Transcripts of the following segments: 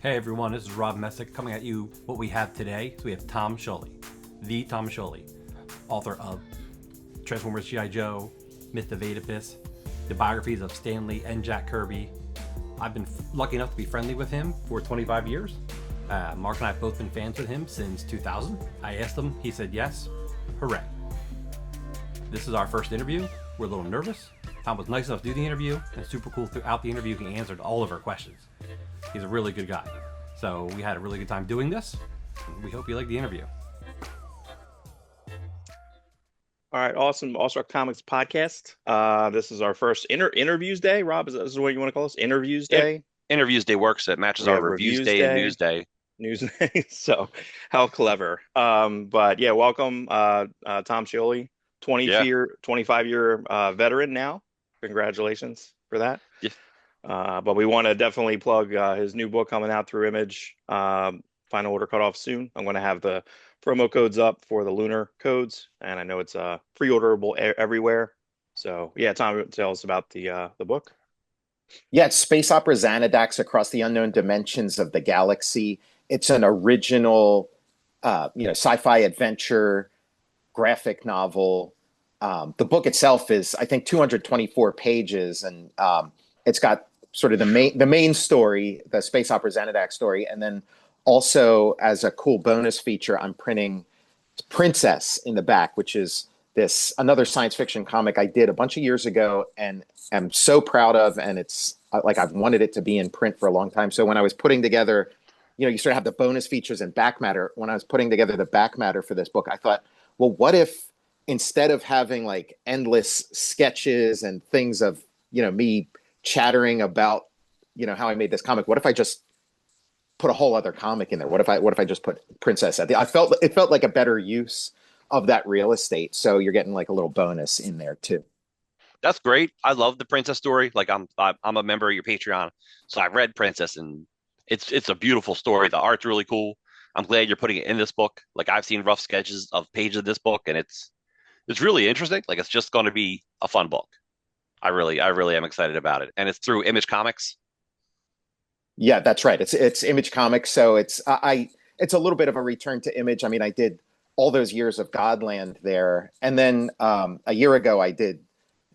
Hey everyone, this is Rob Messick coming at you what we have today. So we have Tom Scioli, the Tom Scioli, author of Transformers G.I. Joe, Myth of Oedipus, the biographies of Stanley and Jack Kirby. I've been lucky enough to be friendly with him for 25 years. Mark and I have both been fans with him since 2000. I asked him, he said yes. Hooray. This is our first interview. We're a little nervous. Tom was nice enough to do the interview, and super cool throughout the interview. He answered all of our questions. He's a really good guy. So we had a really good time doing this. We hope you like the interview. All right, awesome. Awestruck Comics podcast. This is our first interviews day. Rob, is this what you want to call this? Interviews day? Interviews day works. It matches our reviews day and news day. News day. So how clever. But yeah, welcome, Tom Scioli, 25-year veteran now. Congratulations for that. Yeah. But we want to definitely plug his new book coming out through Image. Final order cut off soon. I'm going to have the promo codes up for the LUNAR codes, and I know it's pre-orderable everywhere. So yeah, Tom, tell us about the book. Yeah, it's space opera Xanadax across the unknown dimensions of the galaxy. It's an original, sci-fi adventure graphic novel. The book itself is, I think, 224 pages, and it's got sort of the main story, the space opera Xanadax story, and then also as a cool bonus feature, I'm printing Princess in the back, which is another science fiction comic I did a bunch of years ago, and I'm so proud of, and it's like I've wanted it to be in print for a long time. So when I was putting together, you sort of have the bonus features and back matter. When I was putting together the back matter for this book, I thought, well, what if instead of having like endless sketches and things of, me chattering about, how I made this comic, what if I just put a whole other comic in there? What if I just put Princess at it felt like a better use of that real estate. So you're getting like a little bonus in there too. That's great. I love the Princess story. Like I'm a member of your Patreon, so I read Princess, and it's a beautiful story. The art's really cool. I'm glad you're putting it in this book. Like I've seen rough sketches of pages of this book, and it's really interesting. Like it's just going to be a fun book. I really am excited about it, and it's through Image Comics. Yeah, that's right. It's Image Comics, so it's a little bit of a return to Image. I mean, I did all those years of Godland there, and then a year ago I did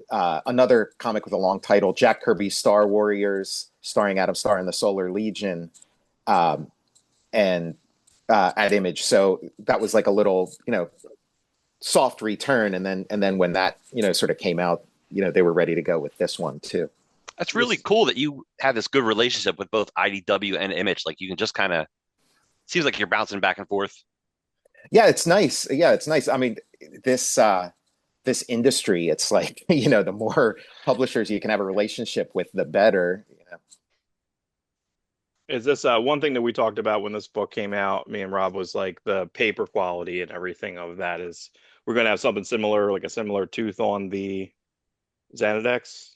another comic with a long title, Jack Kirby's Star Warriors, starring Adam Starr and the Solar Legion, and at Image. So that was like a little, soft return, and then when that sort of came out, they were ready to go with this one too. That's really cool that you have this good relationship with both IDW and Image. Like you can just kind of, seems like you're bouncing back and forth. Yeah, it's nice. I mean, this industry, it's like, the more publishers you can have a relationship with, the better. Is this one thing that we talked about when this book came out? Me and Rob was like the paper quality and everything of that is we're going to have something similar, like a similar tooth on the Xanadax.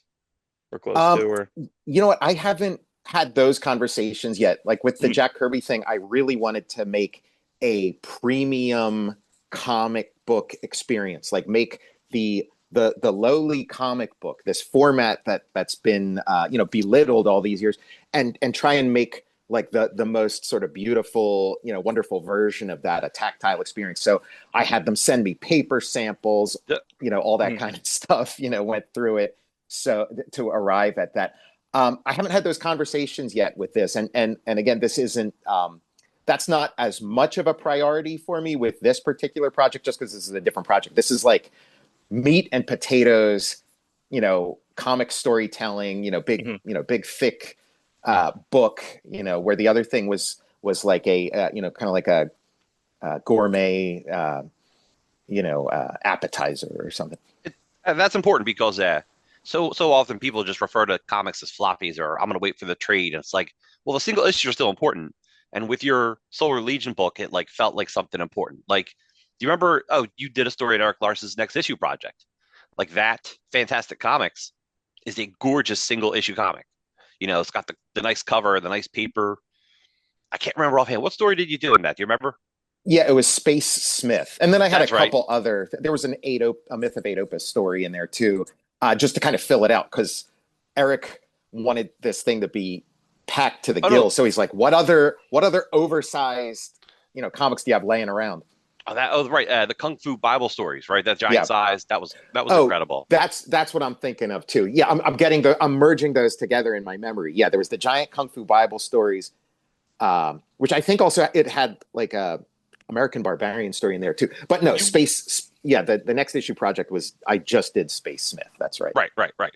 Or close to, or you know what? I haven't had those conversations yet. Like with the Jack Kirby thing, I really wanted to make a premium comic book experience. Like make the lowly comic book, this format that's been belittled all these years, and try and make like the most sort of beautiful, wonderful version of that, a tactile experience. So I had them send me paper samples, all that kind of stuff, went through it. So to arrive at that, I haven't had those conversations yet with this, and again, this isn't that's not as much of a priority for me with this particular project, just because this is a different project. This is like meat and potatoes, comic storytelling, big, big thick book, where the other thing was like a kind of like a gourmet, appetizer or something. And that's important because so often people just refer to comics as floppies, or I'm going to wait for the trade. And it's like, well, the single issues are still important. And with your Solar Legion book, it like felt like something important. Like, do you remember? Oh, you did a story at Eric Larson's Next Issue project. Like that Fantastic Comics is a gorgeous single issue comic. It's got the nice cover, the nice paper. I can't remember offhand. What story did you do in that? Do you remember? Yeah, it was Space Smith. And then I had That's a couple other, there was a Myth of Oedipus story in there too, just to kind of fill it out, because Eric wanted this thing to be packed to the Oh, no. gills. So he's like, what other oversized, comics do you have laying around? Right. The Kung Fu Bible stories, right? That giant Yeah. size. That was Oh, incredible. That's what I'm thinking of too. Yeah, I'm merging those together in my memory. Yeah, there was the giant Kung Fu Bible stories, which I think also it had like a American Barbarian story in there too. But no, Space. Yeah, the next issue project was I just did Space Smith. That's right. Right.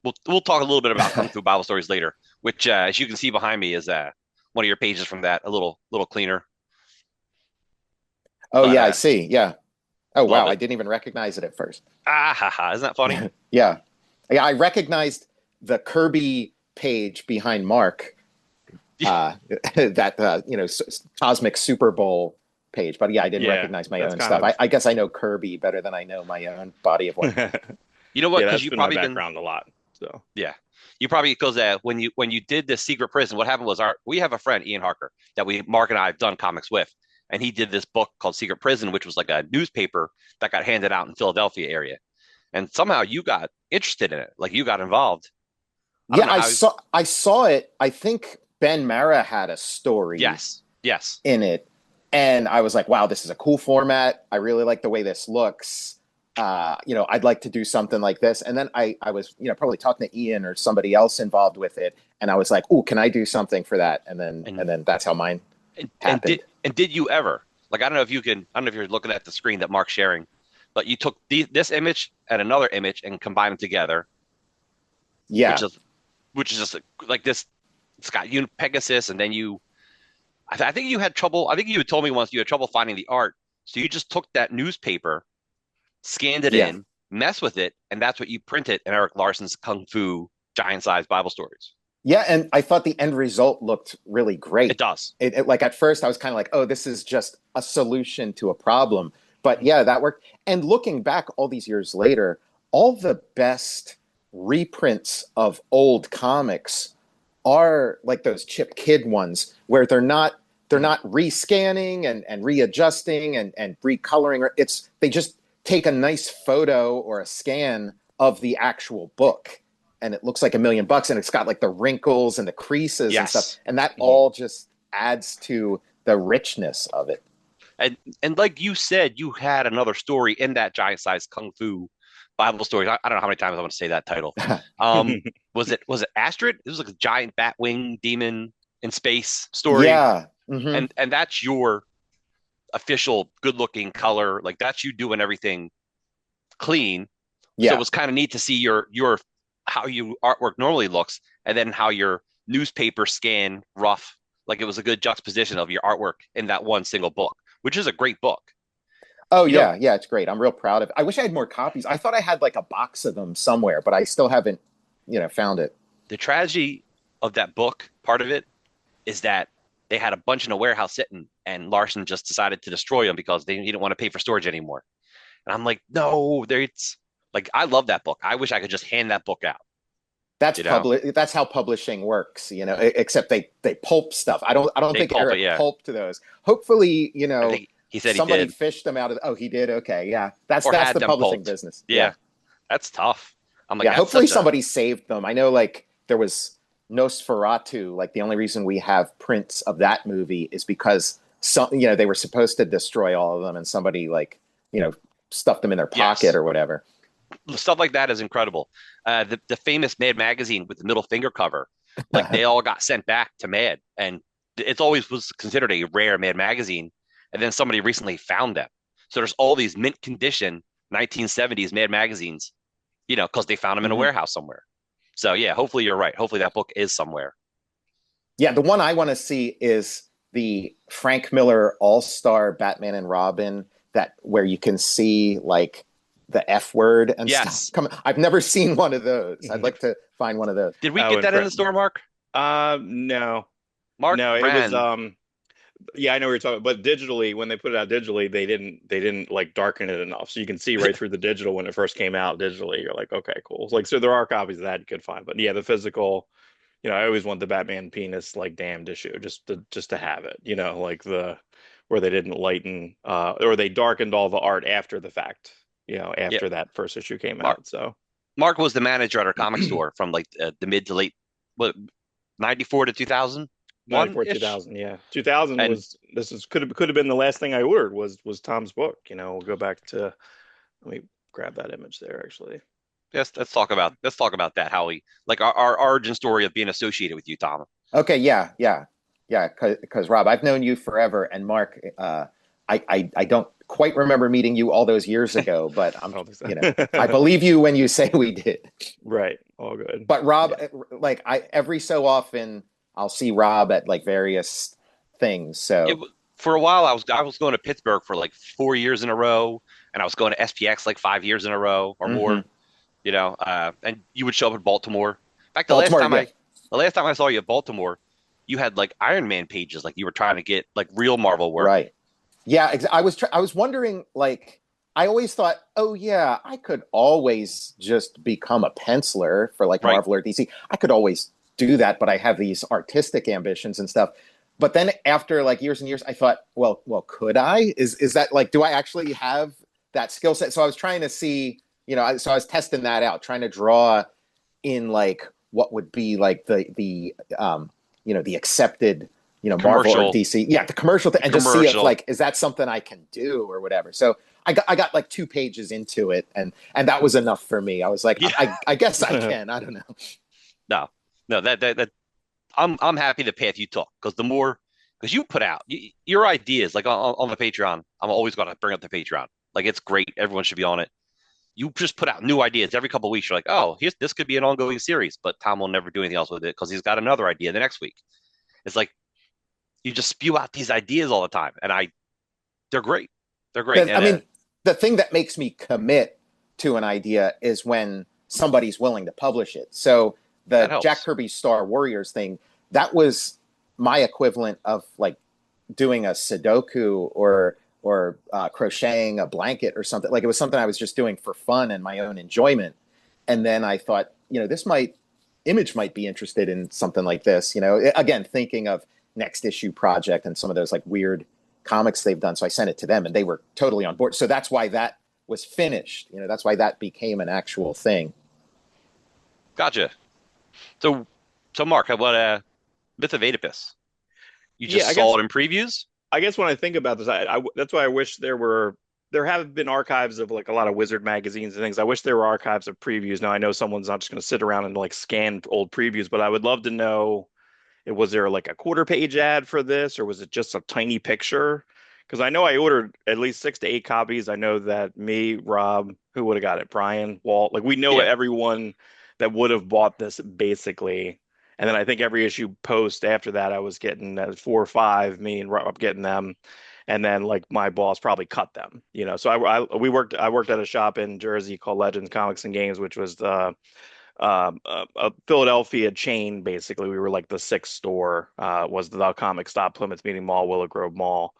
We'll talk a little bit about Kung Fu Bible stories later, which as you can see behind me is one of your pages from that, a little cleaner. Oh But yeah, I see. Yeah. Oh wow, it. I didn't even recognize it at first. Isn't that funny? Yeah, I recognized the Kirby page behind Mark. That Cosmic Super Bowl page, but yeah, I didn't recognize my own stuff. I guess I know Kirby better than I know my own body of work. You know what? Yeah, Because that's you been probably my been background a lot. So yeah, you probably because when you did the Secret Prison, what happened was we have a friend Ian Harker that Mark and I have done comics with, and he did this book called Secret Prison, which was like a newspaper that got handed out in Philadelphia area, and somehow you got interested in it, like you got involved. I saw it. I think Ben Mara had a story. Yes. In it, and I was like, wow, this is a cool format. I really like the way this looks. I'd like to do something like this. And then I was, probably talking to Ian or somebody else involved with it. And I was like, oh, can I do something for that? And then that's how mine happened. And did you ever, like, I don't know if you're looking at the screen that Mark's sharing, but you took this image and another image and combined them together. Yeah. Which is just like this. It's got Pegasus. And then I think you had trouble. I think you had told me once you had trouble finding the art. So you just took that newspaper, scanned it in, mess with it, and that's what you printed in Eric Larson's Kung Fu giant-sized Bible stories. Yeah, and I thought the end result looked really great. It does. It like at first I was kind of like, oh, this is just a solution to a problem. But yeah, that worked. And looking back all these years later, all the best reprints of old comics are like those Chip Kidd ones where they're not rescanning and readjusting and recoloring. They just take a nice photo or a scan of the actual book and it looks like $1 million and it's got like the wrinkles and the creases and stuff. And that all just adds to the richness of it. And like you said, you had another story in that giant sized Kung Fu Bible story. I don't know how many times I want to say that title. Was it Astrid? It was like a giant bat wing demon in space story. Yeah. Mm-hmm. And that's your official good looking color. Like that's you doing everything clean. Yeah. So it was kind of neat to see your how your artwork normally looks and then how your newspaper scan rough. Like it was a good juxtaposition of your artwork in that one single book, which is a great book. Oh, yeah, it's great. I'm real proud of it. I wish I had more copies. I thought I had like a box of them somewhere, but I still haven't, found it. The tragedy of that book, part of it, is that they had a bunch in a warehouse sitting, and Larson just decided to destroy them because he didn't want to pay for storage anymore. And I'm like, no, it's like I love that book. I wish I could just hand that book out. That's That's how publishing works, except they pulp stuff. I don't think Eric pulped those. Hopefully, I think he said somebody he did. fished them out of. Oh, he did. Okay, yeah, that's the publishing business. Yeah, that's tough. I'm like, yeah. Hopefully, somebody saved them. I know, like there was Nosferatu. Like the only reason we have prints of that movie is because they were supposed to destroy all of them, and somebody stuffed them in their pocket or whatever. Stuff like that is incredible. The famous Mad magazine with the middle finger cover, like they all got sent back to Mad, and it always was considered a rare Mad magazine. And then somebody recently found them. So there's all these mint condition 1970s Mad magazines, because they found them in a warehouse somewhere. So yeah, hopefully you're right. Hopefully that book is somewhere. Yeah, the one I want to see is the Frank Miller All-Star Batman and Robin, where you can see like the F word and stuff. I've never seen one of those. I'd like to find one of those. Did we get that in the store, Mark? No. Mark, no, it was yeah, I know what you're talking about, but digitally, when they put it out digitally, they didn't like darken it enough. So you can see right through the digital when it first came out digitally. You're like, okay, cool. So there are copies of that you could find. But yeah, the physical, I always want the Batman penis like damned issue just to have it, like where they didn't lighten or they darkened all the art after the fact, after that first issue came out. So Mark was the manager at our comic store from like the mid to late 94 to 2000. 94, 2000, yeah. 2000 And was could have been the last thing I ordered was Tom's book. We'll go back to, let me grab that image there actually. yes, let's talk about that, how we like our origin story of being associated with you, Tom. Okay, yeah. Because Rob, I've known you forever, and Mark, I don't quite remember meeting you all those years ago, but I don't think so. I believe you when you say we did. Right, all good. But Rob, Yeah. like every so often I'll see Rob at like various things. So For a while, I was going to Pittsburgh for like 4 years in a row, and I was going to SPX like 5 years in a row or more. And you would show up in Baltimore. In fact, Baltimore, yeah. the last time I saw you at Baltimore, you had like Iron Man pages, like you were trying to get like real Marvel work. Right. Yeah, I was wondering, like, I always thought, oh yeah, I could always just become a penciler for like Right. Marvel or DC. I could always do that, but I have these artistic ambitions and stuff. But then after like years and years, I thought, well, could I? Is that like, do I actually have that skill set? So I was trying to see, so I was testing that out, trying to draw in like what would be like the accepted, Marvel or Commercial. DC, the commercial thing, and just see if Commercial. like, is that something I can do or whatever. So I got like 2 pages into it, and that was enough for me. I was like, Yeah. I guess I can. I don't know. No, that I'm happy the path you took, because you put out your ideas like on the Patreon. I'm always going to bring up the Patreon. Like, it's great. Everyone should be on it. You just put out new ideas every couple of weeks. You're like, oh, this could be an ongoing series, but Tom will never do anything else with it because he's got another idea the next week. It's like you just spew out these ideas all the time, and they're great. They're great. I mean, the thing that makes me commit to an idea is when somebody's willing to publish it. So That the helps. Jack Kirby Star Warriors thing, that was my equivalent of like doing a Sudoku or crocheting a blanket or something. Like, it was something I was just doing for fun and my own enjoyment. And then I thought, Image might be interested in something like this, again, thinking of Next Issue Project and some of those like weird comics they've done. So I sent it to them and they were totally on board. So that's why that was finished. That's why that became an actual thing. Gotcha. So Mark, how about Myth of Oedipus? You just saw it in previews? I guess when I think about this, that's why I wish there have been archives of like a lot of Wizard magazines and things. I wish there were archives of previews. Now I know someone's not just going to sit around and like scan old previews, but I would love to know, was there like a quarter-page ad for this, or was it just a tiny picture? Because I know I ordered at least 6 to 8 copies. I know that me, Rob, who would have got it, Brian, Walt, like we know everyone that would have bought this basically. And then I think every issue post after that, I was getting 4 or 5, me and Rob getting them. And then like my boss probably cut them, So I worked at a shop in Jersey called Legends Comics and Games, which was a Philadelphia chain. Basically, we were like the 6th store, was the comic stop, Plymouth Meeting Mall, Willow Grove Mall,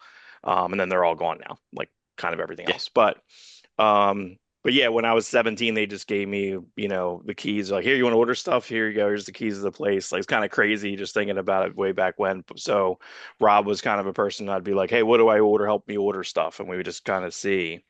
and then they're all gone now, like kind of everything else. But yeah, when I was 17, they just gave me, the keys. Like, here, you want to order stuff? Here you go. Here's the keys to the place. Like, it's kind of crazy just thinking about it way back when. So Rob was kind of a person I'd be like, hey, what do I order? Help me order stuff. And we would just kind of see.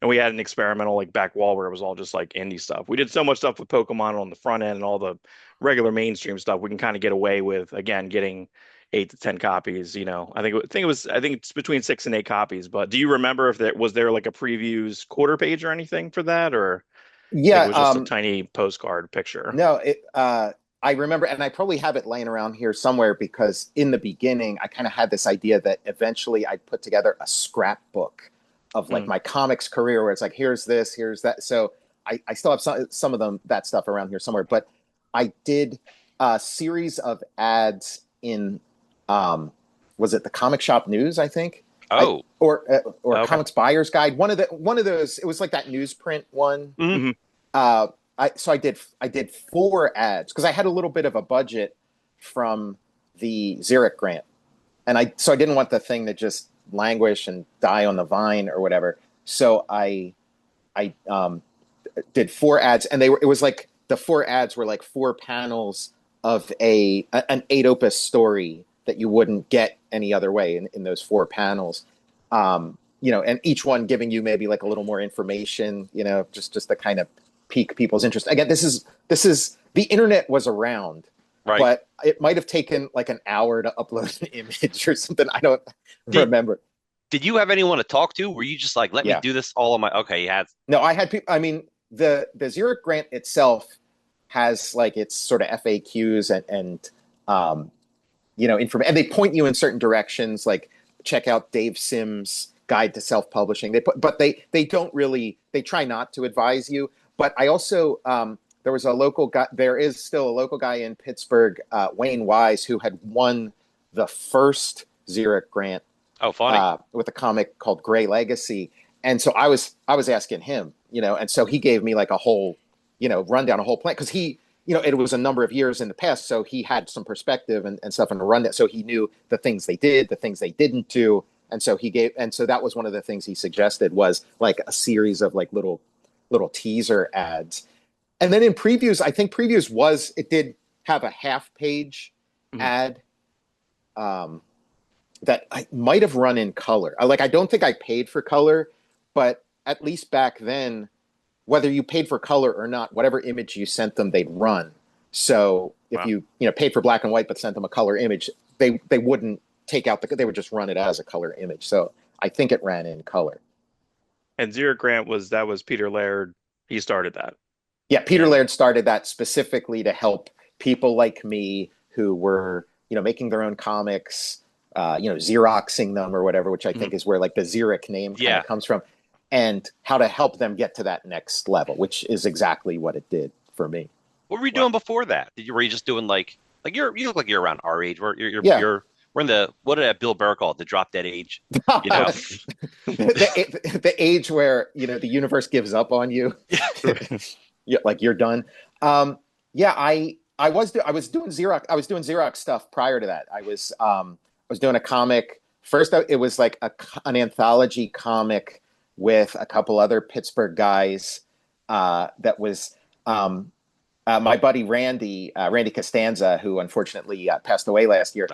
And we had an experimental like back wall where it was all just like indie stuff. We did so much stuff with Pokemon on the front end and all the regular mainstream stuff. We can kind of get away with, again, getting 8 to 10 copies. I think it's between 6 and 8 copies. But do you remember if there was like a previews quarter page or anything for that, or Yeah, it was just a tiny postcard picture? No, I remember, and I probably have it laying around here somewhere, because in the beginning, I kind of had this idea that eventually I'd put together a scrapbook of like my comics career, where it's like, here's this, here's that. So I still have some of that stuff around here somewhere. But I did a series of ads in, was it the Comic Shop News, I think? Oh, or okay. Comics Buyer's Guide. One of those. It was like that newsprint one. Mm-hmm. So I did 4 ads because I had a little bit of a budget from the Xeric grant, and I didn't want the thing to just languish and die on the vine or whatever. So I did 4 ads, and it was like the 4 ads were like 4 panels of an 8 opus story that you wouldn't get any other way in those 4 panels. And each one giving you maybe like a little more information, just to kind of pique people's interest. Again, this is the internet was around Right. but it might have taken like an hour to upload an image or something. I don't Did remember. did you have anyone to talk to? Were you just like, let me Yeah. do this all on my? Okay, you had. No, I had people. I mean, the Zurich grant itself has like its sort of FAQs and information, and they point you in certain directions. Like check out Dave Sims' Guide to Self-Publishing. They don't really. They try not to advise you. But I also there was a local guy. There is still a local guy in Pittsburgh, Wayne Wise, who had won the first Zurich grant. Oh, funny. With a comic called Gray Legacy. And so I was asking him, and so he gave me like a whole, rundown, a whole plan. Cause he, it was a number of years in the past. So he had some perspective and stuff and a rundown. So he knew the things they did, the things they didn't do. And so that was one of the things he suggested was like a series of like little teaser ads. And then in previews, I think it did have a half-page ad. That I might have run in color. I don't think I paid for color, but at least back then, whether you paid for color or not, whatever image you sent them, they'd run. So if you paid for black and white but sent them a color image, they wouldn't take out they would just run it as a color image. So I think it ran in color. And Zurich grant was Peter Laird. He started that. Yeah, Peter Laird started that specifically to help people like me who were making their own comics. Xeroxing them or whatever, which I think is where like the Zurich name kind of comes from, and how to help them get to that next level, which is exactly what it did for me. What were you doing before that? Were you just doing like you look like you're around our age? We're in the what did Bill Burr call it? The drop dead age. The age where the universe gives up on you. Like you're done. I was doing Xerox stuff prior to that. I was doing a comic. First, it was like an anthology comic with a couple other Pittsburgh guys. That was my buddy Randy Costanza, who unfortunately passed away last year,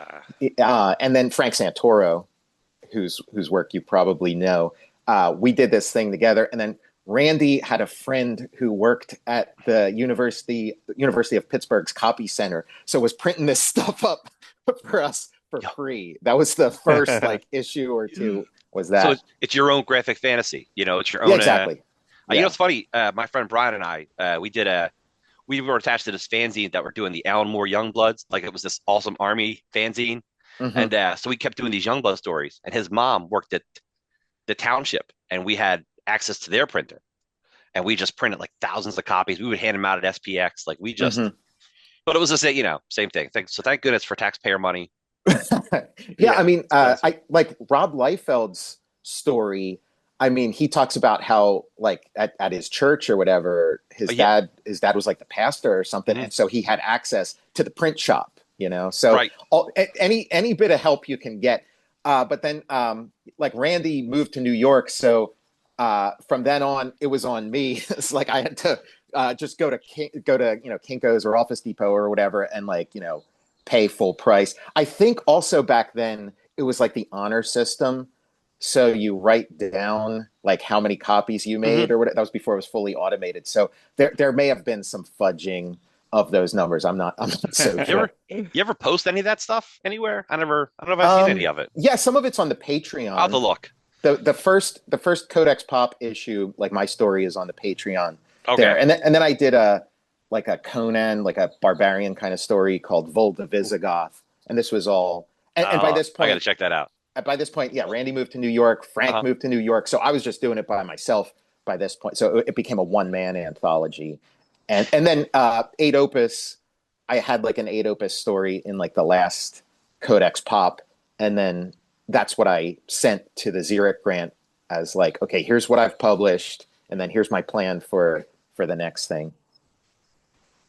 and then Frank Santoro, whose work you probably know. We did this thing together, and then Randy had a friend who worked at the University of Pittsburgh's copy center, so was printing this stuff up for us for free. That was the first like issue or two. Was that? So it's your own graphic fantasy. It's your own. Exactly. It's funny. My friend Brian and I, we were attached to this fanzine that were doing the Alan Moore Youngbloods. Like it was this awesome army fanzine, and so we kept doing these Youngblood stories. And his mom worked at the township, and we had access to their printer, and we just printed like thousands of copies. We would hand them out at SPX. Like we just, but it was the same thing. So thank goodness for taxpayer money. I mean, I like Rob Liefeld's story. I mean, he talks about how like at his church or whatever, his dad was like the pastor or something, and so he had access to the print shop. So any bit of help you can get. But then like Randy moved to New York, so from then on, it was on me. It's like I had to just go to Kinko's or Office Depot or whatever, and like pay full price. I think also back then it was like the honor system. So you write down like how many copies you made or whatever. That was before it was fully automated. So there may have been some fudging of those numbers. I'm not so sure. You ever post any of that stuff anywhere? I don't know if I've seen any of it. Yeah, some of it's on the Patreon. I'll have to look. The first Codex Pop issue, like my story is on the Patreon. Okay. There. And then I did a Conan, like a barbarian kind of story called Volda Visigoth. And this was all, and by this point, I got to check that out. By this point, Randy moved to New York, Frank moved to New York. So I was just doing it by myself by this point. So it became a one-man anthology. And then 8 Opus, I had like an 8 Opus story in like the last Codex Pop. And then that's what I sent to the Zurich grant as like, okay, here's what I've published. And then here's my plan for the next thing.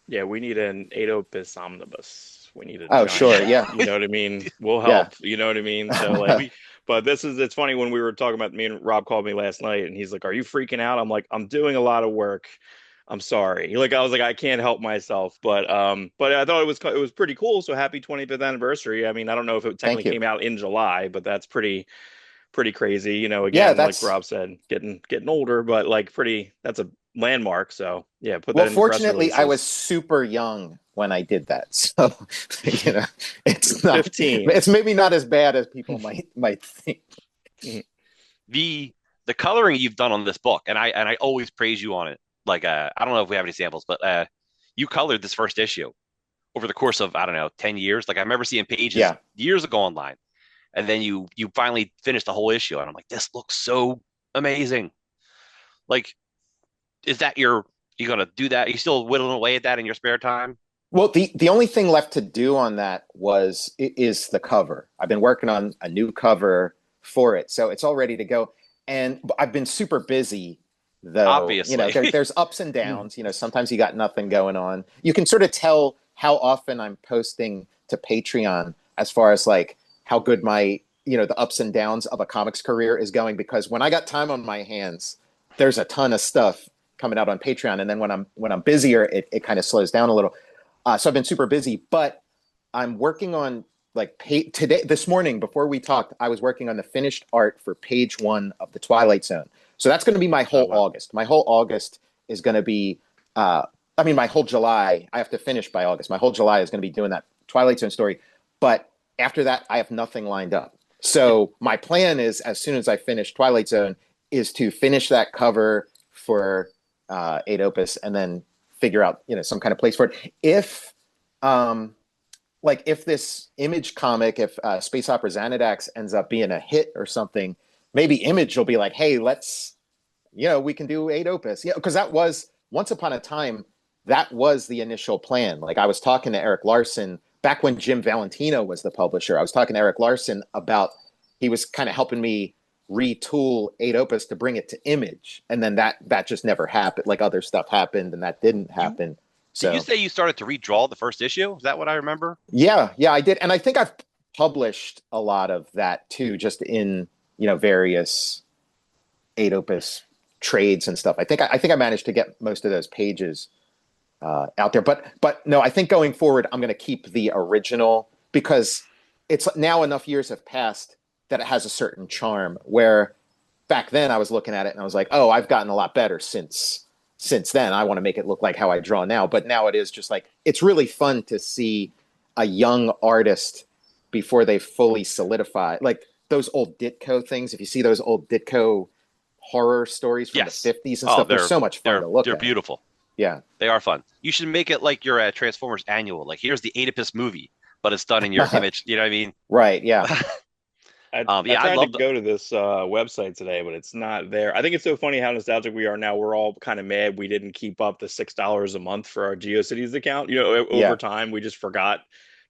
Yeah, we need an 8 Opus omnibus. We need a giant, sure, yeah. You know what I mean? We'll help. You know what I mean? So like but it's funny when we were talking about, me and Rob called me last night and he's like, "Are you freaking out?" I'm like, "I'm doing a lot of work. I'm sorry." Like I was like, "I can't help myself." But I thought it was pretty cool. So happy 25th anniversary. I mean, I don't know if it technically came out in July, but that's pretty crazy. Again, like Rob said, getting older, but like that's a landmark. So yeah, put Well, that in your press fortunately, I was releases. super young when I did that, so it's not. 15. It's maybe not as bad as people might think. The coloring you've done on this book, and I always praise you on it. Like I don't know if we have any samples, but you colored this first issue over the course of, I don't know, 10 years. Like I remember seeing pages Yeah. years ago online, and then you finally finished the whole issue, and I'm like, this looks so amazing. Like, is that you gonna do that? Are you still whittling away at that in your spare time? Well, the only thing left to do on that is the cover. I've been working on a new cover for it, so it's all ready to go. And I've been super busy, though. Obviously. There's ups and downs. Sometimes you got nothing going on. You can sort of tell how often I'm posting to Patreon as far as like how good my the ups and downs of a comics career is going, because when I got time on my hands, there's a ton of stuff coming out on Patreon, and then when I'm busier, it kind of slows down a little. So I've been super busy, but I'm working on today, this morning, before we talked, I was working on the finished art for page 1 of the Twilight Zone. So that's going to be my whole August. My whole August is going to be, my whole July, I have to finish by August. My whole July is going to be doing that Twilight Zone story. But after that, I have nothing lined up. So my plan is, as soon as I finish Twilight Zone, is to finish that cover for 8 Opus and then figure out some kind of place for it. If this Image comic, if Space Opera Xanadax ends up being a hit or something, maybe Image will be like, hey, let's we can do 8 Opus, because that was, once upon a time, that was the initial plan. Like, I was talking to Eric Larson back when Jim Valentino was the publisher. I was talking to Eric Larson about, he was kind of helping me retool 8 Opus to bring it to Image, and then that just never happened. Like, other stuff happened and that didn't happen. So Did you say you started to redraw the first issue? Is that what I remember? yeah, I did. And I think I've published a lot of that too, just in various 8 Opus trades and stuff. I think I managed to get most of those pages out there, but no, I think going forward I'm going to keep the original, because it's now enough years have passed that it has a certain charm, where back then I was looking at it and I was like, oh, I've gotten a lot better since then. I want to make it look like how I draw now. But now it is just like, it's really fun to see a young artist before they fully solidify, like those old Ditko things. If you see those old Ditko horror stories from the 50s and stuff, they're so much fun to look at. They're beautiful. Yeah. They are fun. You should make it like your Transformers annual. Like, here's the 8 Opus movie, but it's done in your Image. You know what I mean? Right. Yeah. I tried to go to this website today, but it's not there. I think it's so funny how nostalgic we are now. We're all kind of mad we didn't keep up the $6 a month for our GeoCities account. Over time, we just forgot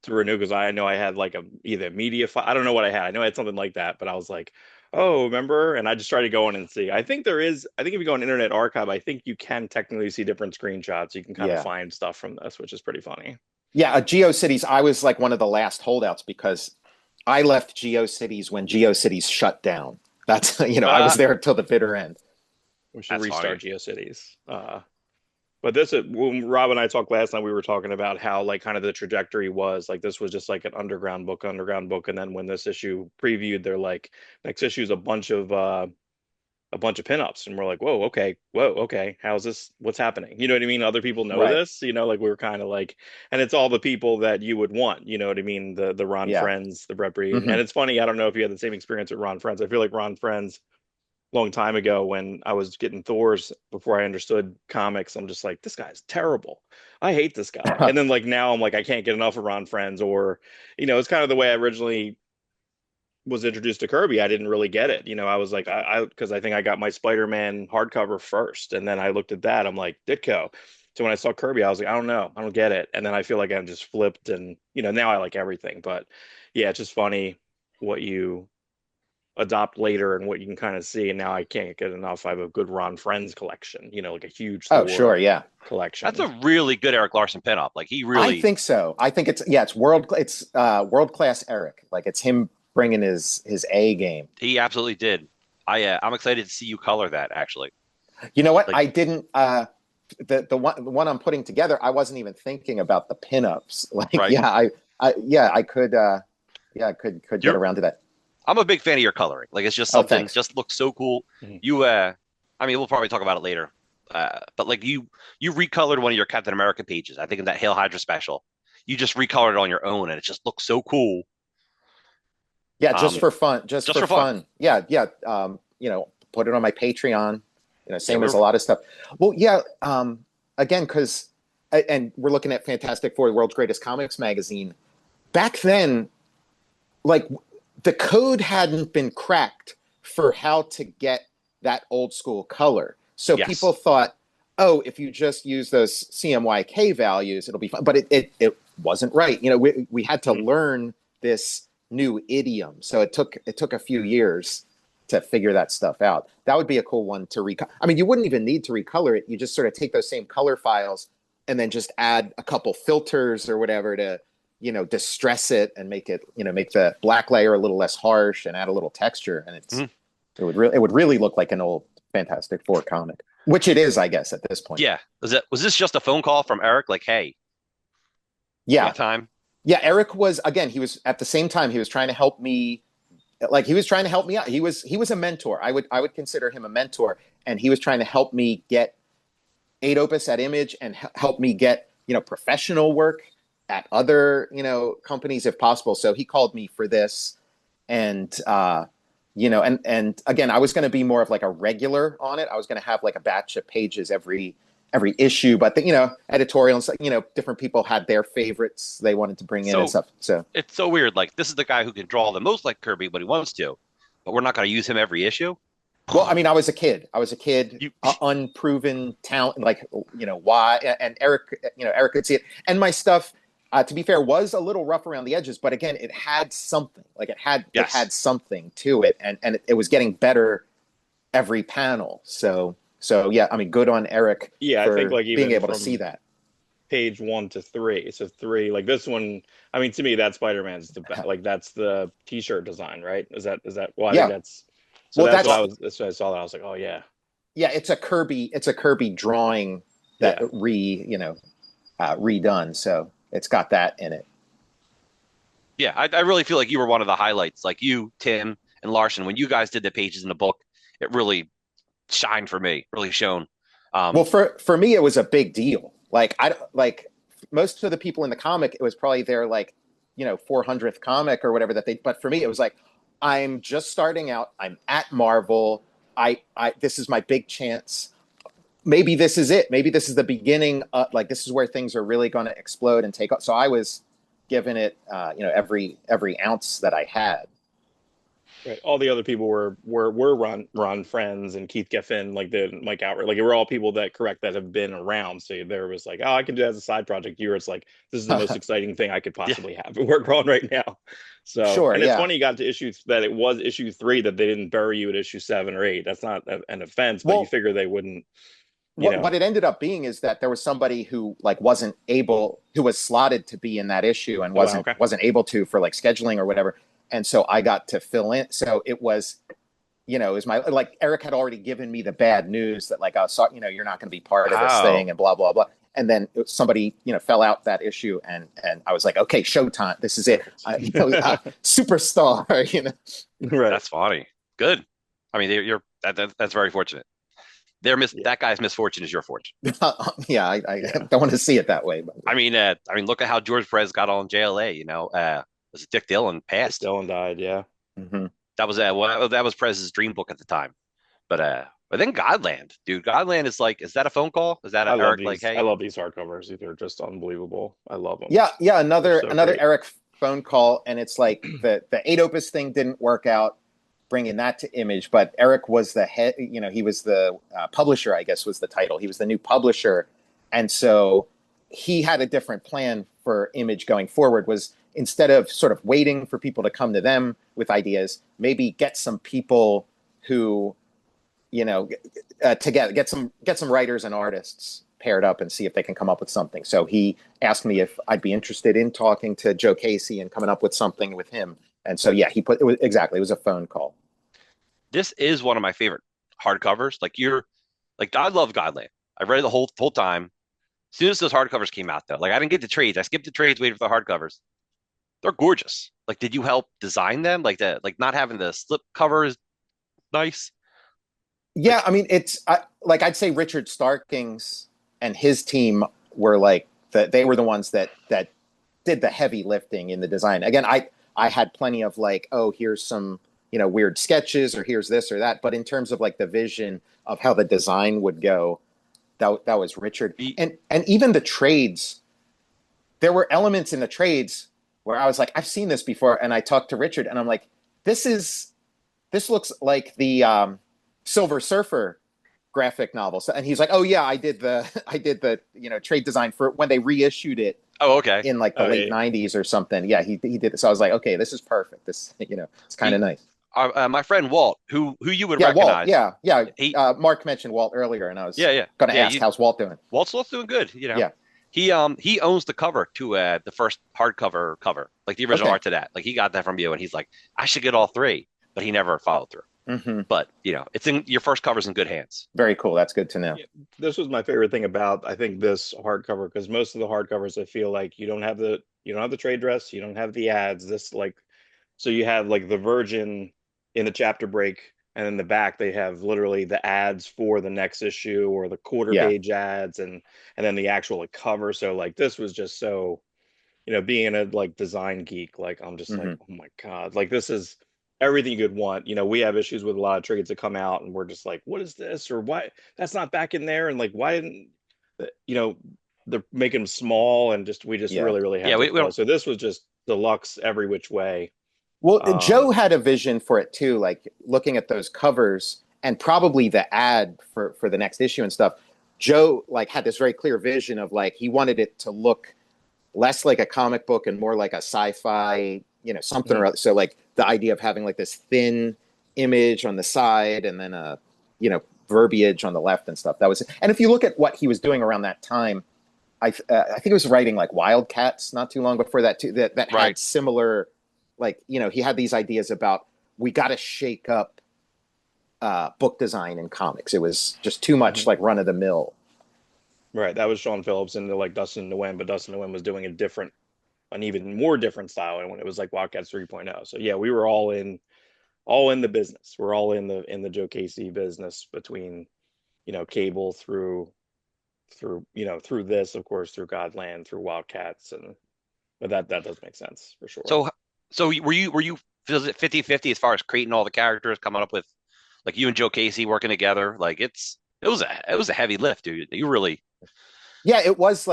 to renew, because I know I had like either media file. I don't know what I had. I know I had something like that, but I was like, oh, remember? And I just tried to go in and see. I think if you go on Internet Archive, I think you can technically see different screenshots. You can kind of find stuff from this, which is pretty funny. Yeah, GeoCities, I was like one of the last holdouts, because I left GeoCities when GeoCities shut down. That's I was there until the bitter end. We should restart GeoCities. But when Rob and I talked last night, we were talking about how like kind of the trajectory was like, this was just like an underground book, and then when this issue previewed, they're like, next issue is a bunch of pinups, and we're like, whoa, okay, how's this? What's happening? You know what I mean? Other people know this, like we were kind of like, and it's all the people that you would want, you know what I mean? The Ron Friends, the Brett Breed, and it's funny. I don't know if you had the same experience with Ron Friends. I feel like Ron Friends, long time ago when I was getting Thor's, before I understood comics, I'm just like, this guy's terrible. I hate this guy. And then like now I'm like, I can't get enough of Ron Friends, or it's kind of the way I originally was introduced to Kirby. I didn't really get it. I was like, because I think I got my Spider-Man hardcover first, and then I looked at that, I'm like, Ditko. So when I saw Kirby, I was like, I don't know, I don't get it. And then I feel like I'm just flipped, and now I like everything. But yeah, it's just funny what you adopt later and what you can kind of see. And now I can't get enough. I have a good Ron Friends collection, like a huge collection. That's a really good Eric Larson pinup. Like, he really, I think so. I think it's world class Eric. Like, it's him bringing his A game. He absolutely did. I'm excited to see you color that, actually. You know what? Like, I didn't the one I'm putting together, I wasn't even thinking about the pinups. Like, I could get around to that. I'm a big fan of your coloring. Like, it's just something just looks so cool. Mm-hmm. You we'll probably talk about it later. But like you recolored one of your Captain America pages. I think in that Hail Hydra special, you just recolored it on your own, and it just looks so cool. Yeah, just for fun. Just for fun. Yeah, yeah. Put it on my Patreon. Same as a we're- lot of stuff. Well, yeah. Again, because and we're looking at Fantastic Four, the world's greatest comics magazine. Back then, like the code hadn't been cracked for how to get that old school color. So Yes. people thought, oh, if you just use those CMYK values, it'll be fine. But it wasn't right. We had to learn this new idiom. So it took a few years to figure that stuff out. That would be a cool one to recolor. I mean, you wouldn't even need to recolor it. You just sort of take those same color files and then just add a couple filters or whatever to, distress it and make it, make the black layer a little less harsh and add a little texture. And it would really look like an old Fantastic Four comic, which it is, I guess, at this point. Yeah. Was this just a phone call from Eric? Like, hey, yeah, time. Yeah, Eric was, again, he was at the same time, he was trying to help me. Like he was trying to help me out. He was a mentor. I would consider him a mentor, and he was trying to help me get 8 Opus at Image and help me get, professional work at other, companies if possible. So he called me for this, and and again, I was going to be more of like a regular on it. I was going to have like a batch of pages every issue, but editorial and stuff, different people had their favorites they wanted to bring in and stuff. So it's so weird. Like, this is the guy who can draw the most like Kirby when he wants to, but we're not going to use him every issue. Well, I mean, I was a kid, unproven talent, like, why? And Eric could see it. And my stuff, to be fair, was a little rough around the edges, but again, it had something. Like it had something to it, and it was getting better every panel. So yeah, I mean, good on Eric. Yeah, for I think like even being able to see that. Page 1 to 3. So 3, like this one. I mean, to me, that Spider-Man's like that's the T-shirt design, right? Is that? Well, I think that's. So that's what I saw. That I was like, oh yeah. Yeah, it's a Kirby drawing that redone. So it's got that in it. Yeah, I really feel like you were one of the highlights. Like you, Tim, and Larson, when you guys did the pages in the book, it really shined for me. Really shone. Well, for me, it was a big deal. Like most of the people in the comic, it was probably their 400th comic or whatever but for me, it was like, I'm just starting out. I'm at Marvel. This is my big chance. Maybe this is it. Maybe this is the beginning. This is where things are really going to explode and take off. So I was giving it, every ounce that I had. Right. All the other people were Ron Friends and Keith Geffen, like the Mike Outright, like they were all people that have been around. So there was like, oh, I can do that as a side project. It's like, this is the most exciting thing I could possibly have work on right now. So sure, and it's funny you got to it was issue 3 that they didn't bury you at issue 7 or 8. That's not an offense, but you figure they wouldn't. What it ended up being is that there was somebody who who was slotted to be in that issue and wasn't able to for like scheduling or whatever. And so I got to fill in. So it was, it was Eric had already given me the bad news that I saw, you're not going to be part of this thing and blah, blah, blah. And then somebody, fell out that issue and I was like, okay, showtime. This is it. Superstar, Right. That's funny. Good. I mean, that's very fortunate. That guy's misfortune is your fortune. Yeah, I don't want to see it that way. But. I mean, look at how George Perez got on JLA. Was it Dick Dillon passed? Dick Dillon died, yeah. Mm-hmm. That was Perez's dream book at the time. But then Godland, dude. Godland is that a phone call? Is that Eric? Hey, I love these hardcovers. They're just unbelievable. I love them. Yeah. Another Eric phone call, and it's like the 8 Opus thing didn't work out, bringing that to Image. But Eric was the head. He was the publisher. I guess was the title. He was the new publisher, and so he had a different plan for Image going forward. Was instead of sort of waiting for people to come to them with ideas, maybe get some people who, together, get some writers and artists paired up and see if they can come up with something. So he asked me if I'd be interested in talking to Joe Casey and coming up with something with him. And so, yeah, it was a phone call. This is one of my favorite hardcovers. I love Godland. I read it the whole time. As soon as those hardcovers came out, though, I didn't get the trades. I skipped the trades, waited for the hardcovers. They're gorgeous. Did you help design them? Not having the slip cover is nice. Yeah, I mean, like I'd say Richard Starkings and his team were like they were the ones that did the heavy lifting in the design. Again, I had plenty of like, oh, here's some, weird sketches, or here's this or that. But in terms of like the vision of how the design would go, that was Richard. The- And even the trades, there were elements in the trades where I was like, I've seen this before. And I talked to Richard and I'm like, this looks like the Silver Surfer graphic novel. So, and he's like, oh yeah, I did the trade design for when they reissued it Oh, okay. in like the late yeah. 90s or something. Yeah, he did it. So I was like, okay, this is perfect. This, it's kind of nice. My friend Walt, who you would Yeah, recognize. Walt. Yeah. He, Mark mentioned Walt earlier, and I was yeah. going to ask, how's Walt doing? Walt's doing good. Yeah. He owns the cover to the first hardcover cover, like the original Okay. art to that. Like he got that from you, and he's like, I should get all three, but he never followed through. Mm-hmm. But it's in your first cover's in good hands. Very cool. That's good to know. Yeah, this was my favorite thing about, I think, this hardcover, because most of the hardcovers, I feel like you don't have the trade dress, you don't have the ads. So you have like the Virgin in the chapter break, and in the back they have literally the ads for the next issue, or the quarter page ads, and then the actual like cover. So like this was just so, being a like design geek, like I'm just like, oh my God, like this is everything you could want. We have issues with a lot of trades that come out and we're just like, what is this? Or why that's not back in there? And like, why didn't, they're making them small, and we really have we don't. so this was just deluxe every which way. Well, Joe had a vision for it too, like looking at those covers and probably the ad for the next issue and stuff. Joe like had this very clear vision of like, he wanted it to look less like a comic book and more like a sci-fi, something or other. So like the idea of having like this thin image on the side and then verbiage on the left and stuff. That was, and if you look at what he was doing around that time, I think he was writing like Wildcats not too long before that too. That Right. had similar, like he had these ideas about, we got to shake up book design in comics. It was just too much like run of the mill. Right, that was Sean Phillips and like Dustin Nguyen, but Dustin Nguyen was doing an even more different style, and when it was like Wildcats 3.0. So yeah, we were all in the business. We're all in the Joe Casey business, between Cable through this, of course, through Godland, through Wildcats, but that does make sense for sure. So were you 50-50 as far as creating all the characters, coming up with like you and Joe Casey working together? Like it was a heavy lift, dude. You really. Yeah, it was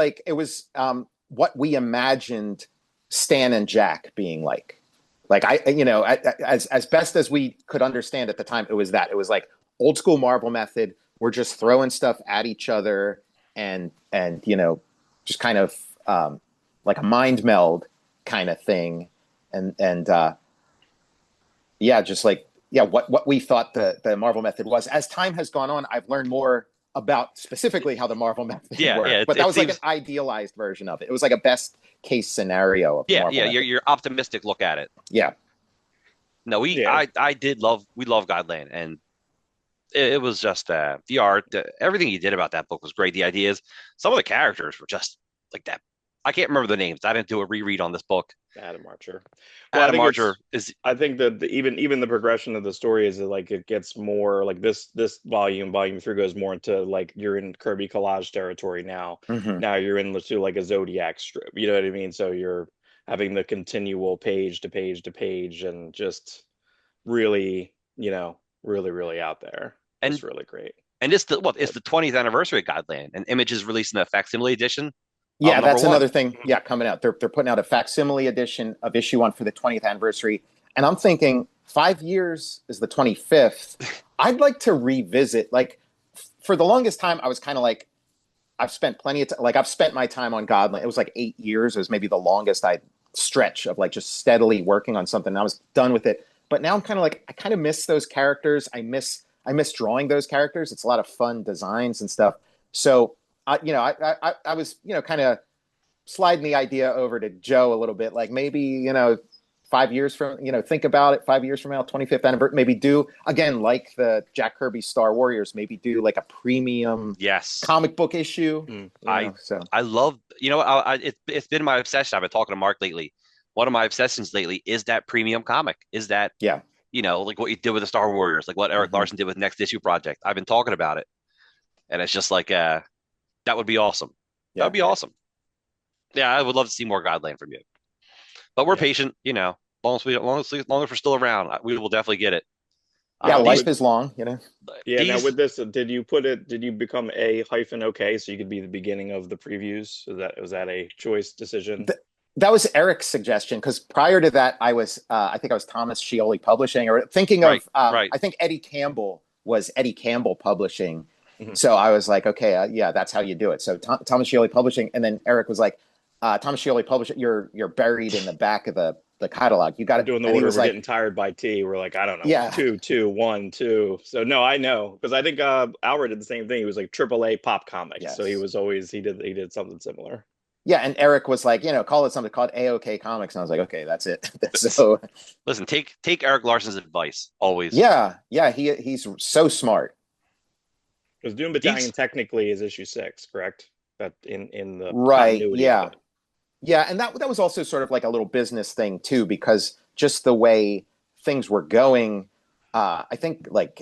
what we imagined Stan and Jack being like. Like as best as we could understand at the time, it was like old school Marvel method. We're just throwing stuff at each other and just kind of like a mind meld kind of thing. Just like, what we thought the Marvel method was. As time has gone on, I've learned more about specifically how the Marvel method worked. But that was like an idealized version of it. It was like a best case scenario of the Marvel method. Your optimistic look at it. Yeah. No, we love Godland, and it was just the art, everything you did about that book was great. The ideas, some of the characters were just like that. I can't remember the names. I didn't do a reread on this book. Adam Archer. Adam Archer is. I think that even the progression of the story is that like it gets more like this volume 3 goes more into like you're in Kirby collage territory now. Mm-hmm. Now you're into like a Zodiac strip. You know what I mean? So you're having the continual page to page to page, and just really, really out there. And it's really great. And it's the 20th anniversary of Godland, and Image is releasing a facsimile edition. Yeah, that's another thing. Yeah, coming out. They're putting out a facsimile edition of issue 1 for the 20th anniversary. And I'm thinking 5 years is the 25th. I'd like to revisit, like, for the longest time, I was kind of like, I've spent plenty of time, like I've spent my time on Godland. It was like 8 years. It was maybe the longest stretch of like just steadily working on something. And I was done with it. But now I'm kind of like, I kind of miss those characters. I miss drawing those characters. It's a lot of fun designs and stuff. So I was, kind of sliding the idea over to Joe a little bit, like maybe, 5 years from, think about it, 5 years from now, 25th anniversary, maybe do again, like the Jack Kirby Star Warriors, maybe do like a premium comic book issue. I love, it's been my obsession. I've been talking to Mark lately. One of my obsessions lately is that premium comic, is that you know, like what you did with the Star Warriors, like what Eric Larson did with Next Issue Project. I've been talking about it, and it's just like that would be awesome. That would be awesome. Yeah, I would love to see more Godland from you. But we're patient, you know. As long as we're still around, we will definitely get it. Yeah, life is long, you know. Yeah. Now with this, did you become A-OK so you could be the beginning of the previews? Was that a choice decision? That was Eric's suggestion, because prior to that, I think I was Thomas Scioli Publishing, or thinking of I think Eddie Campbell was Eddie Campbell Publishing. So I was like, okay, yeah, that's how you do it. So Thomas Scioli Publishing, and then Eric was like, Thomas Scioli Publishing, you're buried in the back of the catalog. You got to doing the order. We're getting tired by T. We're like, I don't know, yeah, 2, 2, 1, 2. So no, I know, because I think Albert did the same thing. He was like AAA pop comics, so he was always he did something similar. Yeah, and Eric was like, call it something called A-OK Comics, and I was like, okay, that's it. So listen, take Eric Larson's advice always. Yeah, he's so smart. Because Doom Battalion technically is issue 6, correct? That in the right, yeah. Yeah, and that was also sort of like a little business thing too, because just the way things were going, I think like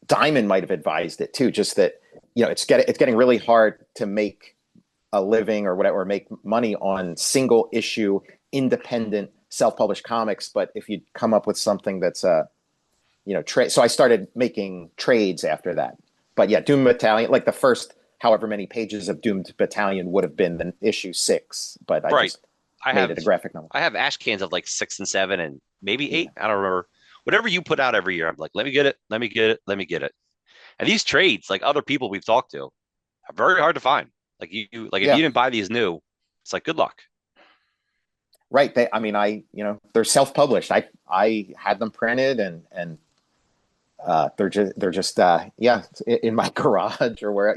Diamond might have advised it too, just that it's getting really hard to make a living or whatever, or make money on single issue, independent, self-published comics. But if you come up with something that's so I started making trades after that. But yeah, Doom Battalion, like the first however many pages of Doomed Battalion would have been the issue 6, but I made it a graphic novel. I have ash cans of like 6 and 7 and maybe 8. I don't remember. Whatever you put out every year, I'm like, let me get it. And these trades, like other people we've talked to, are very hard to find. Like if you didn't buy these new, it's like, good luck. Right. They're self-published. I had them printed and they're just in my garage or where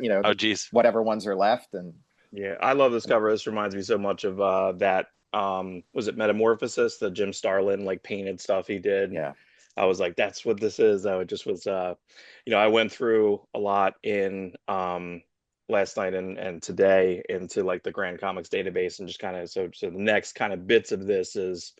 whatever ones are left. And yeah, I love this cover. This reminds me so much of that was it Metamorphosis, the Jim Starlin like painted stuff he did. Yeah, I was like, that's what this is. I just was I went through a lot in last night and today into like the Grand Comics database, and just kind of so the next kind of bits of this is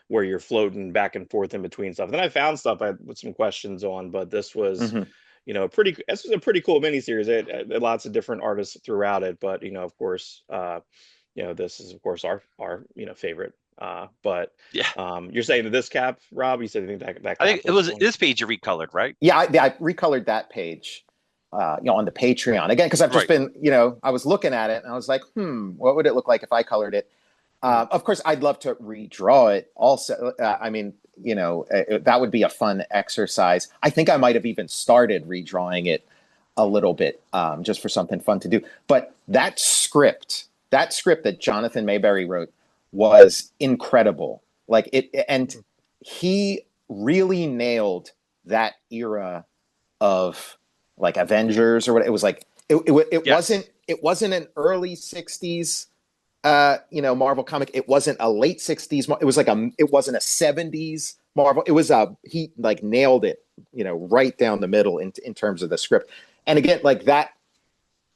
where you're floating back and forth in between stuff. Then I found stuff with some questions on, but this was, this was a pretty cool miniseries. It had lots of different artists throughout it, but of course, this is of course our favorite. But yeah, you're saying that this cap, Rob, you said you think that cap I think it was this page you recolored, right? Yeah, I recolored that page, on the Patreon again, because I've just been, I was looking at it and I was like, what would it look like if I colored it? Of course, I'd love to redraw it also. That would be a fun exercise. I think I might have even started redrawing it a little bit, just for something fun to do. But that script that Jonathan Mayberry wrote was incredible. Like and he really nailed that era of like Avengers or what it was like. It wasn't an early 60s. Marvel comic. It wasn't a late 60s. It was it wasn't a 70s Marvel. It was he like nailed it, right down the middle in terms of the script. And again, like that,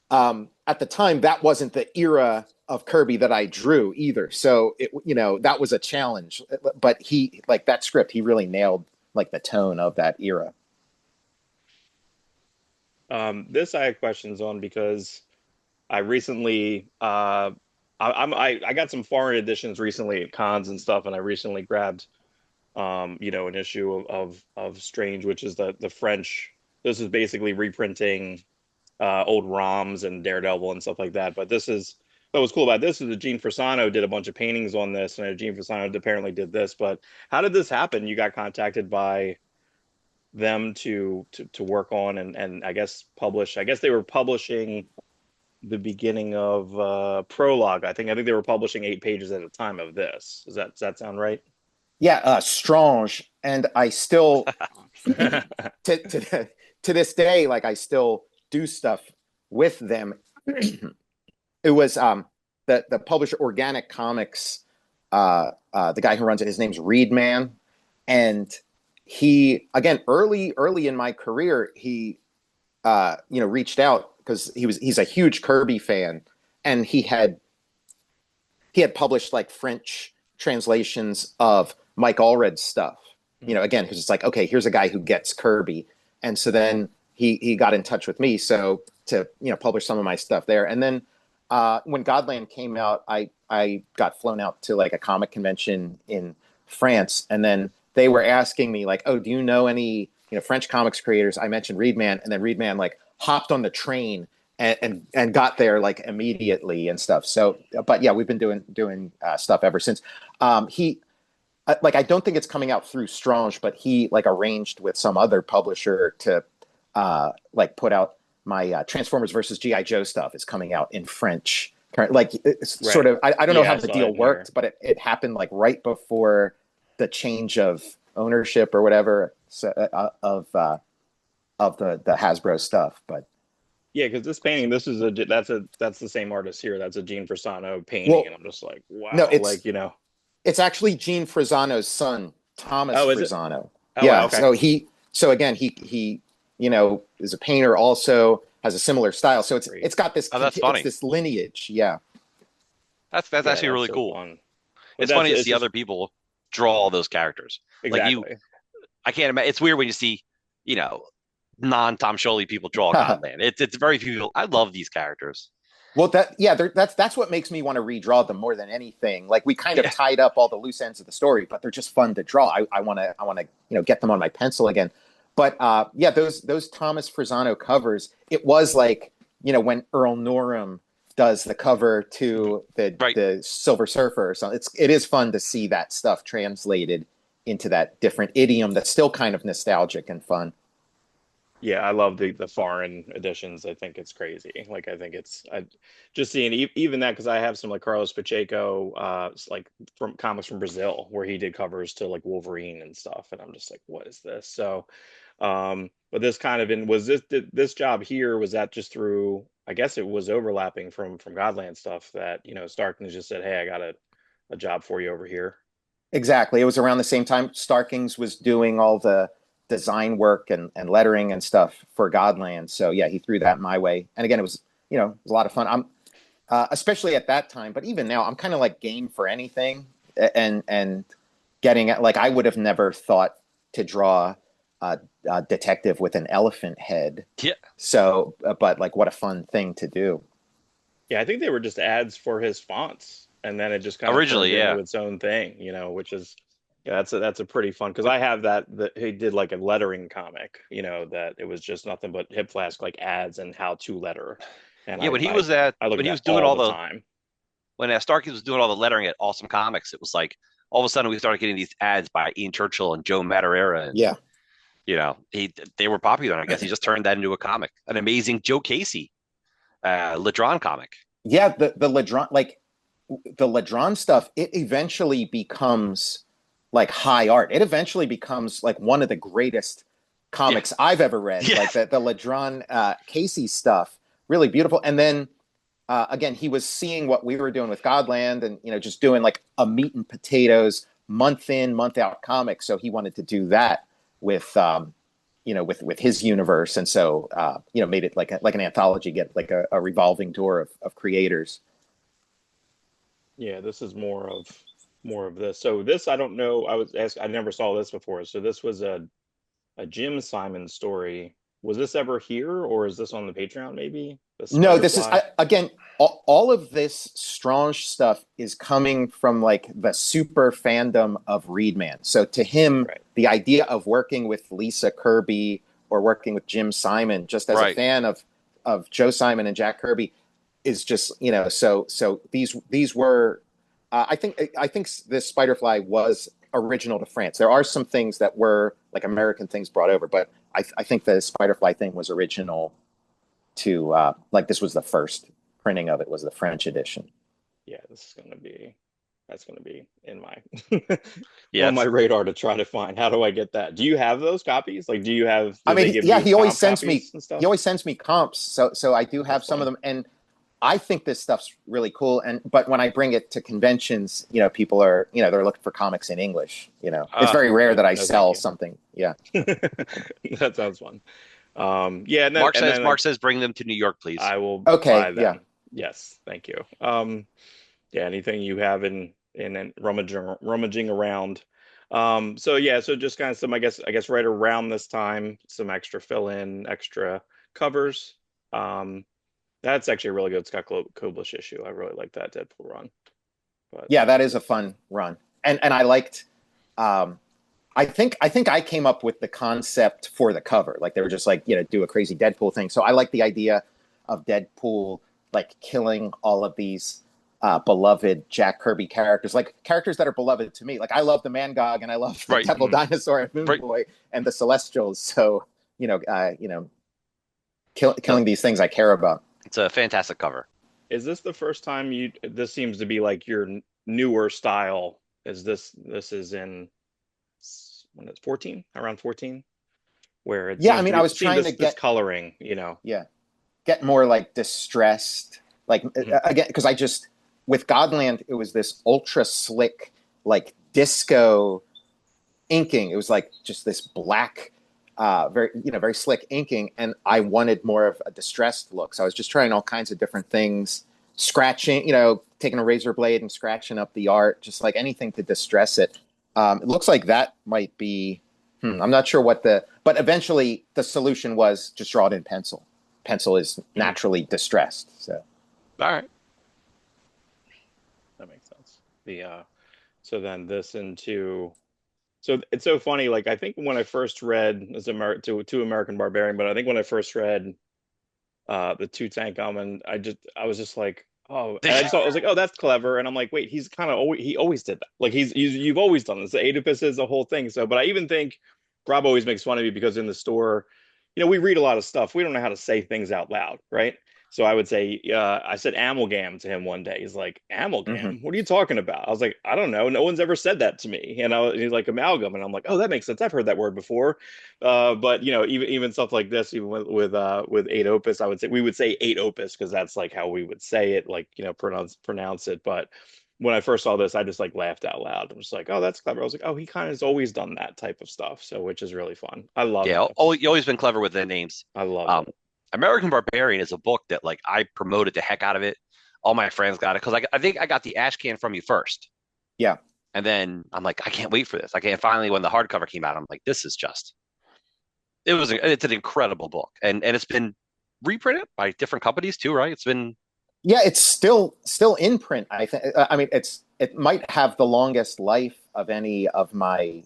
at the time, that wasn't the era of Kirby that I drew either. So that was a challenge, but he like that script, he really nailed like the tone of that era. This I have questions on because I recently, I got some foreign editions recently at cons and stuff, and I recently grabbed, an issue of Strange, which is the French. This is basically reprinting old ROMs and Daredevil and stuff like that. But what was cool about this is that Gene Fasano did a bunch of paintings on this, and Gene Fasano apparently did this. But how did this happen? You got contacted by them to work on and I guess publish. I guess they were publishing the beginning of Prologue. I think they were publishing 8 pages at a time of this. Does that sound right? Yeah, Strange. And I still to this day, like I still do stuff with them. It was the publisher Organic Comics, the guy who runs it, his name's Reed Man. And he, again, early in my career, he reached out because he's a huge Kirby fan, and he had published like French translations of Mike Allred's stuff. again, because it's like, okay, here's a guy who gets Kirby. And so then he got in touch with me. So to, publish some of my stuff there. And then when Godland came out, I got flown out to like a comic convention in France. And then they were asking me like, oh, do you know any, French comics creators? I mentioned Reedman, and then Reedman like hopped on the train and got there like immediately and stuff. So, but yeah, we've been doing stuff ever since. He, like, I don't think it's coming out through Strange, but he like arranged with some other publisher to like put out my Transformers versus GI Joe stuff is coming out in French. Like it's sort of, I don't know how the deal worked, but it happened like right before the change of ownership or whatever of the Hasbro stuff. But yeah, because this painting, that's the same artist here. That's a Gene Frisano painting, and I'm just like, wow, no, it's like it's actually Gene Frisano's son, Thomas Frisano. Oh, yeah, wow, okay. So again, he is a painter, also has a similar style. So it's got this that's funny. It's this lineage. Yeah, that's actually really so cool. Fun. It's funny to see other people draw all those characters. Exactly. Like I can't imagine. It's weird when you see, non-Tom Scioli people draw Godland. It's very few people. I love these characters. Well, that's what makes me want to redraw them more than anything. Like we kind of tied up all the loose ends of the story, but they're just fun to draw. I want to get them on my pencil again. But those Thomas Frisano covers, it was like, when Earl Norham does the cover to the Silver Surfer or something. It is fun to see that stuff translated into that different idiom that's still kind of nostalgic and fun. Yeah, I love the foreign editions. I think it's crazy. Like, I think I just seeing even that, because I have some like Carlos Pacheco, like from comics from Brazil, where he did covers to like Wolverine and stuff, and I'm just like, what is this? So, but this kind of was this job here, was that just through? I guess it was overlapping from Godland stuff that Starkins just said, hey, I got a job for you over here. Exactly. It was around the same time Starkings was doing all the design work and lettering and stuff for Godland. So yeah, he threw that my way. And again, it was, it was a lot of fun. I'm especially at that time, but even now I'm kind of like game for anything and getting at, like, I would have never thought to draw a detective with an elephant head. Yeah. So, but like, what a fun thing to do. Yeah. I think they were just ads for his fonts, and then it just kind of originally into its own thing, which is, that's a pretty fun, because I have that he did like a lettering comic, that it was just nothing but Hip Flask like ads and how to letter. And when he was doing all the time, when Starkey was doing all the lettering at Awesome Comics, it was like all of a sudden we started getting these ads by Ian Churchill and Joe Madureira. And, they were popular. And I guess he just turned that into a comic, an amazing Joe Casey, Ladron comic. Yeah, the Ladron, like the Ladron stuff, it eventually becomes like high art. It eventually becomes like one of the greatest comics I've ever read. Like the Ladron Casey stuff, really beautiful. And then again, he was seeing what we were doing with Godland, and just doing like a meat and potatoes month in, month out comic. So he wanted to do that with with his universe, and so made it like an anthology, get like a revolving door of creators. Yeah, this is more of this. So this, I don't know. I never saw this before. So this was a Jim Simon story. Was this ever here, or is this on the Patreon maybe? No, this is again. All of this Strange stuff is coming from like the super fandom of Reedman. So to him, the idea of working with Lisa Kirby or working with Jim Simon, just as a fan of Joe Simon and Jack Kirby, is just So these were. I think this Spiderfly was original to France. There are some things that were like American things brought over, but I think the Spiderfly thing was original to like, this was the first printing of it, was the French edition. Yeah, that's going to be in my on my radar to try to find. How do I get that? Do you have those copies? Like, do you have? He always sends me comps. So I do have some of them, and I think this stuff's really cool. But when I bring it to conventions, people are, they're looking for comics in English. It's very rare that I sell something. Yeah. That sounds fun. Mark says bring them to New York, please. I will. Okay. Buy them. Yeah. Yes. Thank you. Anything you have in rummaging around. So yeah, so just kind of some, I guess right around this time, some extra fill-in, extra covers. That's actually a really good Scott Koblish issue. I really like that Deadpool run. But Yeah, that is a fun run, and I liked. I think I came up with the concept for the cover. Like they were just like, do a crazy Deadpool thing. So I like the idea of Deadpool like killing all of these beloved Jack Kirby characters, like characters that are beloved to me. Like I love the Mangog and I love the Right. Devil Dinosaur and Moon Right. Boy and the Celestials. So killing these things I care about. It's a fantastic cover. is this the first time this seems to be like your newer style? This is in when it's 14, around 14, where it Yeah, I mean, I was seemed trying this, to get this coloring, yeah, get more like distressed, like again, because I just with Godland, it was this ultra slick, like disco inking. It was like just this black, very slick inking, and I wanted more of a distressed look. So I was just trying all kinds of different things, scratching, taking a razor blade and scratching up the art, just like anything to distress it. It looks like that might be. I'm not sure but eventually the solution was just draw it in pencil. Pencil is naturally distressed. So, All right. That makes sense. So then this into, so it's so funny. Like I think when I first read to American Barbarian, but I think when I first read the two tank and I was just like, oh, and I was like, oh, that's clever. And I'm like, wait, he's kind of he always did that. Like you've always done this. The Oedipus is the whole thing. So, but I even think Rob always makes fun of me because in the store, we read a lot of stuff. We don't know how to say things out loud, right? So I would say, I said amalgam to him one day. He's like, amalgam? What are you talking about? I was like, I don't know. No one's ever said that to me. And he's like, amalgam. And I'm like, oh, that makes sense. I've heard that word before. But even stuff like this, even with eight opus, we would say eight opus because that's like how we would say it, like pronounce it. But when I first saw this, I just like laughed out loud. I was like, oh, that's clever. I was like, oh, he kind of has always done that type of stuff. So which is really fun. I love Yeah, it. you always been clever with the names. I love it. American Barbarian is a book that like I promoted the heck out of it. All my friends got it because I think I got the ash can from you first. yeah. And then I'm like, I can't wait for this. I can't. Finally, when the hardcover came out, I'm like, this is just. It's an incredible book, and it's been reprinted by different companies too, right? It's been. Yeah, it's still in print. I think. I mean, it might have the longest life of any of my,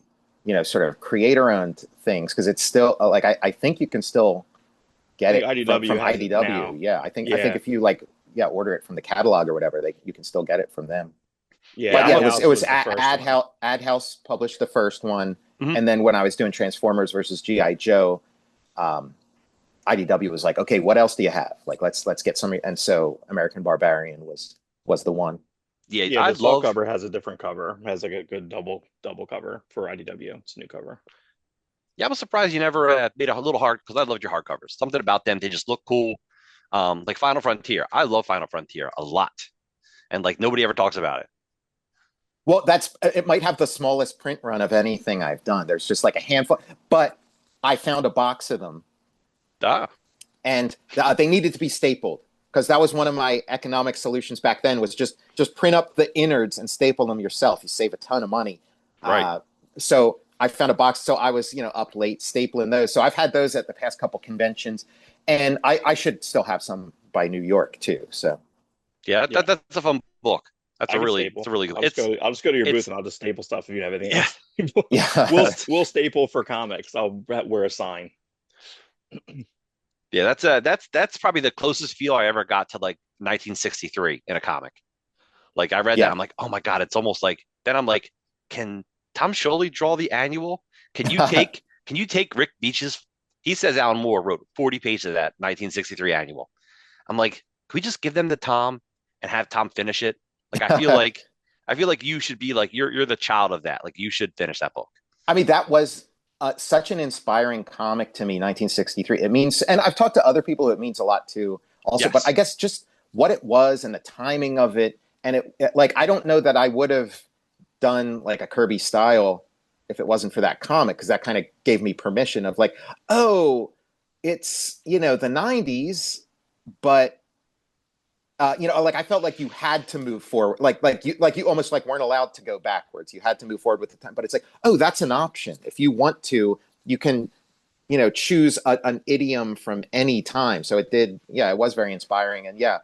sort of creator-owned things because it's still like I think you can still get it IDW from has it IDW. now. Yeah, I think if you order it from the catalog or whatever, you can still get it from them. Yeah, but yeah, Ad it was the first one. Ad House published the first one, Mhm. and then when I was doing Transformers versus GI Joe, IDW was like, okay, what else do you have? Like, let's get some. And so American Barbarian was the one. Yeah, I I love love. cover has a different cover. Has like a good double cover for IDW. It's a new cover. Yeah, I was surprised you never made a little hard because I loved your hardcovers. Something about them, they just look cool. Like Final Frontier. I love Final Frontier a lot, and like nobody ever talks about it. Well, it might have the smallest print run of anything I've done. There's just like a handful, but I found a box of them, and they needed to be stapled because that was one of my economic solutions back then. Was just print up the innards and staple them yourself. You save a ton of money. Right. So I found a box. So I was up late stapling those. So I've had those at the past couple conventions, and I should still have some by New York too. So Yeah, that's a fun book. It's a really good. I'll just go to your booth and I'll just staple stuff if you have anything else. yeah, we'll staple for comics. I'll wear a sign. Yeah, that's probably the closest feel I ever got to like 1963 in a comic. Like I read that, I'm like, oh my God, it's almost like. Then I'm like, can Tom Scioli draw the annual? Can you take Rick Beach's? He says Alan Moore wrote 40 pages of that 1963 annual. I'm like, can we just give them to Tom and have Tom finish it? Like I feel like you should be like you're the child of that. Like you should finish that book. I mean, that was such an inspiring comic to me, 1963. It means, and I've talked to other people who it means a lot to also, Yes. but I guess just what it was and the timing of it. And like, I don't know that I would have done like a Kirby style if it wasn't for that comic, because that kind of gave me permission of like, oh, it's, the 90s, but like I felt like you had to move forward, like you almost like weren't allowed to go backwards. You had to move forward with the time. But it's like, oh, that's an option. If you want to, you can, choose an idiom from any time. So it did, it was very inspiring. And yeah,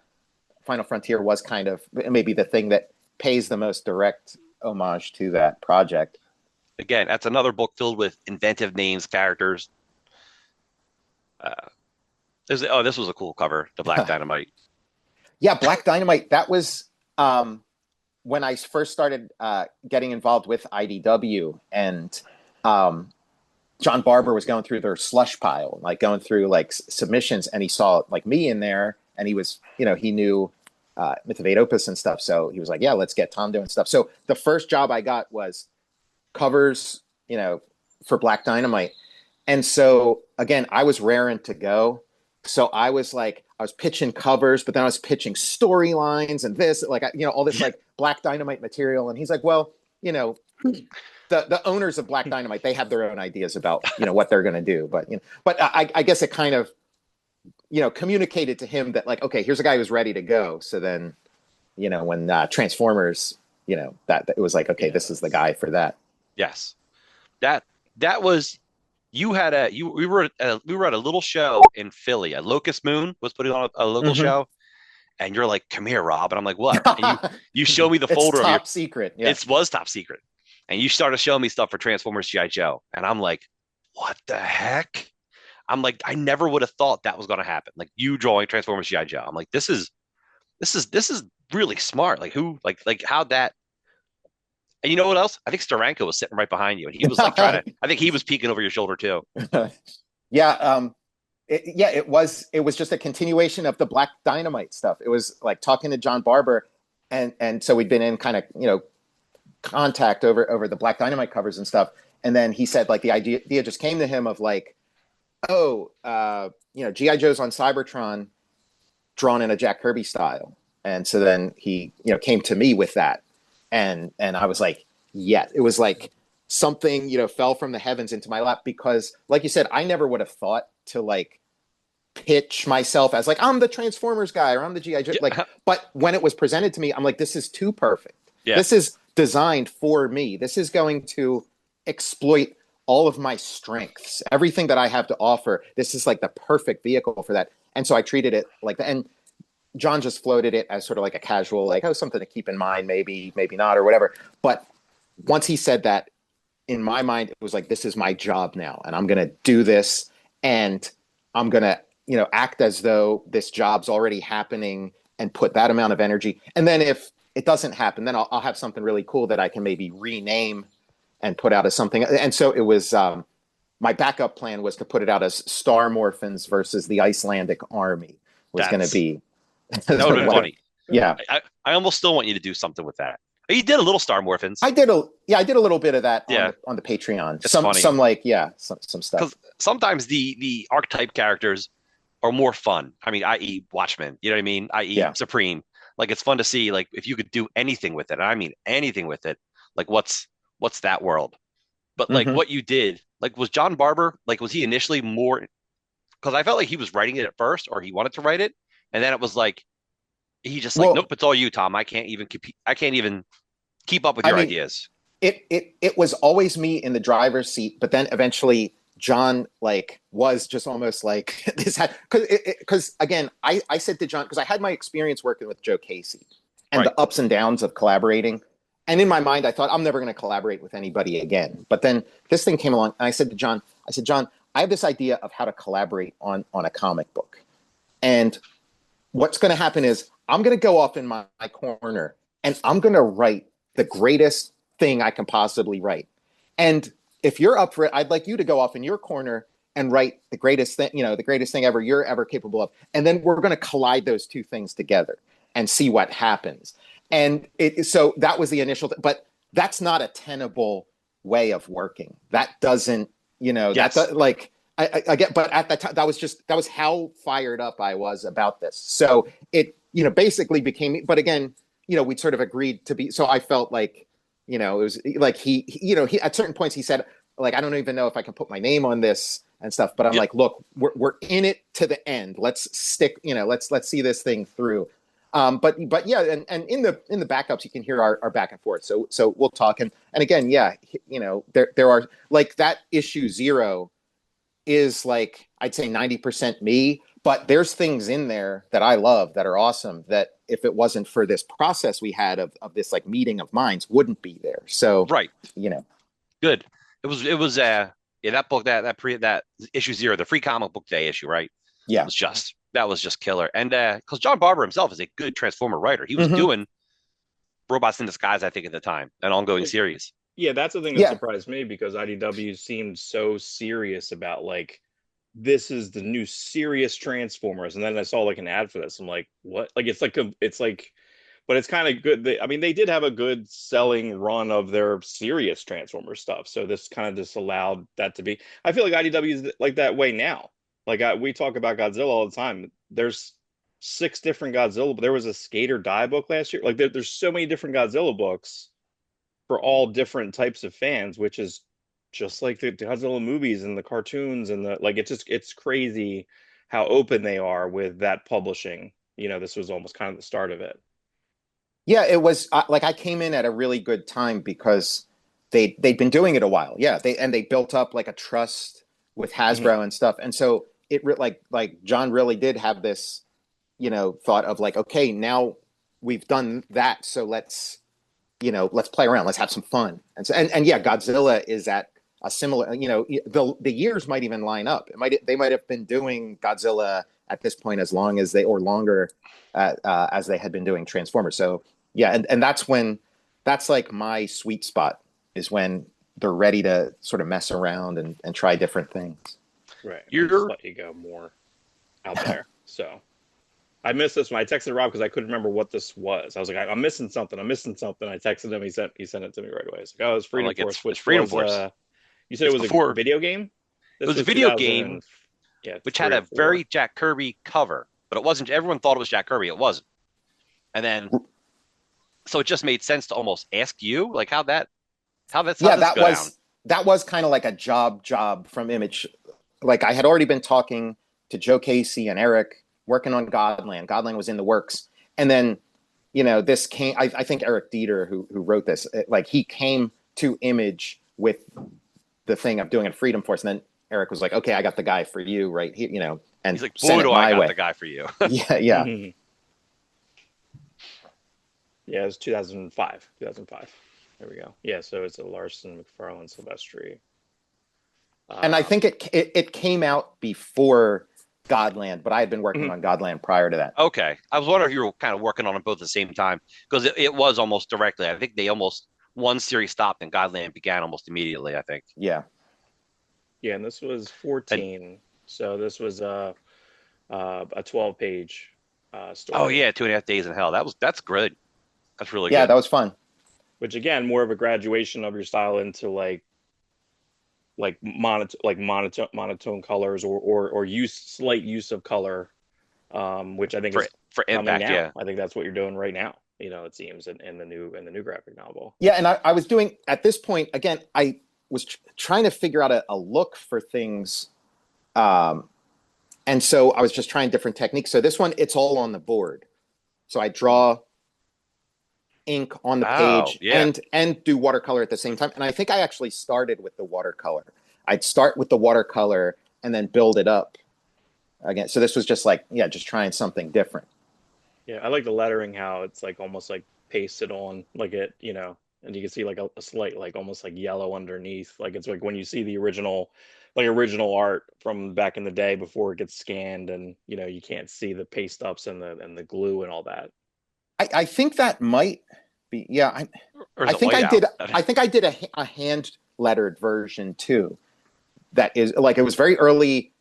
Final Frontier was kind of maybe the thing that pays the most direct homage to that project. Again, that's another book filled with inventive names, characters. This was a cool cover, the Black Dynamite. Yeah, Black Dynamite. That was when I first started getting involved with IDW, and John Barber was going through their slush pile, like going through like submissions, and he saw like me in there, and he was, he knew Myth of Eight Opus and stuff, so he was like, yeah, let's get Tom doing stuff. So the first job I got was covers, for Black Dynamite, and so again, I was raring to go. So I was pitching covers, but then I was pitching storylines and this, like, all this like Black Dynamite material. And he's like, well, the owners of Black Dynamite, they have their own ideas about, what they're going to do. But I guess it kind of, communicated to him that like, okay, here's a guy who's ready to go. So then, when Transformers, that it was like, okay, this is the guy for that. Yes. That was, we were at a little show in Philly. A Locust Moon was putting on a local show, and you're like, "Come here, Rob," and I'm like, "What?" And you show me the folder. It's top secret. Yeah. It was top secret, and you started showing me stuff for Transformers G.I. Joe, and I'm like, "What the heck?" I'm like, I never would have thought that was going to happen. Like you drawing Transformers G.I. Joe. I'm like, this is really smart. Like who, like how that. And you know what else? I think Steranko was sitting right behind you, and he was like trying to. I think he was peeking over your shoulder too. Yeah, it was just a continuation of the Black Dynamite stuff. It was like talking to John Barber, and so we'd been in kind of contact over the Black Dynamite covers and stuff. And then he said like the idea just came to him of like, G.I. Joe's on Cybertron, drawn in a Jack Kirby style, and so then he came to me with that. And I was like, yeah, it was like something, fell from the heavens into my lap, because like you said, I never would have thought to like pitch myself as like, I'm the Transformers guy or I'm the G.I. Joe. Like, but when it was presented to me, I'm like, this is too perfect. Yeah. This is designed for me. This is going to exploit all of my strengths, everything that I have to offer. This is like the perfect vehicle for that. And so I treated it like that. And John just floated it as sort of like a casual, like, oh, something to keep in mind, maybe not, or whatever. But once he said that, in my mind, it was like, this is my job now, and I'm going to do this, and I'm going to, act as though this job's already happening and put that amount of energy. And then if it doesn't happen, then I'll have something really cool that I can maybe rename and put out as something. And so it was, my backup plan was to put it out as Star Morphins versus the Icelandic Army was going to be. That would have been funny. Yeah. I almost still want you to do something with that. You did a little Star Morphins. I did a little bit of that on the Patreon. It's funny. Some stuff. Because sometimes the archetype characters are more fun. I mean, i.e. Watchmen, you know what I mean? i.e. Supreme. Like it's fun to see like if you could do anything with it. And I mean anything with it. Like what's that world? But like what you did, like was John Barber, like was he initially more, because I felt like he was writing it at first, or he wanted to write it. And then it was like, he just like, nope, it's all you, Tom. I can't even keep up with your ideas. It was always me in the driver's seat, but then eventually John like was just almost like this had, because again, I said to John, because I had my experience working with Joe Casey and the ups and downs of collaborating. And in my mind, I thought I'm never going to collaborate with anybody again. But then this thing came along, and I said to John, I have this idea of how to collaborate on a comic book. And what's going to happen is I'm going to go off in my corner, and I'm going to write the greatest thing I can possibly write. And if you're up for it, I'd like you to go off in your corner and write the greatest thing, the greatest thing ever you're ever capable of. And then we're going to collide those two things together and see what happens. And so that was the initial, but that's not a tenable way of working. That doesn't, that's like, I get, but at that time, that was how fired up I was about this. So it, basically became, but again, we'd sort of agreed to be, so I felt like, it was like he at certain points he said, like, I don't even know if I can put my name on this and stuff, but I'm like, look, we're in it to the end. Let's stick, let's see this thing through. But yeah, and in the backups you can hear our back and forth. So we'll talk, and again, yeah, there are like that issue 0 is like I'd say 90% me, but there's things in there that I love that are awesome that if it wasn't for this process we had of this like meeting of minds wouldn't be there. So Right. Good. It was yeah, that book, that issue 0, the free comic book day issue, right? Yeah. That was just killer. And because John Barber himself is a good Transformer writer. He was doing Robots in Disguise, I think, at the time, an ongoing series. Yeah, that's the thing that surprised me, because IDW seemed so serious about like, this is the new serious Transformers, and then I saw like an ad for this. I'm like, what? Like it's like, but it's kind of good. I mean, they did have a good selling run of their serious Transformer stuff, so this kind of just allowed that to be. I feel like IDW is like that way now. Like we talk about Godzilla all the time. There's 6 different Godzilla, but there was a Skate or Die book last year. Like there's so many different Godzilla books for all different types of fans, which is just like the Godzilla movies and the cartoons and the like. It's crazy how open they are with that publishing. This was almost kind of the start of it. Yeah, it was like I came in at a really good time because they'd been doing it a while. Yeah, they built up like a trust with Hasbro and stuff, and so it like John really did have this, thought of like, okay, now we've done that, so let's play around, let's have some fun, and yeah, Godzilla is at a similar, the years might even line up. They might have been doing Godzilla at this point as long as or longer as they had been doing Transformers. So yeah, and that's like my sweet spot, is when they're ready to sort of mess around and try different things. Right. Just let you go more out there. So I missed this one. I texted Rob because I couldn't remember what this was. I was like, I'm missing something. I texted him. He sent it to me right away. It's like, oh, it's Freedom Force. It's Freedom Force. You said it was a video game? It was a video game, which had a very Jack Kirby cover, but it wasn't. Everyone thought it was Jack Kirby. It wasn't. And then, so it just made sense to almost ask you, like, how that was kind of like a job from Image. Like I had already been talking to Joe Casey and Eric, working on Godland. Godland was in the works, and then this came. I think Eric Dieter, who wrote this, like he came to Image with the thing of doing a Freedom Force, and then Eric was like, "Okay, I got the guy for you right here," and he's like, "Boy, do I got the guy for you." Yeah. Yeah, it was 2005. There we go. Yeah, so it's a Larson, McFarlane, Silvestri. And I think it came out before Godland, but I had been working on Godland prior to that. Okay. I was wondering if you were kind of working on them both at the same time, because it was almost directly. I think they almost, one series stopped and Godland began almost immediately, I think. Yeah. Yeah, and this was 14. So this was a 12-page story. Oh, yeah, 2.5 Days in Hell. That's good. That's really good. Yeah, that was fun. Which, again, more of a graduation of your style into like monotone colors or slight use of color, which I think is for impact. Now. Yeah, I think that's what you're doing right now. It seems in the new graphic novel. Yeah, and I was doing at this point again. I was trying to figure out a look for things, and so I was just trying different techniques. So this one, it's all on the board. So I draw ink on the page and do watercolor at the same time. And I think I actually started with the watercolor. I'd start with the watercolor and then build it up again. So this was just like, just trying something different. Yeah, I like the lettering, how it's like almost like pasted on, like it, and you can see like a slight, like almost like yellow underneath. Like it's like when you see the original art from back in the day before it gets scanned, and you can't see the paste ups and the glue and all that. I think that might be, I think I did a hand lettered version too. That is like, it was very early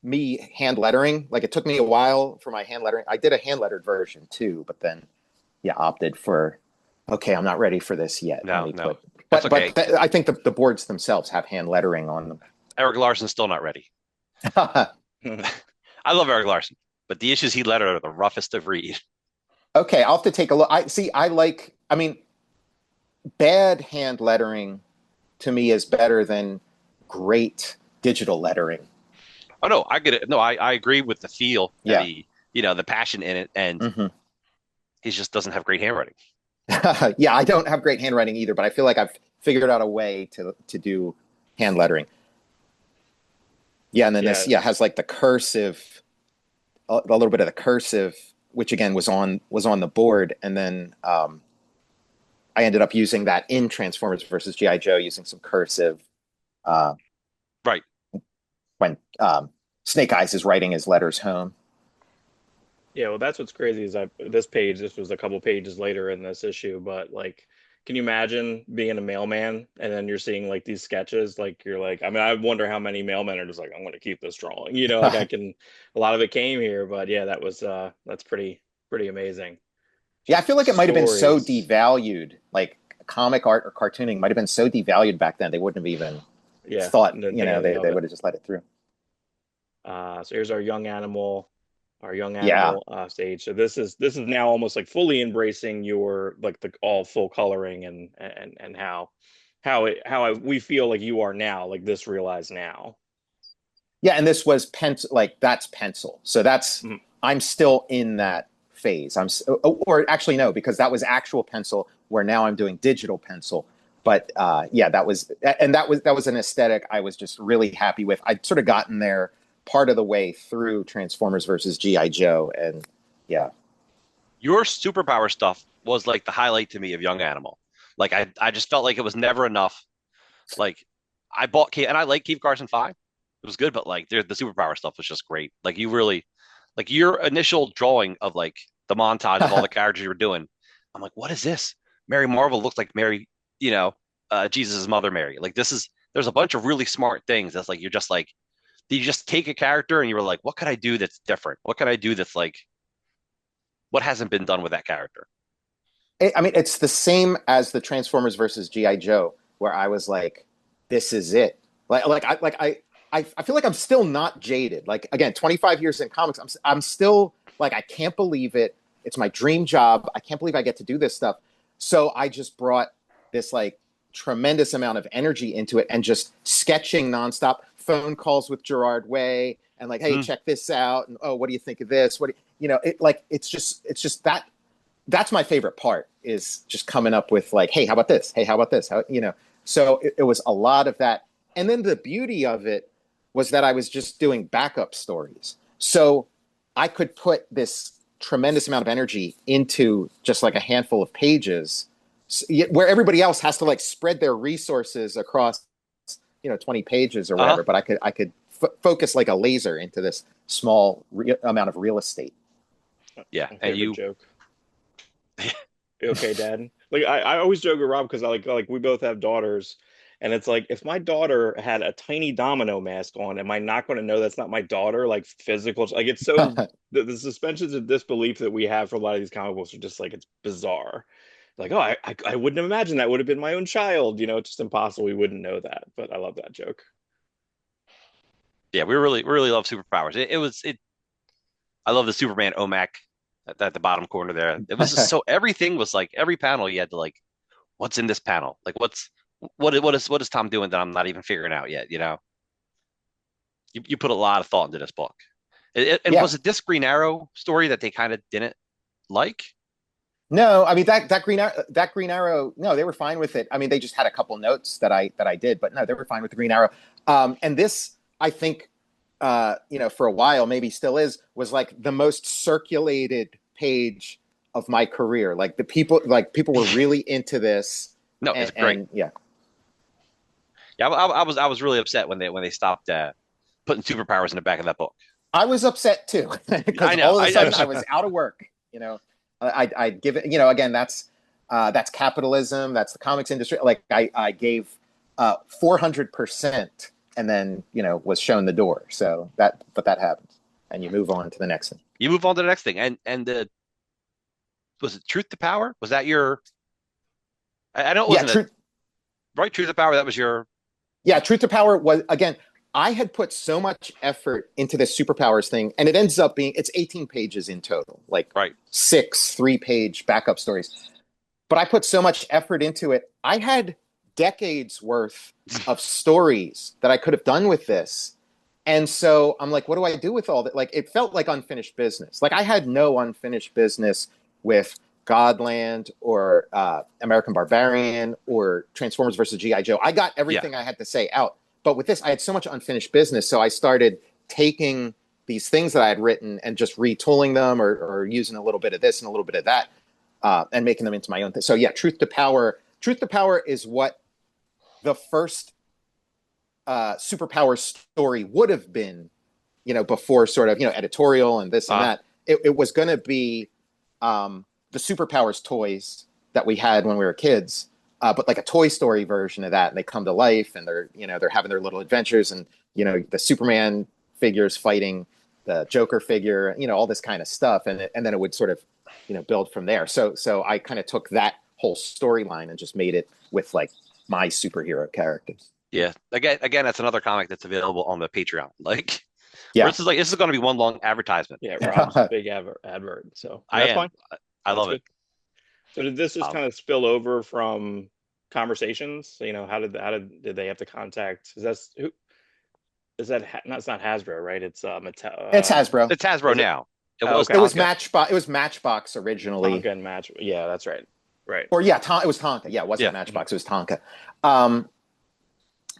me hand lettering. Like it took me a while for my hand lettering. I did a hand lettered version too, but then opted for, okay, I'm not ready for this yet. No. But I think the boards themselves have hand lettering on them. Eric Larson's still not ready. I love Eric Larson, but the issues he lettered are the roughest to read. Okay, I'll have to take a look. Bad hand lettering to me is better than great digital lettering. Oh no, I get it. No, I agree with the feel. Yeah. the passion in it, and Mhm. he just doesn't have great handwriting. Yeah, I don't have great handwriting either, but I feel like I've figured out a way to do hand lettering. Yeah, and then this Yeah. has like the cursive, a little bit of the cursive, which again was on the board, and then I ended up using that in Transformers versus GI Joe, using some cursive uh, Right. when Snake Eyes is writing his letters home. Yeah, well, that's what's crazy is this was a couple pages later in this issue, but like, can you imagine being a mailman and then you're seeing like these sketches? Like, you're like, I mean, I wonder how many mailmen are just like, I'm going to keep this drawing, like a lot of it came here, but yeah, that's pretty amazing. Yeah, I feel like it might have been so Stories. devalued, like comic art or cartooning might have been so devalued back then, they wouldn't have even Yeah, thought, didn't think anything of they it. would have just let it through. So here's our young Yeah. animal stage. So this is now almost like fully embracing your like the all full coloring and we feel like you are now, like this realized now. Yeah, and this was pencil, like that's pencil. So Mhm. I'm still in that phase. Or actually no, because that was actual pencil where now I'm doing digital pencil. But yeah, that was an aesthetic I was just really happy with. I'd sort of gotten there part of the way through Transformers versus GI Joe, and yeah. Your superpower stuff was like the highlight to me of Young Animal. Like I just felt like it was never enough. Like I bought Cave, and I like Cave Carson 5. It was good, but like the superpower stuff was just great. Like you really, like your initial drawing of like the montage of all the characters you were doing. I'm like, what is this? Mary Marvel looks like Mary, Jesus' mother Mary. Like there's a bunch of really smart things that's like you're just like, you just take a character and you were like, what could I do that's different? What could I do that's like what hasn't been done with that character? I mean, it's the same as the Transformers versus GI Joe, where I was like, "This is it." I feel like I'm still not jaded. Like again, 25 years in comics, I'm still like, I can't believe it. It's my dream job. I can't believe I get to do this stuff. So I just brought this like tremendous amount of energy into it, and just sketching nonstop, phone calls with Gerard Way, and like, "Hey, Hmm. check this out," and, "Oh, what do you think of this? What do it like?" It's just that that's my favorite part, is just coming up with like, "Hey, how about this? Hey, how about this?" So it was a lot of that. And then the beauty of it was that I was just doing backup stories, so I could put this tremendous amount of energy into just like a handful of pages, where everybody else has to like spread their resources across 20 pages or Uh-huh. whatever. But I could focus like a laser into this small amount of real estate. Yeah. My And favorite joke. You okay, Dad? Like I always joke with Rob because I like we both have daughters, and it's like if my daughter had a tiny domino mask on, am I not going to know that's not my daughter? Like physical, like it's so the suspensions of disbelief that we have for a lot of these comic books are just like it's bizarre. Like, oh, I wouldn't have imagined that would have been my own child. It's just impossible we wouldn't know that. But I love that joke. yeah, we really love superpowers. It I love the Superman OMAC at the bottom corner there. It was just so everything was like every panel you had to like, what's in this panel? Like what is Tom doing that I'm not even figuring out yet, You put a lot of thought into this book. And Yeah. was it this Green Arrow story that they kind of didn't like? No, I mean that Green Arrow. No, they were fine with it. I mean, they just had a couple notes that I did, but no, they were fine with the Green Arrow. And this, I think, for a while, maybe still is, was like the most circulated page of my career. Like people were really into this, No, it's great. and yeah, Yeah, I was really upset when they stopped putting superpowers in the back of that book. I was upset too, because I know. all of a I sudden I was out of work. I'd give it. Again, that's capitalism. That's the comics industry. Like I gave 400%, and then was shown the door. So but that happens, and you move on to the next thing. You move on to the next thing, and the was it Truth to Power? Was that your? I know it Yeah, wasn't a right Truth to Power. That was your. Yeah, Truth to Power was, again, I had put so much effort into this superpowers thing, and it ends up being, it's 18 pages in total, like Right. 6 3-page backup stories. But I put so much effort into it. I had decades worth of stories that I could have done with this. And so I'm like, what do I do with all that? Like, it felt like unfinished business. Like I had no unfinished business with Godland or American Barbarian or Transformers versus G.I. Joe. I got everything I had to say out. But with this, I had so much unfinished business. So I started taking these things that I had written and just retooling them or using a little bit of this and a little bit of that and making them into my own thing. So yeah, Truth to Power. Truth to Power is what the first superpower story would have been, before sort of, editorial and this and that. It was going to be the superpowers toys that we had when we were kids, but like a Toy Story version of that. And they come to life and they're having their little adventures and, the Superman figures fighting the Joker figure, all this kind of stuff. And then it would sort of, build from there. So I kind of took that whole storyline and just made it with like my superhero characters. Yeah. Again, that's another comic that's available on the Patreon. Like, yeah, this is going to be one long advertisement. Yeah, Rob's a big advert. So that's fine. I love it. So did this just kind of spill over from conversations? How did they have to contact? It's not Hasbro, right? It's Mattel. It's Hasbro. It's Hasbro now. It was Matchbox. It was Matchbox originally. Tonka and Match. Yeah, that's right. Right. Or yeah, it was Tonka. Yeah, it wasn't Matchbox. It was Tonka.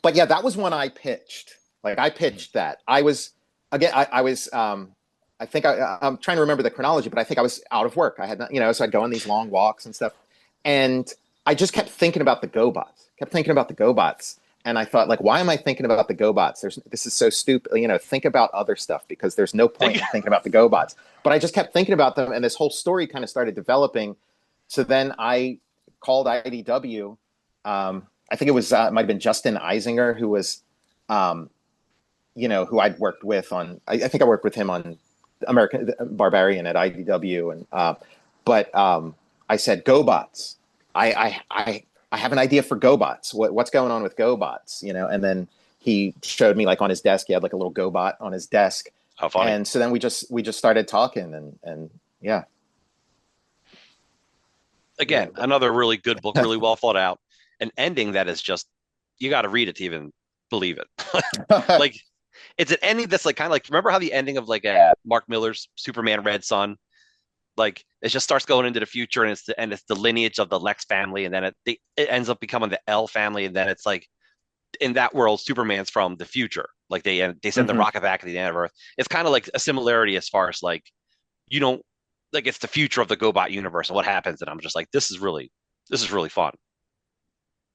But yeah, that was when I pitched. Like I pitched that. I was I think I'm trying to remember the chronology, but I think I was out of work. I had not, so I'd go on these long walks and stuff. And I just kept thinking about the GoBots. And I thought, like, why am I thinking about the GoBots? This is so stupid. Think about other stuff because there's no point in thinking about the GoBots. But I just kept thinking about them, and this whole story kind of started developing. So then I called IDW. I think it was it might have been Justin Eisinger, who was, who I'd worked with on. I think I worked with him on American Barbarian at IDW, and but I said GoBots. I have an idea for GoBots. What's going on with GoBots? And then he showed me, like, on his desk. He had like a little GoBot on his desk. How funny! And so then we just started talking, and yeah. Again, another really good book, really well thought out. An ending that is just, you got to read it to even believe it. Like, it's an ending that's like kind of like, remember how the ending of like Mark Miller's Superman Red Son, like it just starts going into the future, and it's the lineage of the Lex family, and then it ends up becoming the L family, and then it's like in that world Superman's from the future. Like they send the rocket back at the end of Earth. It's kind of like a similarity as far as like, like it's the future of the GoBot universe and what happens, and I'm just like, this is really fun.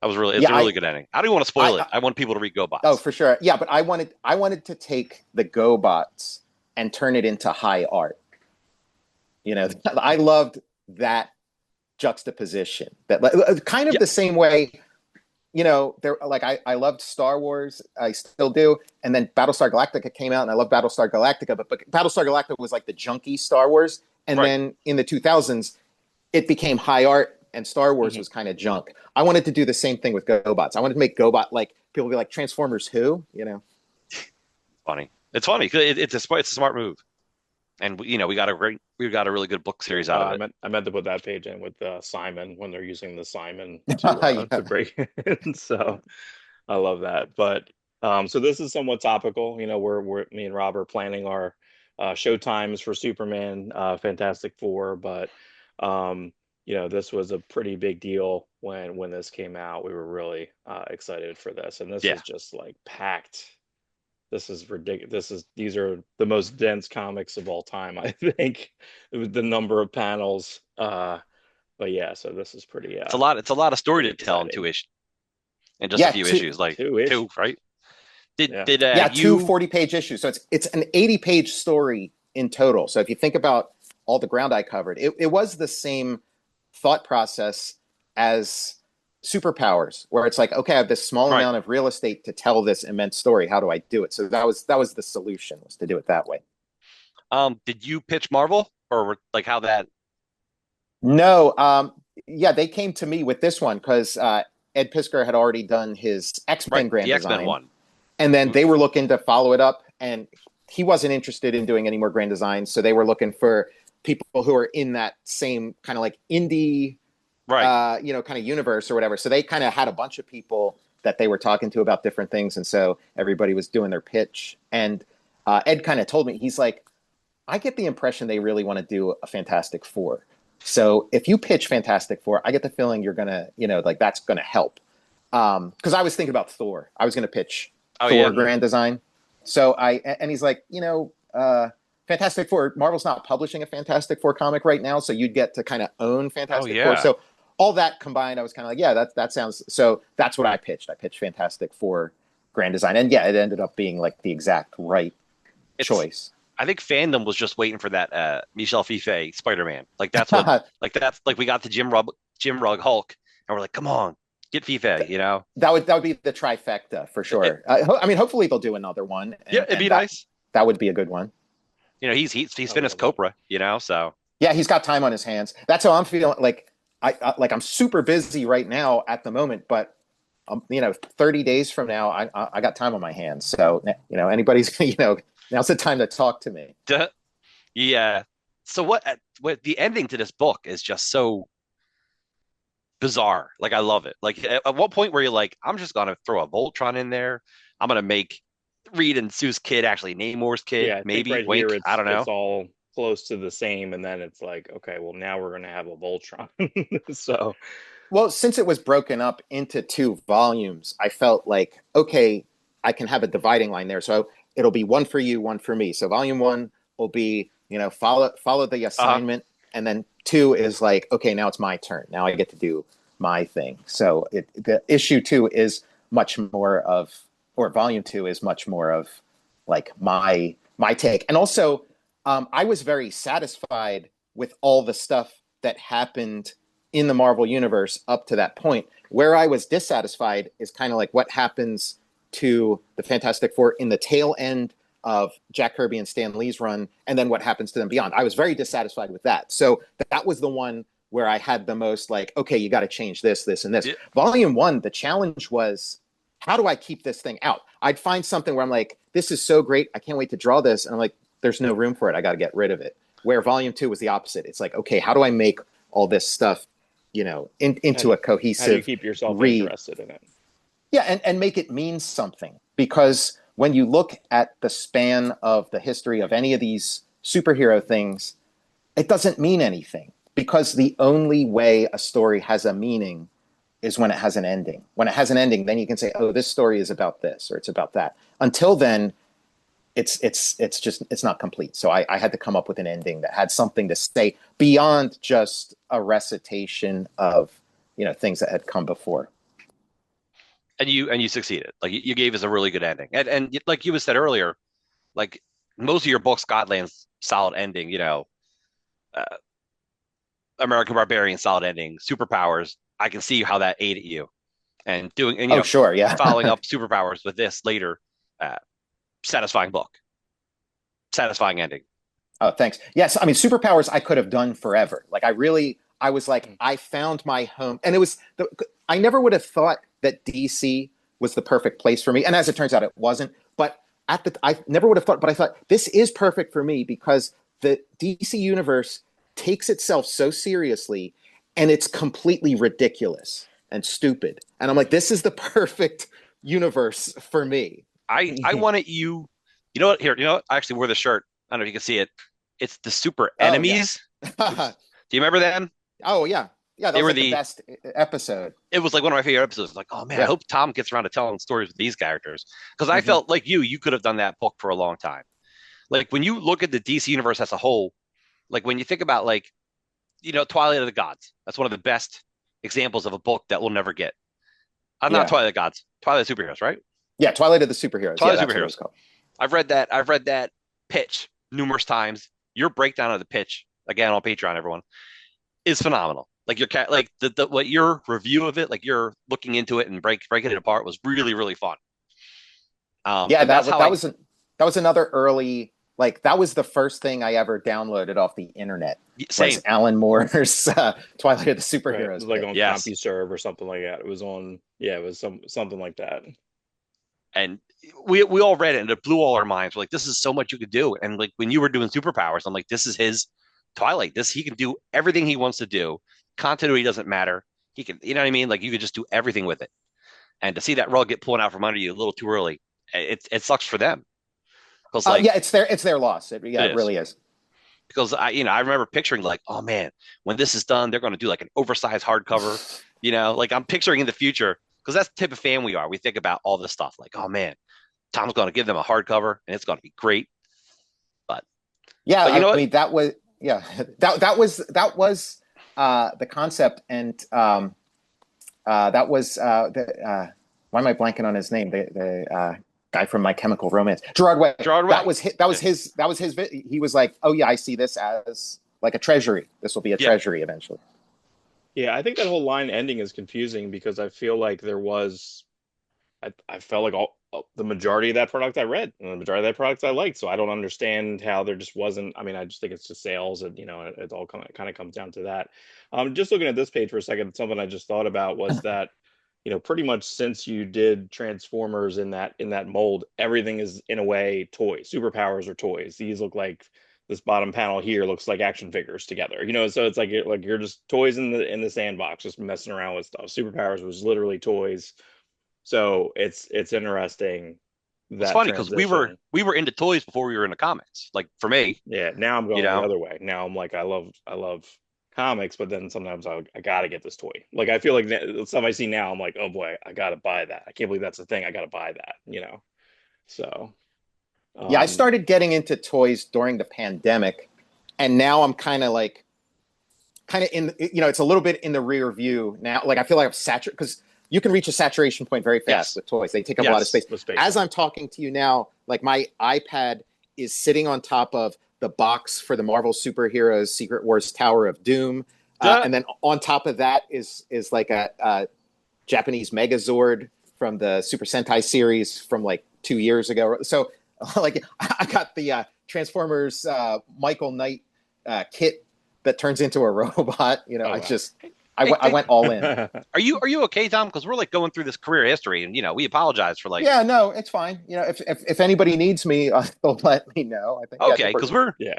It's a really good ending. I don't want to spoil it. I want people to read GoBots. Oh, for sure. Yeah, but I wanted to take the GoBots and turn it into high art. I loved that juxtaposition. That kind of the same way, I loved Star Wars. I still do. And then Battlestar Galactica came out, and I love Battlestar Galactica. But Battlestar Galactica was like the junky Star Wars, and then in the 2000s, it became high art. And Star Wars was kind of junk. I wanted to do the same thing with GoBots. I wanted to make GoBot, like, people be like, Transformers who? Funny. It's funny. It's a smart move. And we got a really good book series out of it. I meant to put that page in with Simon when they're using the Simon to break it. So I love that. But so this is somewhat topical. We're me and Rob are planning our show times for Superman, Fantastic Four, but this was a pretty big deal when this came out. We were really excited for this, and this is just like packed. This is ridiculous. These are the most dense comics of all time, I think. The number of panels, but yeah. So this is pretty. It's a lot. It's a lot of story to tell in 2 issues, and just a few issues, like two, right? Did 2 40-page issues. So it's an 80-page story in total. So if you think about all the ground I covered, it was the same thought process as Superpowers, where it's like, okay, I have this small amount of real estate to tell this immense story. How do I do it? So that was the solution, was to do it that way. Did you pitch Marvel, or like how that? No. They came to me with this one because Ed Piskor had already done his X-Men grand design. X-Men one. And then they were looking to follow it up, and he wasn't interested in doing any more grand designs. So they were looking for people who are in that same kind of like indie, kind of universe or whatever. So they kind of had a bunch of people that they were talking to about different things. And so everybody was doing their pitch. And Ed kind of told me, he's like, I get the impression they really want to do a Fantastic Four. So if you pitch Fantastic Four, I get the feeling you're gonna, like that's gonna help. Because I was thinking about Thor. I was gonna pitch Thor Grand Design. So and he's like, Fantastic Four, Marvel's not publishing a Fantastic Four comic right now, so you'd get to kind of own Fantastic Four. So all that combined, I was kind of like, yeah, that sounds. So that's what I pitched. I pitched Fantastic Four Grand Design, and yeah, it ended up being like the exact right choice. I think fandom was just waiting for that Michel Fiffe Spider-Man. Like that's what, like we got the Jim Rugg Hulk, and we're like, come on, get Fife. That would be the trifecta for sure. I mean, hopefully they'll do another one. It'd be nice. That would be a good one. He's finished Copra. So yeah, he's got time on his hands. That's how I'm feeling. Like I'm super busy right now at the moment, but 30 days from now, I got time on my hands. So anybody's now's the time to talk to me. Yeah. So what the ending to this book is just so bizarre. Like I love it. Like at what point where you're like, I'm just gonna throw a Voltron in there. I'm gonna make Reed and Sue's kid actually Namor's kid. Yeah, maybe right Wink. Here I don't know. It's all close to the same, and then it's like, okay, well now we're gonna have a Voltron. So, well, since it was broken up into 2 volumes, I felt like, okay, I can have a dividing line there. So it'll be 1 for you, 1 for me. So volume 1 will be, follow the assignment, and then 2 is like, okay, now it's my turn. Now I get to do my thing. So the issue 2 is much more of, or volume 2 is much more of like my take. And also, I was very satisfied with all the stuff that happened in the Marvel universe up to that point. Where I was dissatisfied is kind of like what happens to the Fantastic Four in the tail end of Jack Kirby and Stan Lee's run, and then what happens to them beyond. I was very dissatisfied with that. So that was the one where I had the most like, okay, you got to change this, this, and this. Yeah. Volume 1, the challenge was, how do I keep this thing out? I'd find something where I'm like, this is so great, I can't wait to draw this. And I'm like, there's no room for it. I got to get rid of it. Where volume 2 was the opposite. It's like, okay, how do I make all this stuff, into a cohesive how do you keep yourself interested in it? Yeah, and make it mean something. Because when you look at the span of the history of any of these superhero things, it doesn't mean anything. Because the only way a story has a meaning is when it has an ending. When it has an ending, then you can say, oh, this story is about this, or it's about that. Until then, it's not complete. So I had to come up with an ending that had something to say beyond just a recitation of things that had come before. And you succeeded. Like you gave us a really good ending. And like you said earlier, like most of your books, Godland's solid ending. American Barbarian solid ending. Superpowers. I can see how that aided you. And sure, yeah. following up Superpowers with this later. Satisfying book, satisfying ending. Oh, thanks. Yes, I mean, Superpowers I could have done forever. Like I was like, I found my home, and I never would have thought that DC was the perfect place for me, and as it turns out, it wasn't. But I never would have thought, but I thought this is perfect for me because the DC universe takes itself so seriously, and it's completely ridiculous and stupid. And I'm like, this is the perfect universe for me. I wanted you know what? Here, I actually wore the shirt. I don't know if you can see it. It's the Super Enemies. Yeah. Do you remember them? Oh, yeah. Yeah, that was the best episode. It was like one of my favorite episodes. Like, oh, man, I hope Tom gets around to telling stories with these characters. Because I felt like you could have done that book for a long time. Like, when you look at the DC universe as a whole, like, when you think about, like, Twilight of the Gods, that's one of the best examples of a book that we'll never get. Not Twilight of the Gods, Twilight of the Superheroes, right? Yeah, Twilight of the Superheroes. Twilight of the Superheroes. I've read that pitch numerous times. Your breakdown of the pitch, again on Patreon, everyone, is phenomenal. Like what your review of it, like you're looking into it and breaking it apart was really, really fun. That was another early, like that was the first thing I ever downloaded off the internet. Same. Was Alan Moore's Twilight of the Superheroes. Right. It was like on CompuServe or something like that. It was on, it was something like that. And we all read it and it blew all our minds. We're like, this is so much you could do. And like when you were doing Superpowers, I'm like, this is his Twilight. He can do everything he wants to do. Continuity doesn't matter. He can, you know what I mean? Like you could just do everything with it. And to see that rug get pulled out from under you a little too early, it sucks for them. Because like yeah, it's their loss. It is. really is. Because I remember picturing like, oh man, when this is done, they're going to do like an oversized hardcover. Like I'm picturing in the future because that's the type of fan we are. We think about all this stuff like, oh man, Tom's going to give them a hardcover and it's going to be great. But yeah, you know I what? mean that was that was the concept, and that was why am I blanking on his name? The guy from My Chemical Romance, Gerard Way. Gerard Way. That was his. He was like, oh yeah, I see this as like a treasury. This will be a treasury eventually. Yeah, I think that whole line ending is confusing because I feel like I felt like the majority of that product I read and the majority of that product I liked. So I don't understand how there just wasn't. I mean, I just think it's just sales, and it all kind of comes down to that. Just looking at this page for a second, something I just thought about was that pretty much since you did Transformers in that mold, everything is in a way toys. Superpowers are toys. These look like this bottom panel here looks like action figures together. So it's like you're just toys in the sandbox, just messing around with stuff. Superpowers was literally toys. So it's interesting. It's funny because we were into toys before we were into comics. Like for me, yeah. Now I'm going the other way. Now I'm like I love comics, but then sometimes I gotta get this toy. Like I feel like the stuff I see now, I'm like, oh boy, I gotta buy that. I can't believe that's the thing. I gotta buy that. So yeah, I started getting into toys during the pandemic, and now I'm kind of in it's a little bit in the rear view now. Like I feel like I'm saturated because you can reach a saturation point very fast with toys. They take up a lot of space. As I'm talking to you now, like my iPad is sitting on top of the box for the Marvel superheroes Secret Wars Tower of Doom. And then on top of that is like a Japanese Megazord from the Super Sentai series from like 2 years ago. So like I got the Transformers Michael Knight kit that turns into a robot. I went all in. Are you okay, Tom? Because we're like going through this career history, and we apologize for like. Yeah, no, it's fine. If anybody needs me, they'll let me know. I think. Okay, because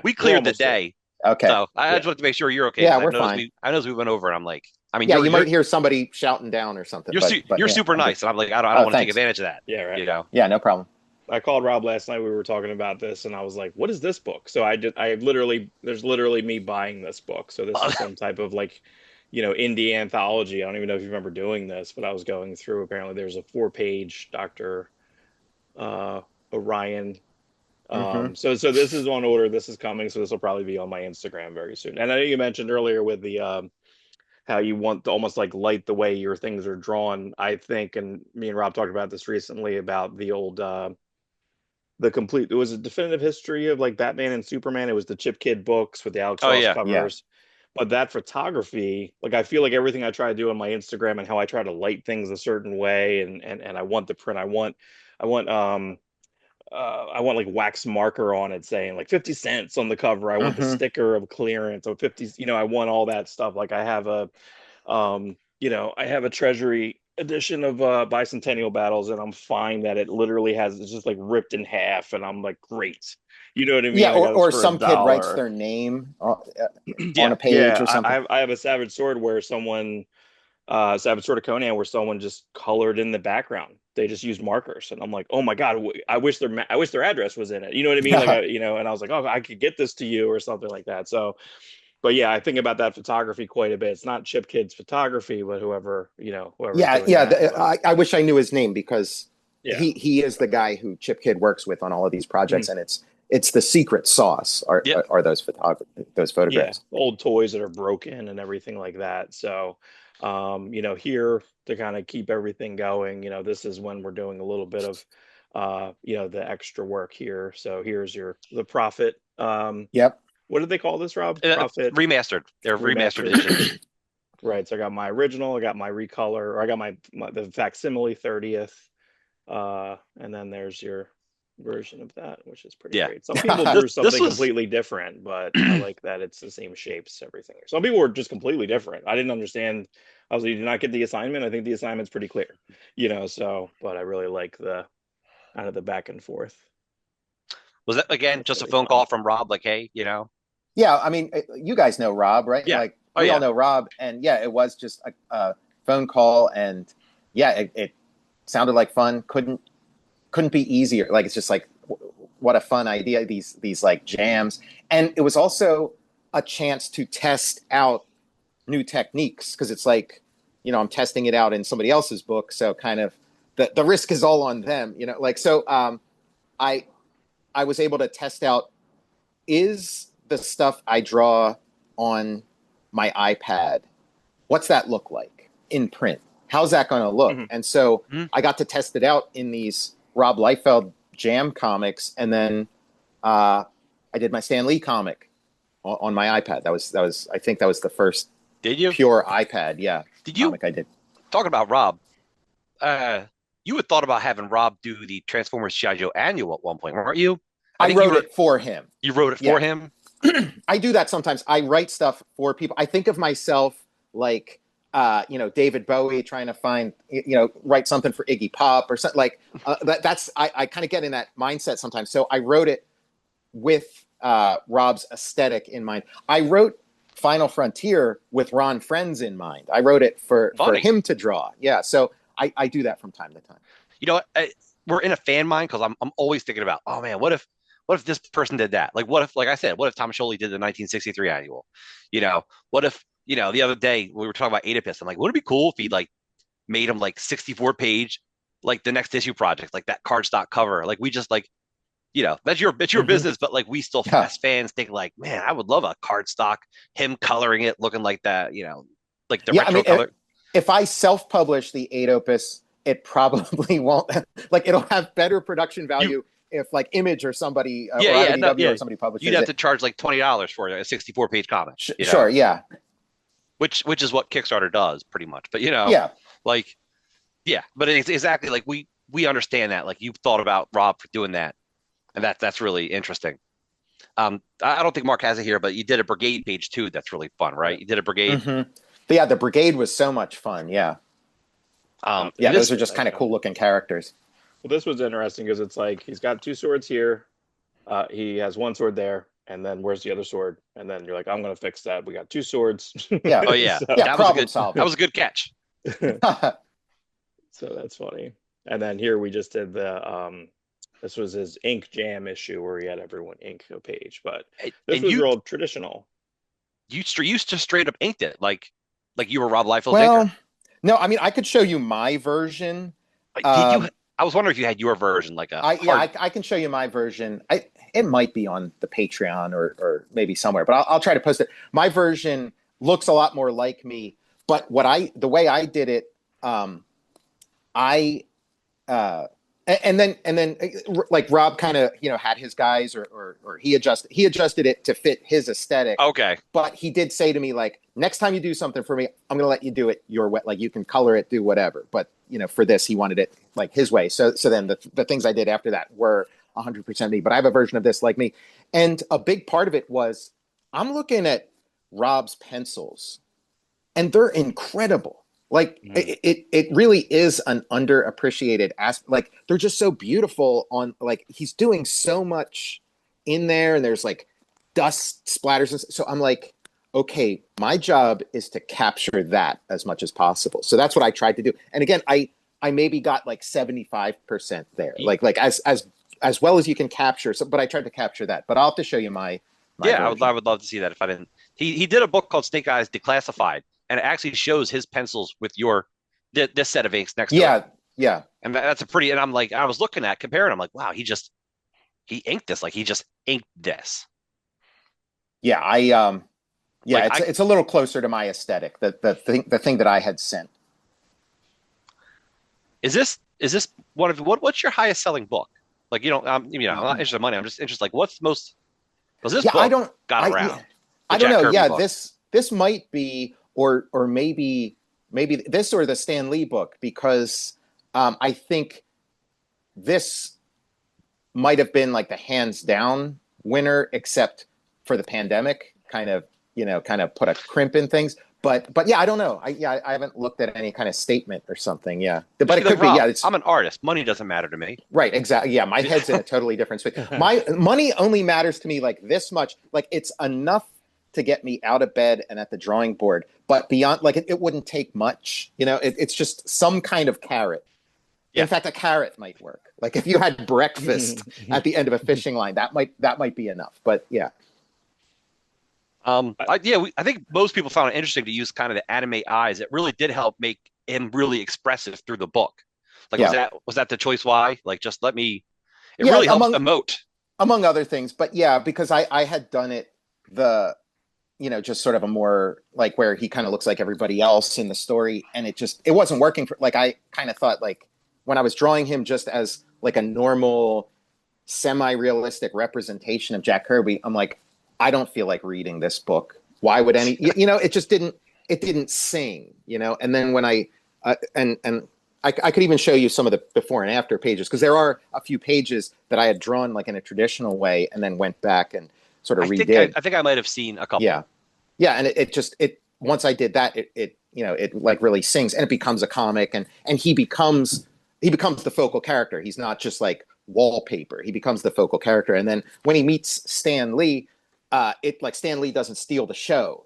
we cleared the day. Okay. So I just wanted to make sure you're okay. Yeah, we're fine. I know as we went over, and I'm like, I mean, you might hear somebody shouting down or something. You're super nice, and I'm like, I don't want to take advantage of that. Yeah, right. Yeah, no problem. I called Rob last night. We were talking about this, and I was like, "What is this book?" So there's literally me buying this book. So this is some type of like, indie anthology. I don't even know if you remember doing this, but I was going through. Apparently, there's a 4-page Dr. Orion. So this is on order. This is coming. So this will probably be on my Instagram very soon. And I know you mentioned earlier with the how you want to almost like light the way your things are drawn. I think, and me and Rob talked about this recently about the old it was a definitive history of like Batman and Superman. It was the Chip Kid books with the Alex Ross covers. But that photography, like I feel like everything I try to do on my Instagram and how I try to light things a certain way, and I want the print. I want like wax marker on it saying like 50 cents on the cover. I want the sticker of clearance of 50. I want all that stuff. Like I have a treasury edition of Bicentennial Battles, and I'm fine that it's just like ripped in half, and I'm like, great. You know what I mean? Yeah, or some kid writes their name on a page or something. I have a Savage Sword where someone, Savage Sword of Conan, where someone just colored in the background. They just used markers, and I'm like, oh my god, I wish their address was in it. You know what I mean? Like, and I was like, oh, I could get this to you or something like that. So, but yeah, I think about that photography quite a bit. It's not Chip Kid's photography, but whoever. I wish I knew his name because he is the guy who Chip Kid works with on all of these projects, and it's the secret sauce are those photographs. Yeah, old toys that are broken and everything like that. So, here to kind of keep everything going, this is when we're doing a little bit of, the extra work here. So here's the Prophet. What did they call this, Rob? Prophet remastered. They're remastered editions. Right. So I got my original, I got my recolor, or I got the facsimile 30th. And then there's your version of that, which is pretty great. Some people drew something completely different, but I like that it's the same shapes, everything. Some people were just completely different. I didn't understand. I was like, you did not get the assignment. I think the assignment's pretty clear, but I really like the kind of the back and forth. Was that again just a phone call from Rob? Like, hey, Yeah, I mean, you guys know Rob, right? Yeah. Like we all know Rob, and it was just a phone call, and it sounded like fun. Couldn't be easier. Like it's just like what a fun idea, these like jams. And it was also a chance to test out new techniques, because it's like, you know, I'm testing it out in somebody else's book, so kind of the risk is all on them, you know, like, so I was able to test out, is the stuff I draw on my iPad, what's that look like in print? How's that going to look? Mm-hmm. And so I got to test it out in these Rob Liefeld jam comics, and then I did my Stan Lee comic on my iPad. That was I think that was the first pure iPad, Did you comic I did. Talking about Rob, you had thought about having Rob do the Transformers G.I. Joe annual at one point, weren't you? I wrote it for him. You wrote it for him? I do that sometimes. I write stuff for people. I think of myself like, you know, David Bowie trying to find, you know, write something for Iggy Pop or something like that's, I kind of get in that mindset sometimes. So I wrote it with Rob's aesthetic in mind. I wrote Final Frontier with Ron Friends in mind. I wrote it for him to draw. Yeah. So I do that from time to time. You know, we're in a fan mind, because I'm always thinking about, oh man, what if this person did that? Like, what if, like I said, what if Tom Scioli did the 1963 annual? You know, what if, you know, the other day we were talking about Oedipus. I'm like, wouldn't it be cool if he like made him like 64 page, like the next issue project, like that cardstock cover? Like, we just like, you know, it's your business, but like we still as fans think like, man, I would love a cardstock, him coloring it, looking like that, you know, like the retro color. If I self-publish the 8 opus, it probably won't, like, it'll have better production value if like Image or somebody or IDW or somebody publishes it. You'd have to charge like $20 for a 64-page comic. Sure, yeah. Which is what Kickstarter does pretty much. But you know, like, yeah, but it's exactly like we understand that. Like, you've thought about Rob for doing that, and that's really interesting. I don't think Mark has it here, but you did a Brigade page too. That's really fun, right? You did a Brigade. Mm-hmm. But yeah, the Brigade was so much fun. Yeah. Those are just kind of cool looking characters. Well, this was interesting because it's like he's got 2 swords here. He has 1 sword there. And then where's the other sword? And then you're like, I'm going to fix that. We got 2 swords. Yeah. Oh, yeah. So, that was a good catch. So that's funny. And then here we just did the, this was his ink jam issue where he had everyone ink a page. But this was real traditional. You just straight up inked it. Like you were Rob Liefeld's inker. No, I mean, I could show you my version. I was wondering if you had your version, like I can show you my version. It might be on the Patreon or maybe somewhere, but I'll try to post it. My version looks a lot more like me, but the way I did it, and then like Rob kind of, you know, had his guys or he adjusted it to fit his aesthetic. Okay. But he did say to me, like, next time you do something for me, I'm going to let you do it your way. Like, you can color it, do whatever. But, you know, for this, he wanted it like his way. So then the things I did after that were 100% me, but I have a version of this like me. And a big part of it was I'm looking at Rob's pencils and they're incredible. Like it really is an underappreciated aspect. Like, they're just so beautiful on, like, he's doing so much in there and there's like dust splatters. And so I'm like, okay, my job is to capture that as much as possible. So that's what I tried to do. And again, I maybe got like 75% there, like as well as you can capture. So, but I tried to capture that, but I'll have to show you my version. I would love to see that if I didn't. He did a book called Snake Eyes Declassified, and it actually shows his pencils with this set of inks next to it. Yeah. And that's a pretty, and I'm like, I was looking at comparing, I'm like, wow, he inked this. Like, he just inked this. Yeah. It's a little closer to my aesthetic, the thing that I had sent. Is this one of, what's your highest selling book? Like, you know, I'm not interested in money. I'm just interested, like, what's the most, because this book got around. I don't know. Yeah. This might be, or maybe this or the Stan Lee book, because I think this might have been like the hands down winner, except for the pandemic kind of put a crimp in things. But yeah, I don't know. I haven't looked at any kind of statement or something. Yeah, but it could be. Yeah, I'm an artist. Money doesn't matter to me. Right. Exactly. Yeah, my head's in a totally different space. My money only matters to me like this much. Like, it's enough to get me out of bed and at the drawing board. But beyond, like, it wouldn't take much. You know, it's just some kind of carrot. Yeah. In fact, a carrot might work. Like if you had breakfast at the end of a fishing line, that might be enough. But yeah. I think most people found it interesting to use kind of the anime eyes. It really did help make him really expressive through the book. Like, was that the choice? Why? Like, just let me. It really helps emote, among other things. But yeah, because I had done it just sort of a more like where he kind of looks like everybody else in the story, and it wasn't working for. Like I kind of thought like when I was drawing him just as like a normal, semi-realistic representation of Jack Kirby, I'm like, I don't feel like reading this book. Why would it just didn't sing, And then when I could even show you some of the before and after pages, because there are a few pages that I had drawn like in a traditional way and then went back and sort of redid. I think I might have seen a couple. Yeah. Yeah. And it once I did that, it like really sings and it becomes a comic and he becomes the focal character. He's not just like wallpaper. He becomes the focal character. And then when he meets Stan Lee, Stan Lee doesn't steal the show,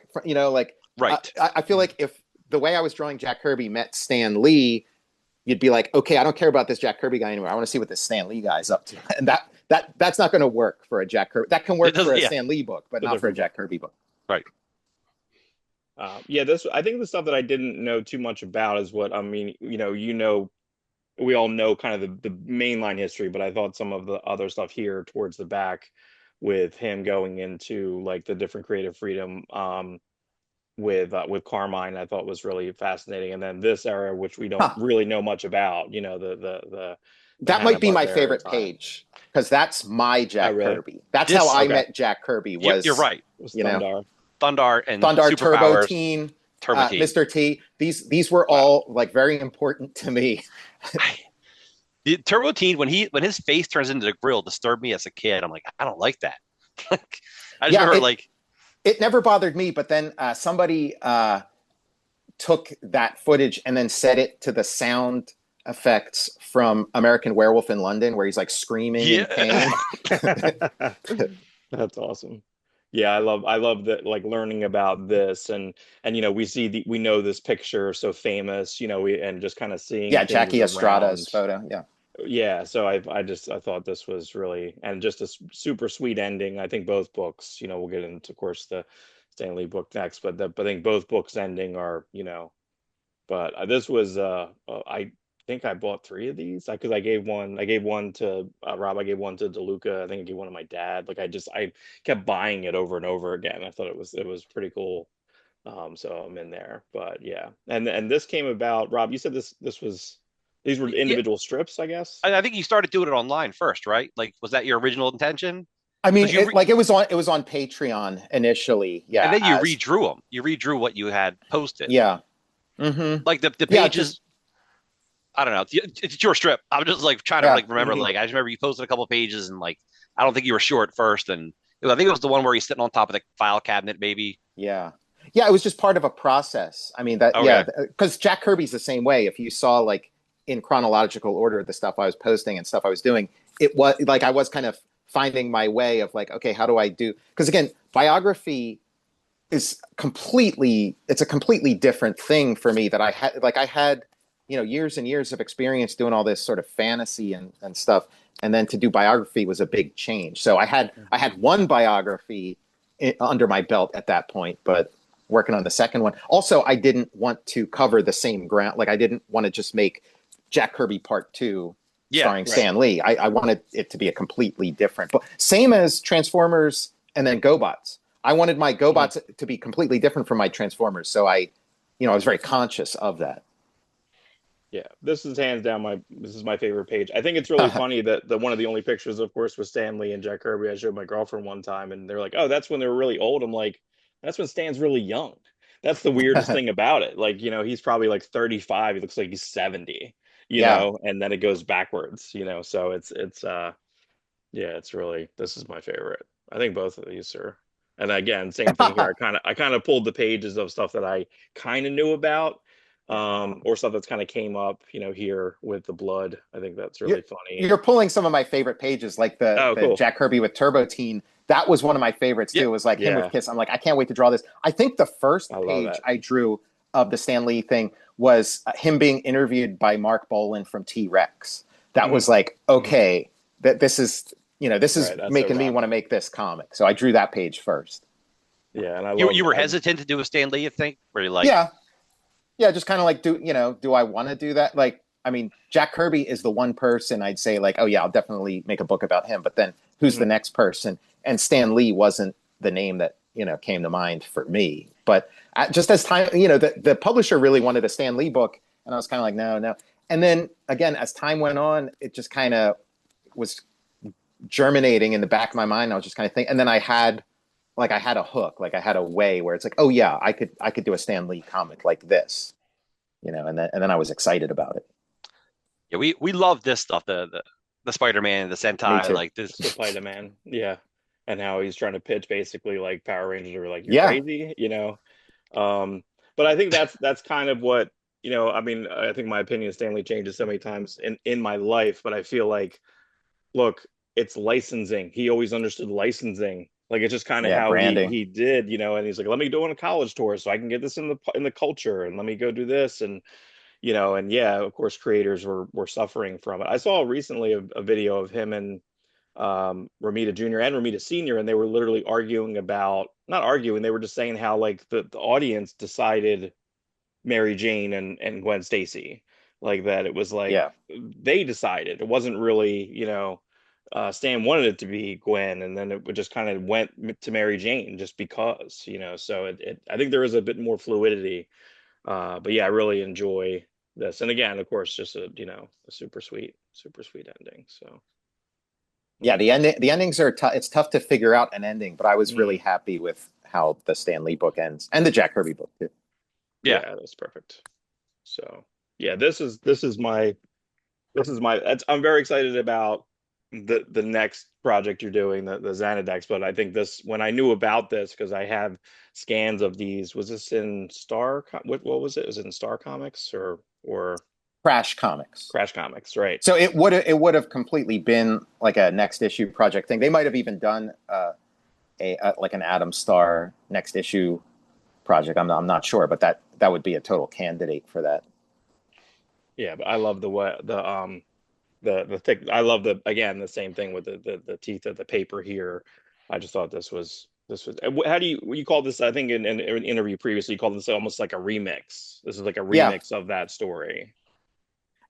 right. I feel like if the way I was drawing Jack Kirby met Stan Lee, you'd be like, okay, I don't care about this Jack Kirby guy anymore. I want to see what this Stan Lee guy's up to. And that's not going to work for a Jack Kirby. That can work for a Stan Lee book, but not for a Jack Kirby book. Right. I think the stuff that I didn't know too much about is what, I mean, we all know kind of the mainline history, but I thought some of the other stuff here towards the back with him going into like the different creative freedom with Carmine, I thought was really fascinating. And then this era, which we don't really know much about, that might be my favorite page because that's my Jack Kirby. That's how I met Jack Kirby. You're right. Thundar and Turbo Teen, Mr. T. These were all like very important to me. The Turbo Teen, when his face turns into the grill, disturbed me as a kid. I'm like, I don't like that. I just remember it never bothered me, but then somebody took that footage and then set it to the sound effects from American Werewolf in London, where he's like screaming in pain. That's awesome. Yeah, I love that, like learning about this and we know this picture so famous, and just kind of seeing Jackie Estrada's photo. Yeah, so I thought this was really, and just a super sweet ending. I think both books, we'll get into, of course, the Stan Lee book next, but I think both books ending are, but this was I think I bought 3 of these because I gave one to Rob, I gave one to DeLuca, I think I gave one to my dad. Like I kept buying it over and over again. I thought it was pretty cool. So I'm in there, but yeah, and this came about. Rob, you said these were individual strips, I guess. I think you started doing it online first, right? Like, was that your original intention? I mean, it was on Patreon initially, yeah. And then you redrew them. You redrew what you had posted. Yeah. Mm-hmm. Like the pages. I don't know. It's your strip. I'm just like trying to remember. Mm-hmm. Like I just remember you posted a couple of pages, and like I don't think you were sure at first, and I think it was the one where he's sitting on top of the file cabinet, maybe. Yeah. Yeah, it was just part of a process. I mean because Jack Kirby's the same way. If you saw like in chronological order the stuff I was posting and stuff I was doing, it was like I was kind of finding my way of like, okay, how do I do? Because again, biography is a completely different thing for me that I had years and years of experience doing all this sort of fantasy and stuff, and then to do biography was a big change. So I had one biography under my belt at that point, but working on the second one. Also, I didn't want to cover the same ground. Like I didn't want to just make Jack Kirby Part 2 starring Stan Lee. I wanted it to be a completely different, but same as Transformers and then GoBots. I wanted my GoBots to be completely different from my Transformers. So I was very conscious of that. Yeah, this is hands down my favorite page. I think it's really funny that one of the only pictures, of course, was Stan Lee and Jack Kirby. I showed my girlfriend one time, and they're like, "Oh, that's when they were really old." I'm like, "That's when Stan's really young." That's the weirdest thing about it. Like, he's probably like 35. He looks like he's 70. And then it goes backwards. So it's really, this is my favorite. I think both of these are. And again, same thing here. I kind of pulled the pages of stuff that I kind of knew about. Or stuff that's kind of came up, here with the blood. I think that's really funny. You're pulling some of my favorite pages, like the cool. Jack Kirby with Turbo Teen. That was one of my favorites too. It was like him with Kiss. I'm like, I can't wait to draw this. I think the first page I drew of the Stan Lee thing was him being interviewed by Mark Bolan from T-Rex. that was like, okay, that this is, this is Right, that's making so me rough. want to make this comic. So I drew that page first. Yeah, and I You love. you were hesitant to do a Stan Lee, you think? Where you're like, Yeah. Yeah. Just kind of like, do I want to do that? Like, I mean, Jack Kirby is the one person I'd say like, oh yeah, I'll definitely make a book about him. But then who's the next person? And Stan Lee wasn't the name that, came to mind for me. But just as time, the publisher really wanted a Stan Lee book. And I was kind of like, no, no. And then again, as time went on, it just kind of was germinating in the back of my mind. I was just kind of thinking, and then I had a hook, like I had a way where it's like, oh yeah, I could do a Stan Lee comic like this, and then I was excited about it. yeah, we love this stuff, the Spider-Man, the Me Sentai, too. like this. The Spider-Man, yeah, and how he's trying to pitch basically like Power Rangers are like, you're Yeah. crazy, but I think that's kind of what, I mean, I think my opinion of Stanley changes so many times in my life, but I feel like, look, it's licensing. He always understood licensing. Like it's just kind of Yeah, how branding. he did, and he's like, let me do on a college tour so I can get this in the culture, and let me go do this, and and yeah, of course, creators were suffering from it. I saw recently a video of him and Romita Jr. and Romita Sr., and they were literally arguing about, not arguing, they were just saying how like the audience decided Mary Jane and Gwen Stacy, like that it was like Yeah. they decided. It wasn't really, Stan wanted it to be Gwen, and then it would just kind of went to Mary Jane just because, so I think there is a bit more fluidity. But yeah, I really enjoy this. And again, of course, just a super sweet ending. So Yeah, the endings are tough. It's tough to figure out an ending, but I was really happy with how the Stan Lee book ends and the Jack Kirby book too. Yeah. that's perfect. So yeah, I'm very excited about the next project you're doing, the Xanadax. But I think when I knew about this, because I have scans of these, was this in what was it? Was it in Star Comics or Crash Comics. Crash Comics, right? So it would have completely been like a next issue project thing. They might have even done like an Adam Star next issue project. I'm not sure, but that would be a total candidate for that. Yeah, but I love the thick. I love the same thing with the teeth of the paper here. I just thought this was. How do you call this? I think in an interview previously, you called this almost like a remix. This is like a remix of that story.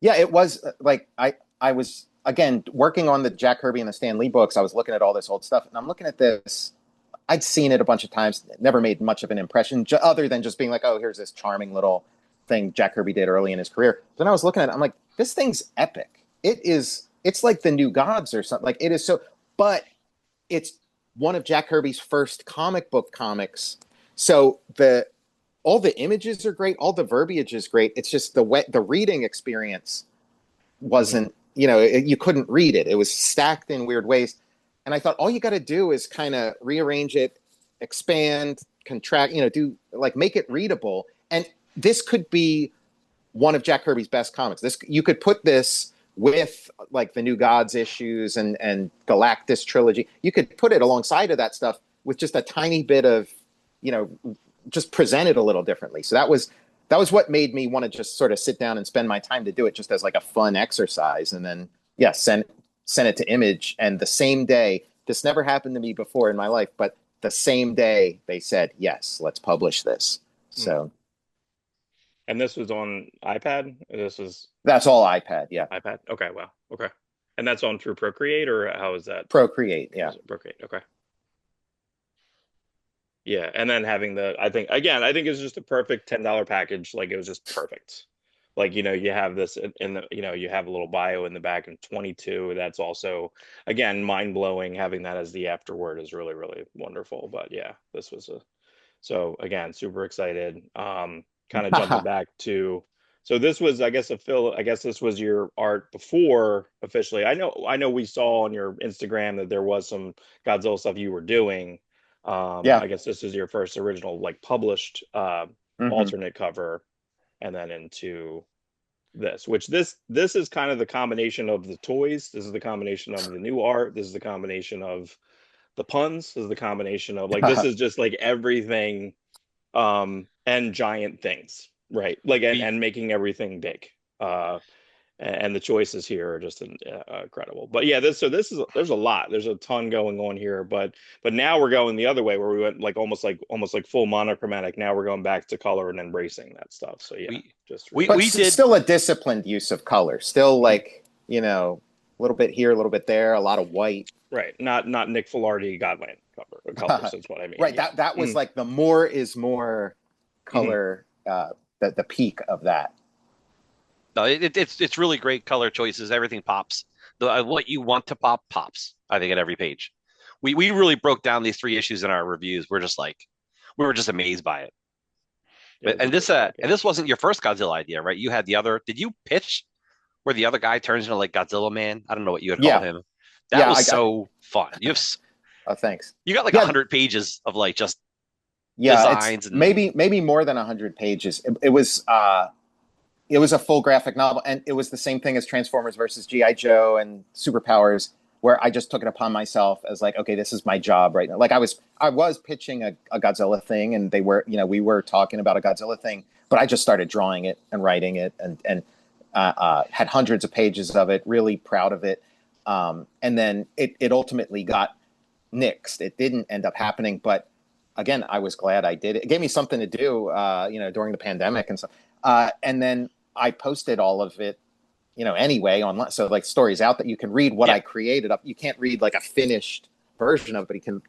Yeah, it was like I was again working on the Jack Kirby and the Stan Lee books. I was looking at all this old stuff, and I'm looking at this. I'd seen it a bunch of times, never made much of an impression, other than just being like, oh, here's this charming little thing Jack Kirby did early in his career. Then I was looking at it, I'm like, this thing's epic. It's like the New Gods or something. Like it is so, but it's one of Jack Kirby's first comic book comics. So all the images are great, all the verbiage is great. It's just the reading experience wasn't, you couldn't read it. It was stacked in weird ways. And I thought all you got to do is kind of rearrange it, expand, contract, do like make it readable. And this could be one of Jack Kirby's best comics. You could put this with like the New Gods issues and Galactus trilogy. You could put it alongside of that stuff with just a tiny bit of, just present it a little differently. So that was what made me want to just sort of sit down and spend my time to do it just as like a fun exercise. And then, send it to Image. And the same day, this never happened to me before in my life, but the same day they said, yes, let's publish this. So. And this was on iPad? That's all iPad, yeah. iPad? Okay, wow. Okay. And that's on through Procreate, or how is that? Procreate, yeah. Procreate, okay. Yeah, and then having I think it's just a perfect $10 package. Like it was just perfect. Like, you have this in the, you have a little bio in the back and 22. That's also, again, mind-blowing. Having that as the afterword is really, really wonderful. But yeah, this was so again, super excited. Kind of jumping back to, so this was, I guess this was your art before officially. I know we saw on your Instagram that there was some Godzilla stuff you were doing. I guess this is your first original like published alternate cover, and then into this, which this is kind of the combination of the toys. This is the combination of the new art. This is the combination of the puns. This is the combination of like, this is just like everything, and giant things, right? Like, and making everything big. and the choices here are just incredible. But yeah, there's a lot. There's a ton going on here. But now we're going the other way where we went like almost like full monochromatic. Now we're going back to color and embracing that stuff. So yeah, just really But we did still a disciplined use of color. Still like, you know, a little bit here, a little bit there, a lot of white. right. Not Nick Filardi Godland colors. That's what I mean. Right. Yeah. That was like the more is more color, the peak of that. no, it's really great color choices. Everything pops. What you want to pop pops. I think at every page. We really broke down these 3 issues in our reviews. We're just like we were just amazed by it. Yeah, And this wasn't your first Godzilla idea, right? You had the other. Did you pitch where the other guy turns into like Godzilla Man? I don't know what you had called him. That was so fun. Oh, thanks. You got like 100 pages of like just designs and maybe more than 100 pages. It was a full graphic novel, and it was the same thing as Transformers versus GI Joe and Superpowers, where I just took it upon myself as like, okay, this is my job right now. Like I was pitching a Godzilla thing, and we were talking about a Godzilla thing, but I just started drawing it and writing it, and had hundreds of pages of it. Really proud of it. And then it ultimately got nixed. It didn't end up happening, but again, I was glad I did it. It gave me something to do, during the pandemic and stuff. And then I posted all of it, anyway online. So like stories out that you can read what I created up. You can't read like a finished version of it, but you can,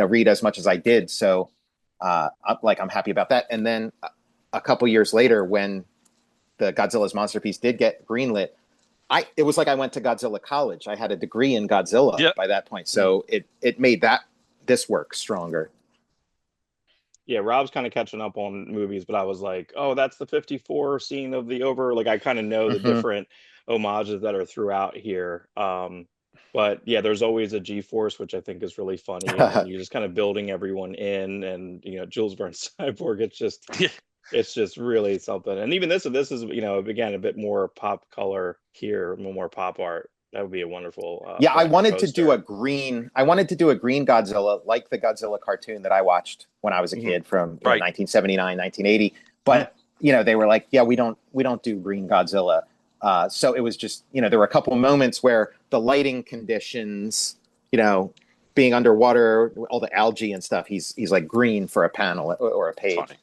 read as much as I did. So I'm happy about that. And then a couple years later, when the Godzilla's Monsterpiece did get greenlit, it was like I went to Godzilla college. I had a degree in Godzilla by that point. So it made this work stronger. Yeah, Rob's kind of catching up on movies, but I was like, oh, that's the 54 scene of the over. Like I kind of know the different homages that are throughout here. But yeah, there's always a G-Force, which I think is really funny. And you're just kind of building everyone in, and Jules Verne's Cyborg. It's just really something. And even this is again a bit more pop color here, more pop art. That would be a wonderful. I wanted to do a green Godzilla, like the Godzilla cartoon that I watched when I was a kid from 1979, 1980. But they were like, yeah, we don't do green Godzilla. So it was just there were a couple of moments where the lighting conditions, being underwater, all the algae and stuff, he's like green for a panel or a page. Funny.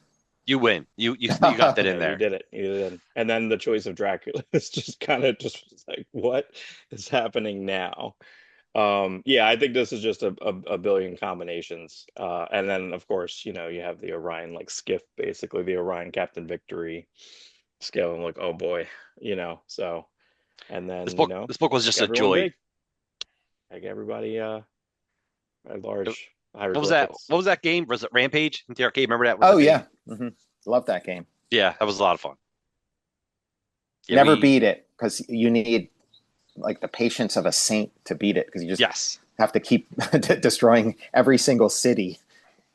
You win. You got that in there. You did it. You did. And then the choice of Dracula is just kind of just like, what is happening now? I think this is just a billion combinations. And then of course, you have the Orion like skiff, basically the Orion Captain Victory scale. I'm like, oh boy, so, and then this book was just a joy. Big. Like everybody at large. What was that? What was that game? Was it Rampage in the arcade? Remember that? Oh yeah, love that game. Yeah, that was a lot of fun. Yeah, Never beat it because you need like the patience of a saint to beat it, because you just have to keep destroying every single city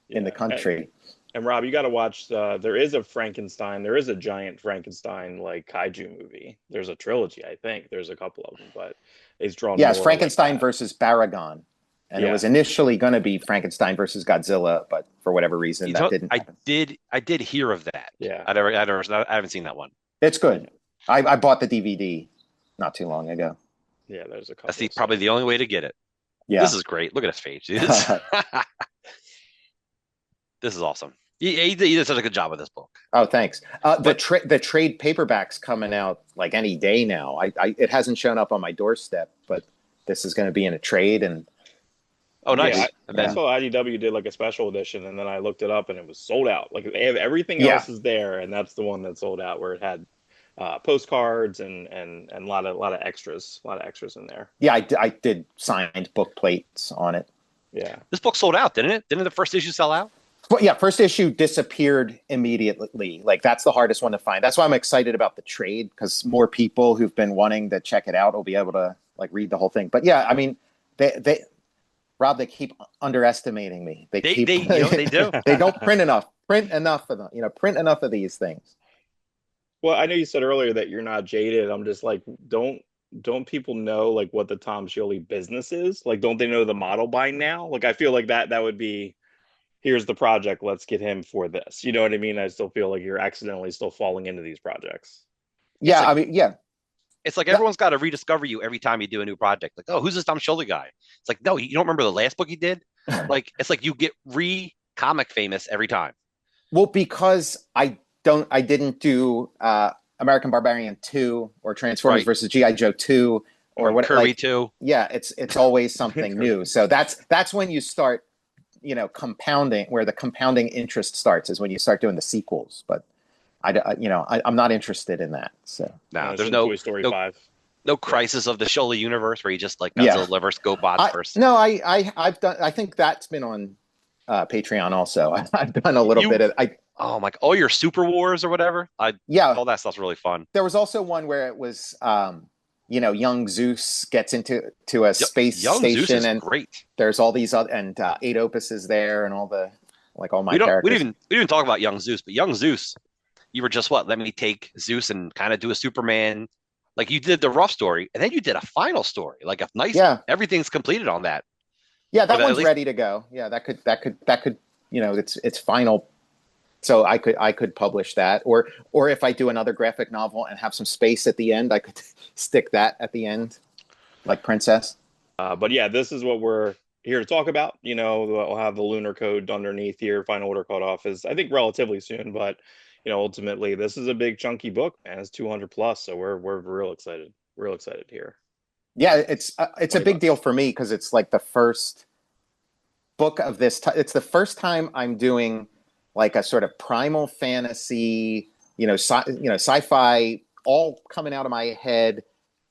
in the country. And Rob, you got to watch. There is a Frankenstein. There is a giant Frankenstein like kaiju movie. There's a trilogy, I think. There's a couple of them, but it's drawn. Yeah, it's Frankenstein versus Baragon. And it was initially going to be Frankenstein versus Godzilla, but for whatever reason, that didn't happen. I did hear of that. Yeah. I haven't seen that one. It's good. I bought the DVD not too long ago. Yeah, there's a couple. That's probably the only way to get it. Yeah. This is great. Look at his face. This is awesome. He did such a good job with this book. Oh, thanks. The trade paperback's coming out like any day now. It hasn't shown up on my doorstep, but this is going to be in a trade. And oh, nice. Yeah, I saw IDW did like a special edition, and then I looked it up, and it was sold out. Like they have everything else is there, and that's the one that sold out, where it had postcards and a lot of extras, in there. Yeah, I did signed book plates on it. Yeah, this book sold out, didn't it? Didn't the first issue sell out? Well, yeah, first issue disappeared immediately. Like that's the hardest one to find. That's why I'm excited about the trade, because more people who've been wanting to check it out will be able to like read the whole thing. But yeah, I mean, Rob, they keep underestimating me. They do. They don't print enough. Print enough of them. Print enough of these things. Well, I know you said earlier that you're not jaded. I'm just like, don't people know like what the Tom Scioli business is? Like, don't they know the model by now? Like, I feel like that would be, here's the project, let's get him for this. You know what I mean? I still feel like you're accidentally still falling into these projects. Yeah, I mean, yeah. It's like everyone's got to rediscover you every time you do a new project. Like, oh, who's this Tom Scioli guy? It's like, no, you don't remember the last book he did? Like, it's like you get comic famous every time. Well, because I didn't do American Barbarian 2 or Transformers Right. versus G.I. Joe 2 or what Kirby like, too. Yeah, it's always something new. So that's when you start, compounding, where the compounding interest starts, is when you start doing the sequels. But I'm not interested in that. So No, there's no Toy Story no, 5. no Crisis of the Scioli universe where you just like Yeah. Godzilla versus GoBots first. No, I've done. I think that's been on Patreon also. I've done a little bit of. Oh my! Oh, your Super Wars or whatever. Yeah, all that stuff's really fun. There was also one where it was, young Zeus gets into a space Young station, Zeus is and great. There's all these other, and 8 Opus is there, and all my characters. We didn't even talk about Young Zeus, but Young Zeus, you were just let me take Zeus and kind of do a Superman. Like you did the rough story, and then you did a final story, like a nice. Yeah. Everything's completed on that. Yeah, that one's ready to go. Yeah, that could. It's final. So I could publish that, or if I do another graphic novel and have some space at the end, I could stick that at the end, like Princess. But yeah, this is what we're here to talk about. We'll have the lunar code underneath here. Final order cutoff is, I think, relatively soon, but ultimately this is a big chunky book, and it's 200 plus. So we're real excited. Real excited here. Yeah, it's a big deal for me because it's like the first book of this. It's the first time I'm doing like a sort of primal fantasy, sci-fi, all coming out of my head,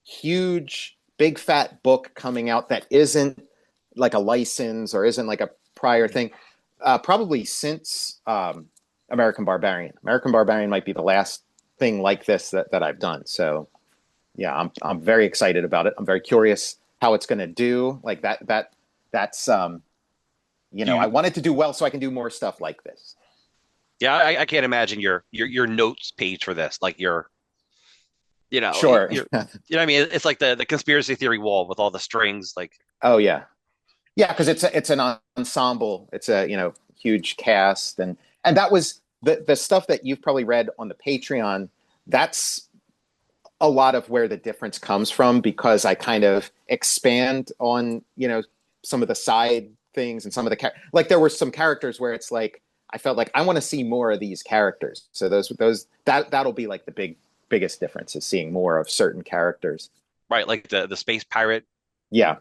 huge, big fat book coming out that isn't like a license or isn't like a prior thing. Probably since American Barbarian. American Barbarian might be the last thing like this that I've done. So yeah, I'm very excited about it. I'm very curious how it's going to do. Like that's I want it to do well so I can do more stuff like this. Yeah, I can't imagine your notes page for this. Like sure. What I mean? It's like the conspiracy theory wall with all the strings. Like, oh yeah, because it's an ensemble. It's a huge cast, and that was the stuff that you've probably read on the Patreon. That's a lot of where the difference comes from, because I kind of expand on some of the side things and some of the like there were some characters where it's like I felt like I want to see more of these characters. So that'll be like the biggest difference, is seeing more of certain characters. Right, like the space pirate. Yeah.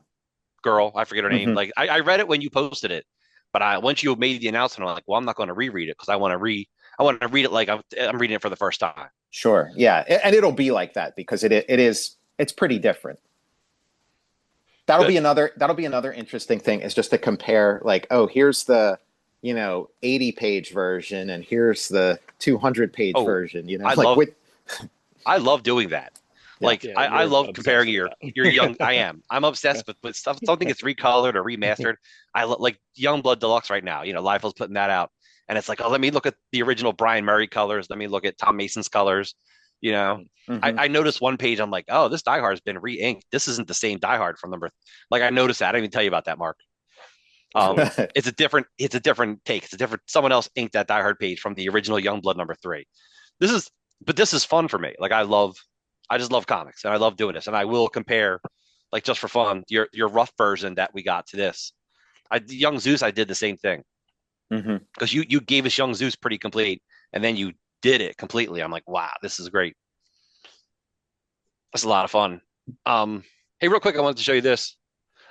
Girl, I forget her name. Like I read it when you posted it, but once you made the announcement, I'm like, well, I'm not going to reread it because I want to read it like I'm reading it for the first time. Sure. Yeah, and it'll be like that because it's pretty different. That'll be another interesting thing, is just to compare, like, oh, here's the 80-page version, and here's the 200-page version. I love doing that. Like I love comparing your young. I'm obsessed with stuff. Something gets recolored or remastered. I like Youngblood Deluxe right now. Liefeld's putting that out, and it's like, oh, let me look at the original Brian Murray colors. Let me look at Tom Mason's colors. I noticed one page. I'm like, oh, this Die Hard's been re-inked. This isn't the same Die Hard from number. Like I noticed that. I didn't even tell you about that, Mark. It's a different take. It's a different. Someone else inked that Die Hard page from the original Youngblood number 3. This is fun for me. Like I just love comics, and I love doing this, and I will compare, like, just for fun, your rough version that we got to this. Young Zeus, I did the same thing, because you gave us Young Zeus pretty complete, and then you did it completely. I'm like, wow, this is great. That's a lot of fun. Hey, real quick, I wanted to show you this.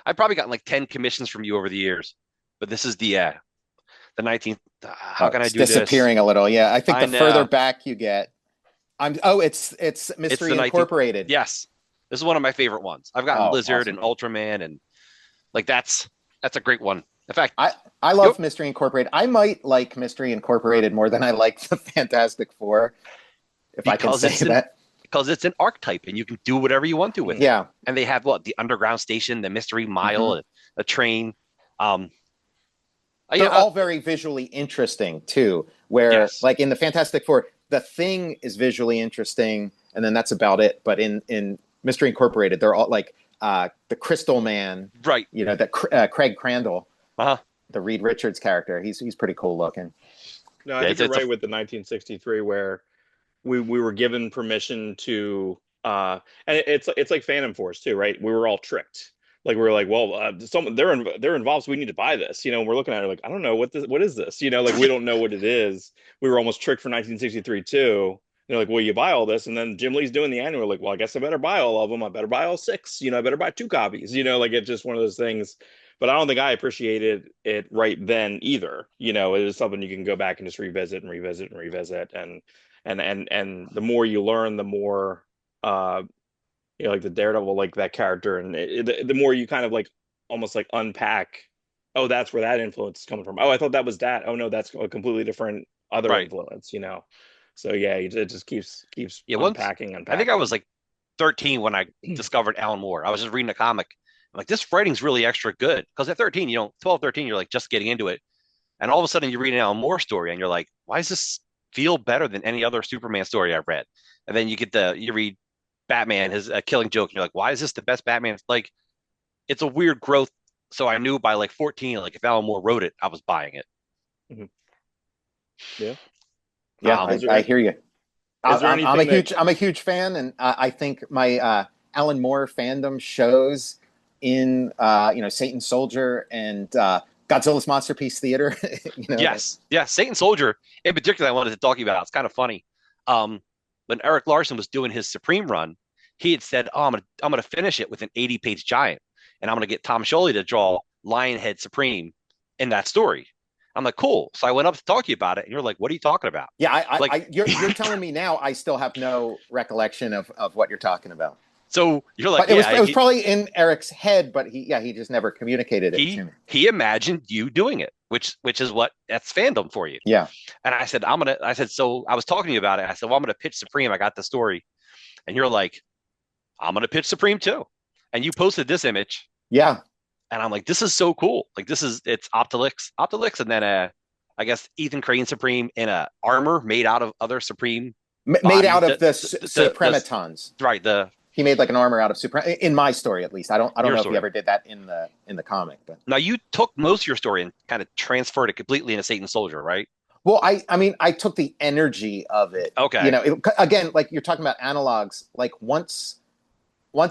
I've probably gotten like 10 commissions from you over the years, but this is the 19th. How can I do this? Disappearing a little. Yeah, I think the further back you get. It's Mystery Incorporated. Yes, this is one of my favorite ones. I've gotten Lizard and Ultraman, and like that's a great one. In fact, I love Mystery Incorporated. I might like Mystery Incorporated more than I like the Fantastic Four, if I can say that. Because it's an archetype, and you can do whatever you want to with it. Yeah, and they have the underground station, the Mystery Mile, a train. They're all very visually interesting too. Where like in the Fantastic Four, the Thing is visually interesting, and then that's about it. But in Mystery Incorporated, they're all like the Crystal Man, right? That Craig Crandall, the Reed Richards character. He's pretty cool looking. No, I think you're right with the 1963, where we were given permission to And it's like Phantom Force too, right? We were all tricked. Like we were like, well, they're involved, so we need to buy this. And we're looking at it like, I don't know what is this? Like we don't know what it is. We were almost tricked for 1963 too. They're like, well, you buy all this, and then Jim Lee's doing the annual. Like, well, I guess I better buy all of them. I better buy all six. I better buy 2 copies. Like it's just one of those things. But I don't think I appreciated it right then either. It is something you can go back and just revisit and revisit and revisit, and the more you learn, the more like the Daredevil, like that character, and the more you kind of like almost like unpack. Oh, that's where that influence is coming from. Oh, I thought that was that. Oh no, that's a completely different other Right. influence. So yeah, it just keeps unpacking. I think I was like 13 when I discovered Alan Moore. I was just reading a comic. I'm like, this writing's really extra good. Because at 13, 12, 13, you're like just getting into it. And all of a sudden you read an Alan Moore story and you're like, why does this feel better than any other Superman story I've read? And then you read Batman, his Killing Joke, and you're like, why is this the best Batman? Like, it's a weird growth. So I knew by like 14, like if Alan Moore wrote it, I was buying it. Mm-hmm. Yeah. Yeah, I hear you. I'm a huge fan, and I think my Alan Moore fandom shows in Satan Soldier and Godzilla's Monsterpiece Theater. Yes, Satan Soldier in particular. I wanted to talk about. It's kind of funny. When Eric Larson was doing his Supreme run, he had said, "Oh, I'm gonna finish it with an 80-page giant, and I'm gonna get Tom Scioli to draw Lionhead Supreme in that story." I'm like, cool. So I went up to talk to you about it, and you're like, what are you talking about? Yeah, you're telling me now. I still have no recollection of what you're talking about. So you're like, but it was probably in Eric's head, but he just never communicated it to me. He imagined you doing it, which is that's fandom for you. Yeah. And I said, so I was talking to you about it. I said, well, I'm gonna pitch Supreme. I got the story, and you're like, I'm gonna pitch Supreme too. And you posted this image. Yeah. And I'm like, this is so cool. Like it's Optilix, and then I guess Ethan Crane Supreme in a armor made out of other Supreme made out of the Suprematons. Right. He made like an armor out of Supreme in my story, at least. I don't know if he ever did that in the comic. But now you took most of your story and kind of transferred it completely into Satan Soldier, right? Well, I mean, I took the energy of it. Okay. Again, like you're talking about analogs, like once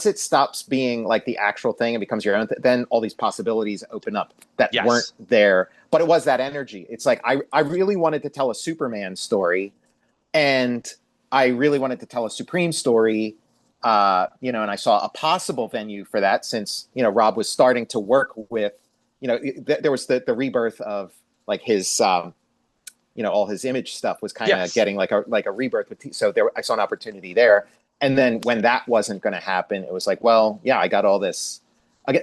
it stops being like the actual thing and becomes your own, then all these possibilities open up that weren't there. But it was that energy. It's like I really wanted to tell a Superman story, and I really wanted to tell a Supreme story. And I saw a possible venue for that since Rob was starting to work with, there was the rebirth of like his all his Image stuff was kind of getting like a rebirth with so I saw an opportunity there. And then when that wasn't going to happen, it was like, well, yeah, I got all this.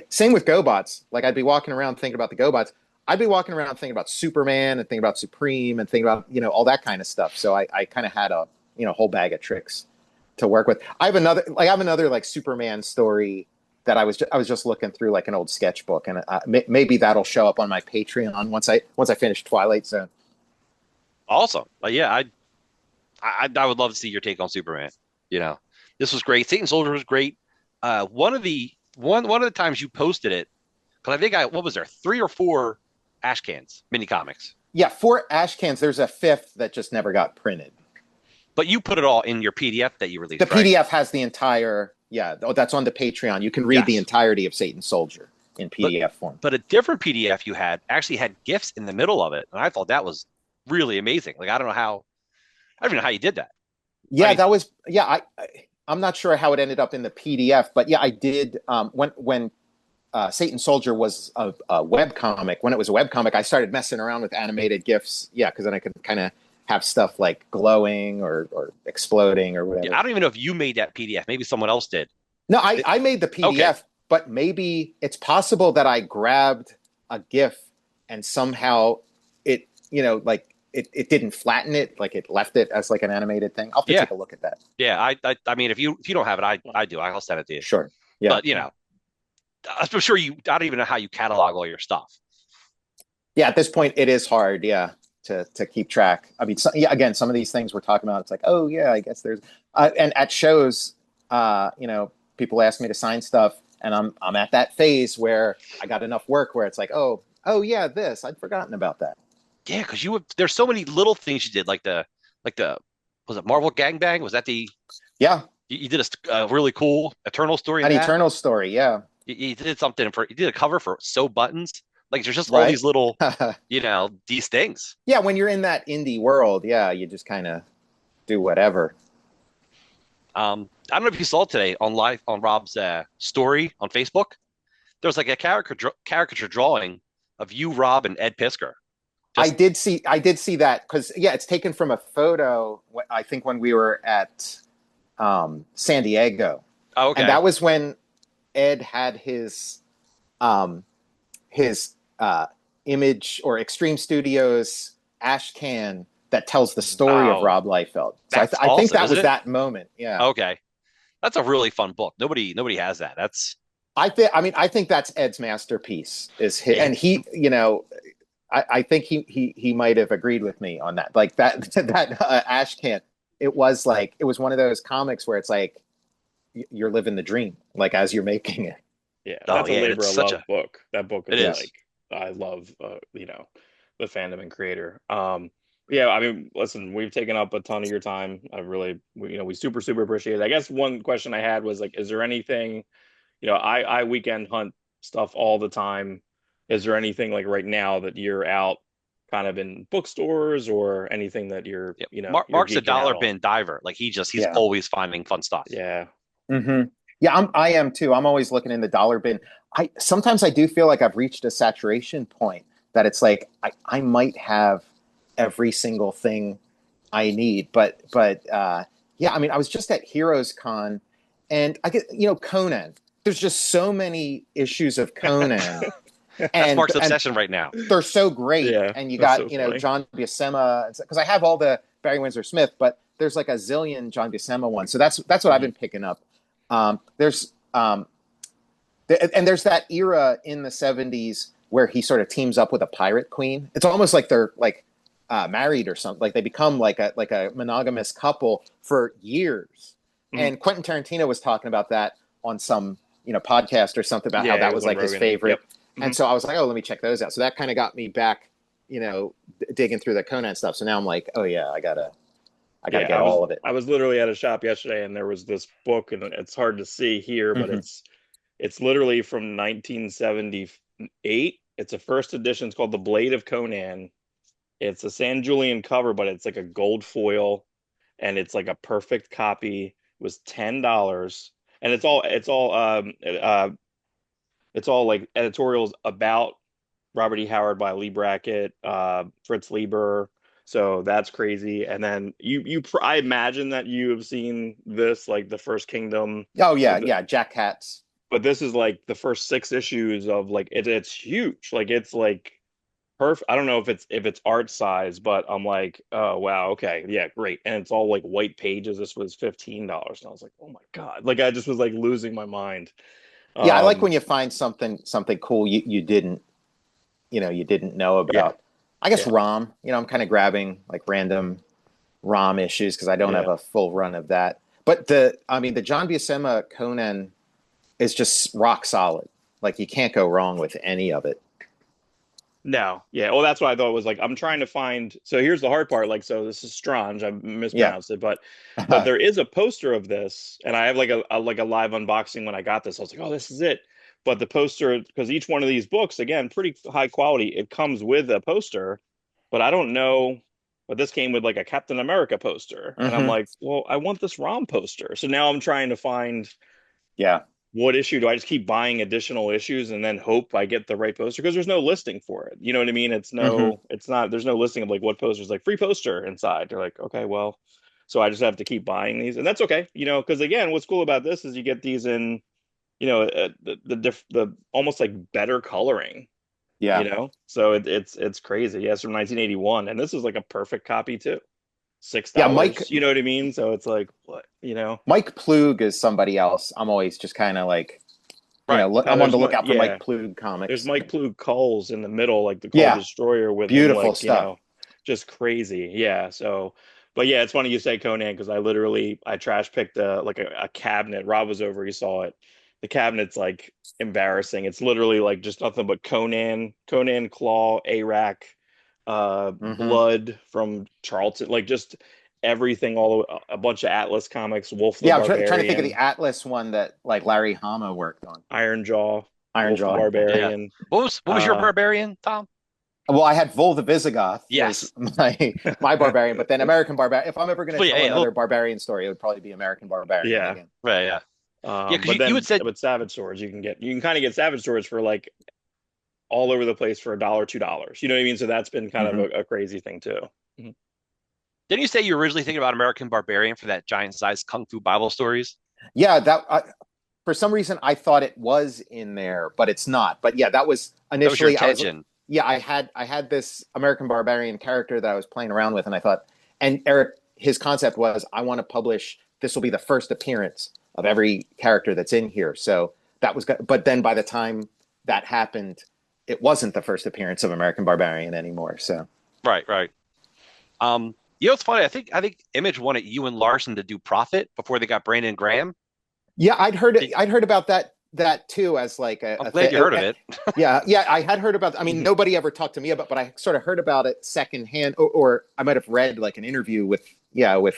Same with GoBots. Like I'd be walking around thinking about the GoBots. I'd be walking around thinking about Superman and thinking about Supreme and thinking about, all that kind of stuff. So I kind of had a, whole bag of tricks to work with. I have another like Superman story that I was just looking through like an old sketchbook, and maybe that'll show up on my Patreon once I finish Twilight Zone. Awesome. Yeah, I would love to see your take on Superman. This was great. Satan Soldier was great. One of the times you posted it, because I think what was there, 3 or 4 ash cans mini comics? Yeah, 4 ash cans. There's a 5th that just never got printed. But you put it all in your PDF that you released. The PDF has the entire. Yeah, that's on the Patreon. You can read the entirety of Satan Soldier in PDF form. But a different PDF you had actually had GIFs in the middle of it, and I thought that was really amazing. Like I don't even know how you did that. Yeah, that was. Yeah, I'm not sure how it ended up in the PDF, but yeah, I did. When Satan Soldier was a web comic, when it was a web comic, I started messing around with animated GIFs. Yeah, because then I could kind of have stuff like glowing or exploding or whatever. Yeah, I don't even know if you made that PDF. Maybe someone else did. No, I made the PDF, but maybe it's possible that I grabbed a GIF and somehow it, it didn't flatten it, like it left it as like an animated thing. I'll have to take a look at that. Yeah, I mean, if you don't have it, I do. I'll send it to you. Sure. Yeah. But I'm sure I don't even know how you catalog all your stuff. Yeah, at this point, it is hard. Yeah. To keep track. I mean, again, some of these things we're talking about, it's like, oh yeah, I guess there's, and at shows, people ask me to sign stuff, and I'm at that phase where I got enough work where it's like, oh yeah, this I'd forgotten about that. Yeah, because there's so many little things you did, like the was it Marvel Gangbang? Was that the? Yeah, You did a really cool Eternal story in An that. Eternal story, yeah, You did something for, you did a cover for Sew Buttons. Like there's just all right. these little, these things. Yeah, when you're in that indie world, yeah, you just kind of do whatever. I don't know if you saw today on live on Rob's story on Facebook. There was like a caricature drawing of you, Rob, and Ed Pisker. Just I did see that because yeah, it's taken from a photo. I think when we were at San Diego, and okay. that was when Ed had his Image or Extreme Studios ash can that tells the story of Oh, Rob Liefeld. So that's I think awesome, that isn't was it? that moment. Yeah, Okay, that's a really fun book. Nobody has that. That's I think that's Ed's masterpiece. And he, I think he might have agreed with me on that. Like that ash can. It was one of those comics where it's like you're living the dream, like as you're making it. Yeah, oh that's a yeah, labor it's of such love a book. That book it is is. like I love the fandom and creator. Yeah, I mean, listen, we've taken up a ton of your time. I really we super appreciate it. I guess one question I had was like, is there anything, I weekend hunt stuff all the time. Is there anything like right now that you're out kind of in bookstores or anything that you're, Yeah. you're Mark's a geeking out dollar on? bin diver. Like he's Yeah. always finding fun stuff. Yeah. Mm-hmm. Yeah, I am too. I'm always looking in the dollar bin. I sometimes I do feel like I've reached a saturation point that it's like I might have every single thing I need, but yeah, I mean, I was just at Heroes Con, and I get Conan. There's just so many issues of Conan, That's and Mark's obsession right now. they're so great. Yeah, And you that's got so funny. John Buscema, because I have all the Barry Windsor Smith, but there's like a zillion John Buscema ones. So that's what I've Mhm. been picking up. There's and there's that era in the 70s where he sort of teams up with a pirate queen. It's almost like they're like married or something. Like they become like a monogamous couple for years. Mhm. And Quentin Tarantino was talking about that on some podcast or something about how Yeah, it that was was on like his Rogan. favorite. Yep. And Mhm. so I was like, oh, let me check those out. So that kind of got me back, digging through the Conan stuff. So now I'm like, oh yeah, I gotta Yeah, get all of it. I was literally at a shop yesterday and there was this book and it's hard to see here, but Mm-hmm. it's literally from 1978. It's a first edition. It's called The Blade of Conan. It's a San Julian cover, but it's like a gold foil and it's like a perfect copy. It was $10. And it's all like editorials about Robert E. Howard by Lee Brackett, Fritz Lieber. So that's crazy. And then I imagine that you have seen this, like the First Kingdom, Oh yeah, but yeah, Jack Katz. but this is like the first 6 issues of like it's huge. Like it's like perfect. I don't know if it's art size, but I'm like, oh wow, okay, yeah, great. And it's all like white pages. This was $15, and I was like, oh my God, like I just was like losing my mind. Yeah, I like Um, when you find something cool you didn't know yeah, about. I guess yeah, ROM. I'm kind of grabbing like random ROM issues because I don't have yeah. a full run of that. But the John Buscema Conan is just rock solid. Like you can't go wrong with any of it. No, yeah. Well, that's what I thought was like. I'm trying to find. So here's the hard part. Like, so this is Strange. I Yeah. mispronounced it, but there is a poster of this, and I have like a live unboxing when I got this. I was like, oh, this is it. But the poster, because each one of these books, again, pretty high quality. It comes with a poster, but I don't know. But this came with like a Captain America poster, and I'm Hmm. like, well, I want this ROM poster. So now I'm trying to find Yeah. what issue do I just keep buying additional issues and then hope I get the right poster because there's no listing for it. You know what I mean? Hmm. It's not, there's no listing of like what posters like free poster inside. They're like, okay, well, so I just have to keep buying these and that's okay. Because again, what's cool about this is you get these in, the almost like better coloring, Yeah. so it's crazy. Yes, from 1981. And this is like a perfect copy too. Yeah. Mike $6, you know what I mean? So it's like, what? Mike Plug is somebody else. I'm always just kind of like, Right. I'm on the There's lookout for yeah. Mike Plug There's comics. Mike Plug Culls in the middle, like the Cull Yeah. Destroyer with him, Beautiful like, stuff. just crazy. Yeah. So, but yeah, it's funny you say Conan because I trash picked a cabinet. Rob was over, he saw it. The cabinet's like embarrassing. It's literally like just nothing but Conan Claw, Arak, Hmm. blood from Charlton, like just everything, a bunch of Atlas comics, Wolf the Yeah, I'm Barbarian, trying to think of the Atlas one that like Larry Hama worked on. Iron Jaw, Iron Wolf the Jaw. Barbarian. What was your barbarian, Tom? Well, I had Vol the Visigoth Yes. was my barbarian, but then American Barbarian. If I'm ever going to tell another well, barbarian story, it would probably be American Barbarian Yeah. again. right, yeah. Yeah, because but then you had said with Savage Swords, you can kind of get Savage Swords for like all over the place for $1, $2. You know what I mean? So that's been kind of a crazy thing too. didn't you say you were originally thinking about American Barbarian for that giant size Kung Fu Bible stories? Yeah, for some reason I thought it was in there, but it's not. But yeah, that was initially That was your intention. I had this American Barbarian character that I was playing around with, and I thought, and Eric, his concept was, I want to publish. This will be the first appearance of every character that's in here. So that was good. But then by the time that happened, it wasn't the first appearance of American Barbarian anymore. So right. You know, it's funny. I think Image wanted you and Larson to do Prophet before they got Brandon Graham. Yeah, I'd heard about that too, as like I'm glad you heard of it. Yeah, I had heard about. I mean, nobody ever talked to me about, but I sort of heard about it secondhand, or I might have read like an interview with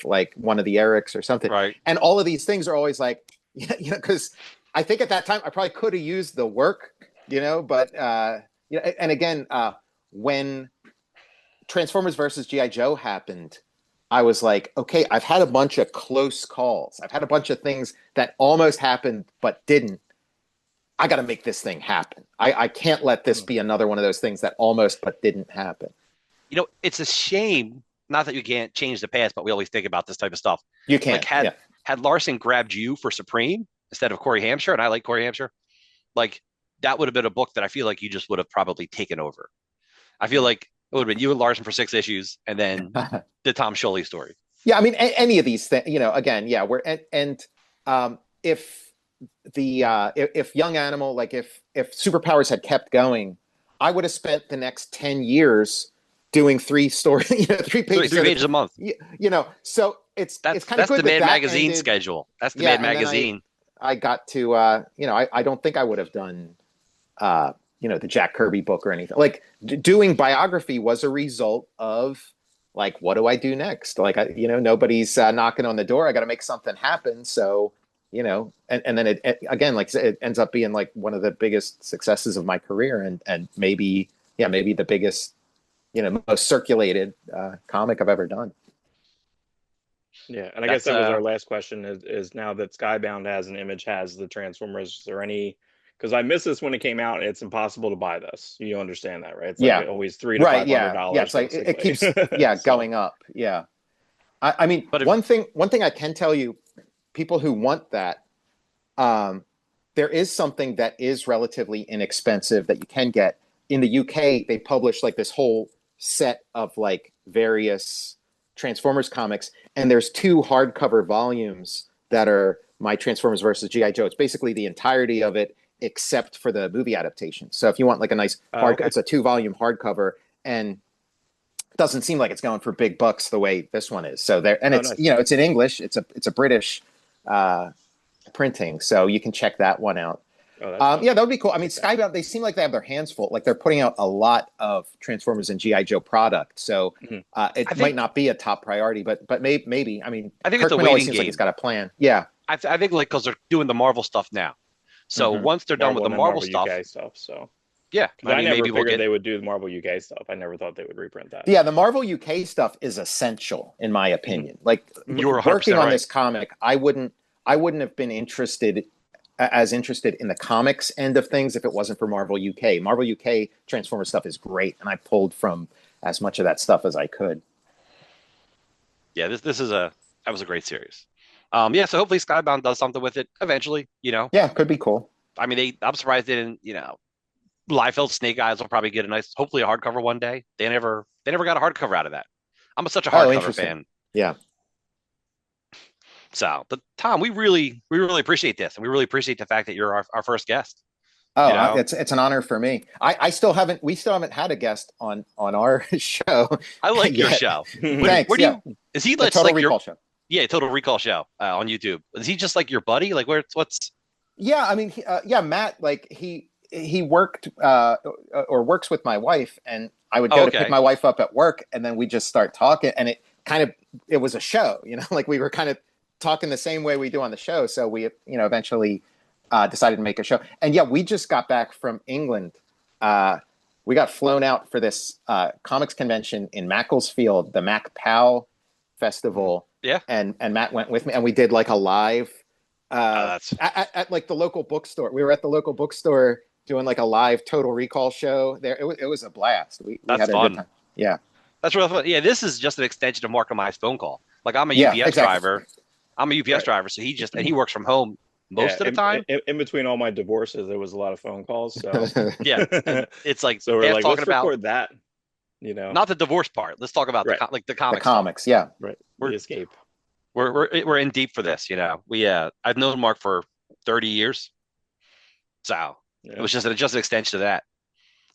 like one of the Erics or something. Right. And all of these things are always like, because I think at that time I probably could have used the work, but and again, when Transformers versus G.I. Joe happened, I was like, okay, I've had a bunch of close calls. I've had a bunch of things that almost happened but didn't. I got to make this thing happen. I can't let this be another one of those things that almost but didn't happen. You know, it's a shame. Not that you can't change the past, but we always think about this type of stuff. You can't. Like had Larson grabbed you for Supreme instead of Corey Hampshire, and I like Corey Hampshire, like that would have been a book that I feel like you just would have probably taken over. I feel like it would have been you and Larson for 6 issues, and then the Tom Scioli story. Yeah, I mean, any of these things, again, yeah, we're if Young Animal, like if Superpowers had kept going, I would have spent the next 10 years doing 3 stories, 3 pages, 3 pages a month. So it's kind of good. That's the Mad Magazine ended. schedule. That's the Mad Magazine. I got to, I don't think I would have done, the Jack Kirby book or anything. Like doing biography was a result of like, what do I do next? Like, nobody's knocking on the door. I got to make something happen. So, and then it again, like it ends up being like one of the biggest successes of my career, and maybe the biggest, most circulated comic I've ever done. Yeah, and I guess that was our last question. Is now that Skybound has an Image has the Transformers, is there any? Because I missed this when it came out, and it's impossible to buy this. You understand that, right? It's like always $300 to $500. Yeah, it's like it keeps going up. Yeah, I mean, but one thing I can tell you, people who want that, there is something that is relatively inexpensive that you can get in the UK. They publish like this whole set of like various Transformers comics, and there's 2 hardcover volumes that are my Transformers versus G.I. Joe. It's basically the entirety of it, except for the movie adaptation. So if you want like a nice it's a 2-volume hardcover, and it doesn't seem like it's going for big bucks the way this one is. So there, and it's nice. It's in English. It's a British printing, so you can check that one out. That would be cool. I mean, Skybound, they seem like they have their hands full. Like they're putting out a lot of Transformers and G.I. Joe product. So it might not be a top priority, but maybe. I mean, I think Kirkman it's a waiting always seems game. like he's got a plan. Yeah. I think like because they're doing the Marvel stuff now. So once they're done with the Marvel stuff, UK stuff, so yeah, I mean, never figured they would do the Marvel UK stuff. I never thought they would reprint that. Yeah, the Marvel UK stuff is essential, in my opinion. Like you're working on right. this comic, I wouldn't have been interested in the comics end of things if it wasn't for Marvel UK. Marvel UK Transformers stuff is great, and I pulled from as much of that stuff as I could. Yeah, that was a great series. So hopefully Skybound does something with it eventually, Yeah, could be cool. I mean, I'm surprised they didn't, Liefeld Snake Eyes will probably get hopefully a hardcover one day. They never got a hardcover out of that. I'm such a hardcover fan. Yeah. So, but Tom, we really appreciate this, and we really appreciate the fact that you're our first guest. Oh, it's an honor for me. We still haven't had a guest on our show. I like your show. Thanks. Is he like Total Recall show? Yeah, Total Recall show on YouTube. Is he just like your buddy? Like what's? Yeah, I mean, Matt, like he worked or works with my wife, and I would go to pick my wife up at work, and then we just start talking, and kind of, it was a show, like we were kind of talking the same way we do on the show. So we, eventually decided to make a show. And yeah, we just got back from England. We got flown out for this comics convention in Macclesfield, the Mac Pow Festival. Yeah. And Matt went with me, and we did like a live at like the local bookstore. We were at the local bookstore doing like a live Total Recall show there. It was a blast. We That's had a fun. good time. Yeah. That's really fun. Yeah, this is just an extension of Mark and my phone call. Like I'm a Yeah, UPS exactly. driver. I'm a UPS driver, so he works from home most of the time. In between all my divorces, there was a lot of phone calls. So Yeah, and it's like so we're like, talking let's about record that. not the divorce part. Let's talk about the comics. The comics, yeah. Right. We're- The escape. We're in deep for this. We I've known Mark for 30 years, so Yeah. it was just an extension of that,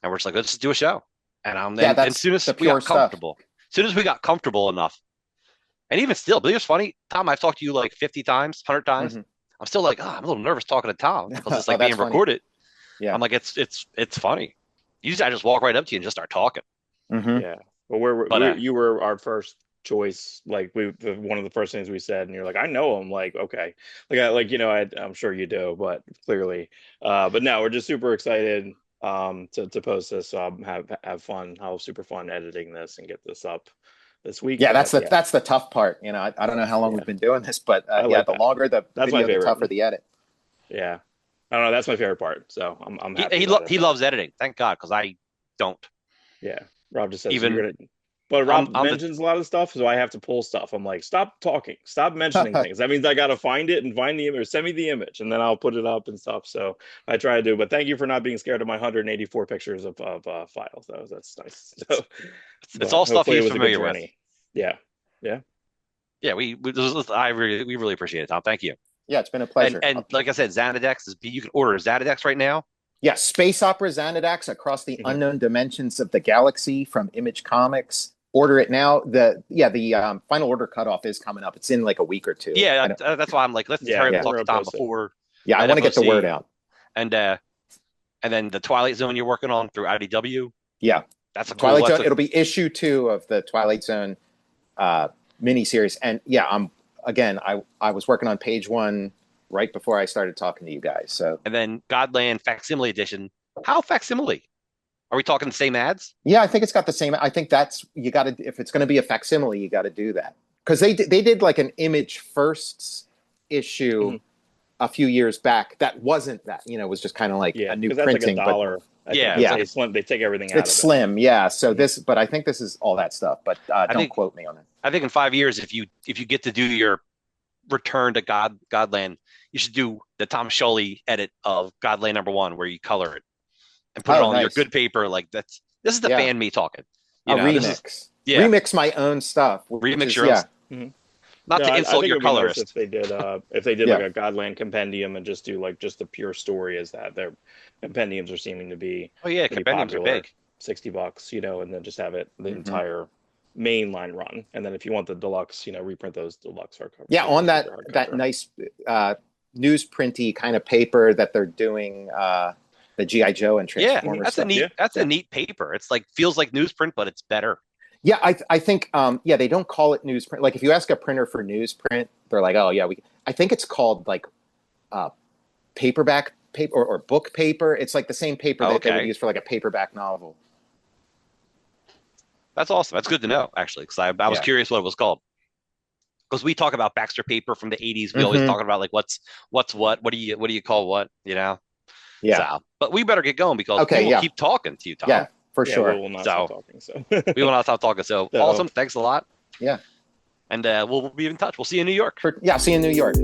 and we're just like, let's just do a show. And that's as soon as the we got pure stuff. comfortable, as soon as we got comfortable enough, and even still, believe it's funny, Tom, I've talked to you like 50 times, 100 times. Mhm. I'm still like, I'm a little nervous talking to Tom because it's like Oh, that's being funny. recorded. Yeah. I'm like, it's funny. I just walk right up to you and just start talking. Mhm. Yeah. Well, But, you were our first choice. Like one of the first things we said, and you're like, I know him. Like, okay, I'm sure you do, but clearly, but no, we're just super excited to post this. Have fun. How super fun editing this and get this up this week. Yeah, But, that's the tough part. I don't know how long we've been doing this, but I like the that. longer the That's my video, the favorite. tougher the edit. Yeah. I don't know. That's my favorite part. So I'm happy. He about it. loves editing. Thank God, because I don't. Yeah. Rob just says Even- you're gonna. But Rob I'm mentions a lot of stuff, so I have to pull stuff. I'm like, stop talking, stop mentioning things. That means I got to find it and find the image, or send me the image, and then I'll put it up and stuff. So I try to do. But thank you for not being scared of my 184 pictures of files. That's nice. So, It's all stuff hopefully it he's was a good familiar with. journey. Yeah. Yeah, we really appreciate it, Tom. Thank you. Yeah, it's been a pleasure. And like I said, Xanadax you can order Xanadax right now. Yeah, Space Opera Xanadax Across the Unknown Dimensions of the Galaxy from Image Comics. Order it now. The final order cutoff is coming up. It's in like a week or two. Yeah, that's why I'm like, let's hurry up and talk to Tom before. Yeah, I want to get the FOC. word out. And then the Twilight Zone you're working on through IDW. Yeah, That's a Twilight cool. Zone. It'll be issue 2 of the Twilight Zone miniseries. And yeah, I was working on page 1 right before I started talking to you guys. So And then Godland Facsimile Edition. How facsimile? Are we talking the same ads? yeah, I think it's got the same. I think that's, you got to, if it's going to be a facsimile, you got to do that, because they did like an Image Firsts issue a few years back. That wasn't that, it was just kind of like a new printing. That's like $1. They take everything out. It's slim, yeah. So but I think this is all that stuff. But don't quote me on it. I think in 5 years, if you get to do your return to Godland, you should do the Tom Scioli edit of Godland #1, where you color it and put it on your good paper. Like this is the fan me talking. Remix. Remix my own stuff. Remix your own. Not to insult your colorist. If they did, like a Godland compendium and just do like just the pure story, is that their compendiums are seeming to be compendiums popular, are big. $60, and then just have it the entire mainline run. And then if you want the deluxe, reprint those deluxe hardcover. Yeah, on that nice newsprinty kind of paper that they're doing the G.I. Joe and Transformers. That's a neat paper. It's like feels like newsprint, but it's better. Yeah, I think they don't call it newsprint. Like if you ask a printer for newsprint, they're like, oh yeah, I think it's called like paperback paper or book paper. It's like the same paper that they would use for like a paperback novel. That's awesome. That's good to know, actually, because I was curious what it was called. Because we talk about Baxter paper from the 80s. We always talk about like what's what do you call what, Yeah. So, but we better get going because we will keep talking to you, Tom. Yeah, for sure. We will not stop talking. So we will not stop talking. So awesome. Thanks a lot. Yeah. And we'll be in touch. We'll see you in New York. See you in New York.